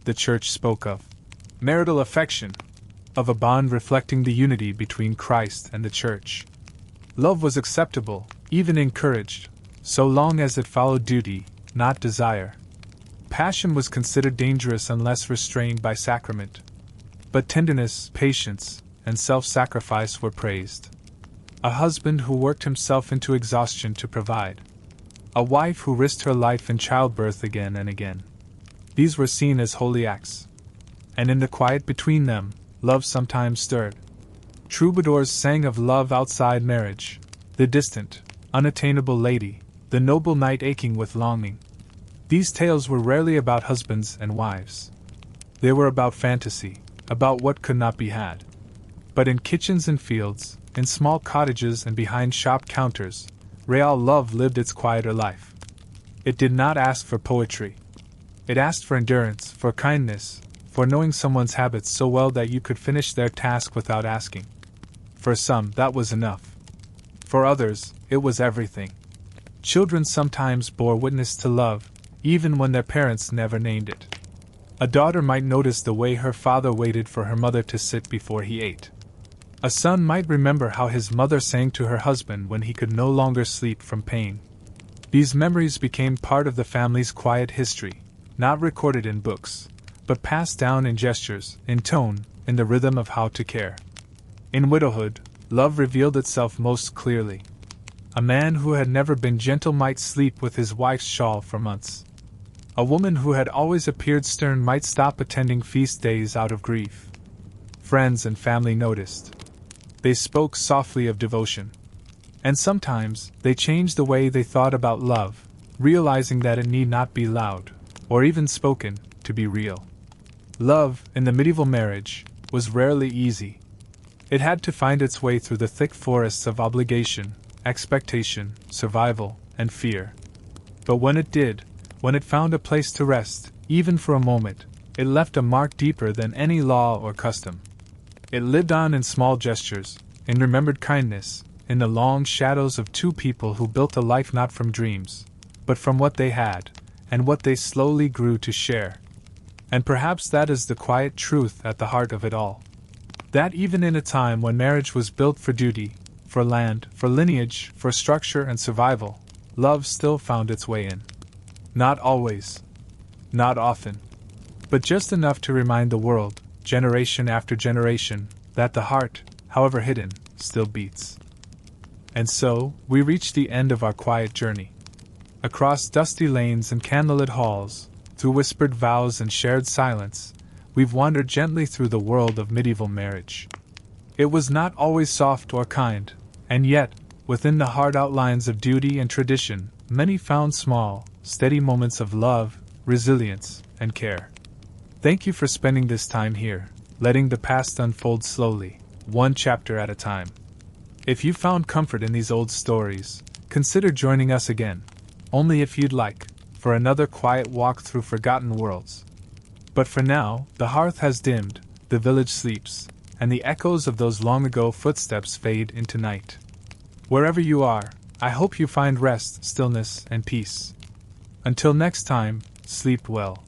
The Church spoke of marital affection, of a bond reflecting the unity between Christ and the Church. Love was acceptable, even encouraged, so long as it followed duty, not desire. Passion was considered dangerous unless restrained by sacrament. But tenderness, patience, and self-sacrifice were praised. A husband who worked himself into exhaustion to provide. A wife who risked her life in childbirth again and again. These were seen as holy acts. And in the quiet between them, love sometimes stirred. Troubadours sang of love outside marriage, the distant, unattainable lady, the noble knight aching with longing. These tales were rarely about husbands and wives. They were about fantasy, about what could not be had. But in kitchens and fields, in small cottages and behind shop counters, real love lived its quieter life. It did not ask for poetry. It asked for endurance, for kindness, for knowing someone's habits so well that you could finish their task without asking. For some, that was enough. For others, it was everything. Children sometimes bore witness to love, even when their parents never named it. A daughter might notice the way her father waited for her mother to sit before he ate. A son might remember how his mother sang to her husband when he could no longer sleep from pain. These memories became part of the family's quiet history, not recorded in books, but passed down in gestures, in tone, in the rhythm of how to care. In widowhood, love revealed itself most clearly. A man who had never been gentle might sleep with his wife's shawl for months. A woman who had always appeared stern might stop attending feast days out of grief. Friends and family noticed. They spoke softly of devotion. And sometimes, they changed the way they thought about love, realizing that it need not be loud, or even spoken, to be real. Love, in the medieval marriage, was rarely easy. It had to find its way through the thick forests of obligation, expectation, survival, and fear. But when it did, when it found a place to rest, even for a moment, it left a mark deeper than any law or custom. It lived on in small gestures, in remembered kindness, in the long shadows of two people who built a life not from dreams, but from what they had, and what they slowly grew to share. And perhaps that is the quiet truth at the heart of it all. That even in a time when marriage was built for duty, for land, for lineage, for structure and survival, love still found its way in. Not always. Not often. But just enough to remind the world, generation after generation, that the heart, however hidden, still beats. And so, we reach the end of our quiet journey. Across dusty lanes and candlelit halls, through whispered vows and shared silence, we've wandered gently through the world of medieval marriage. It was not always soft or kind, and yet, within the hard outlines of duty and tradition, many found small, steady moments of love, resilience, and care. Thank you for spending this time here, letting the past unfold slowly, one chapter at a time. If you found comfort in these old stories, consider joining us again, only if you'd like, for another quiet walk through forgotten worlds. But for now, the hearth has dimmed, the village sleeps, and the echoes of those long-ago footsteps fade into night. Wherever you are, I hope you find rest, stillness, and peace. Until next time, sleep well.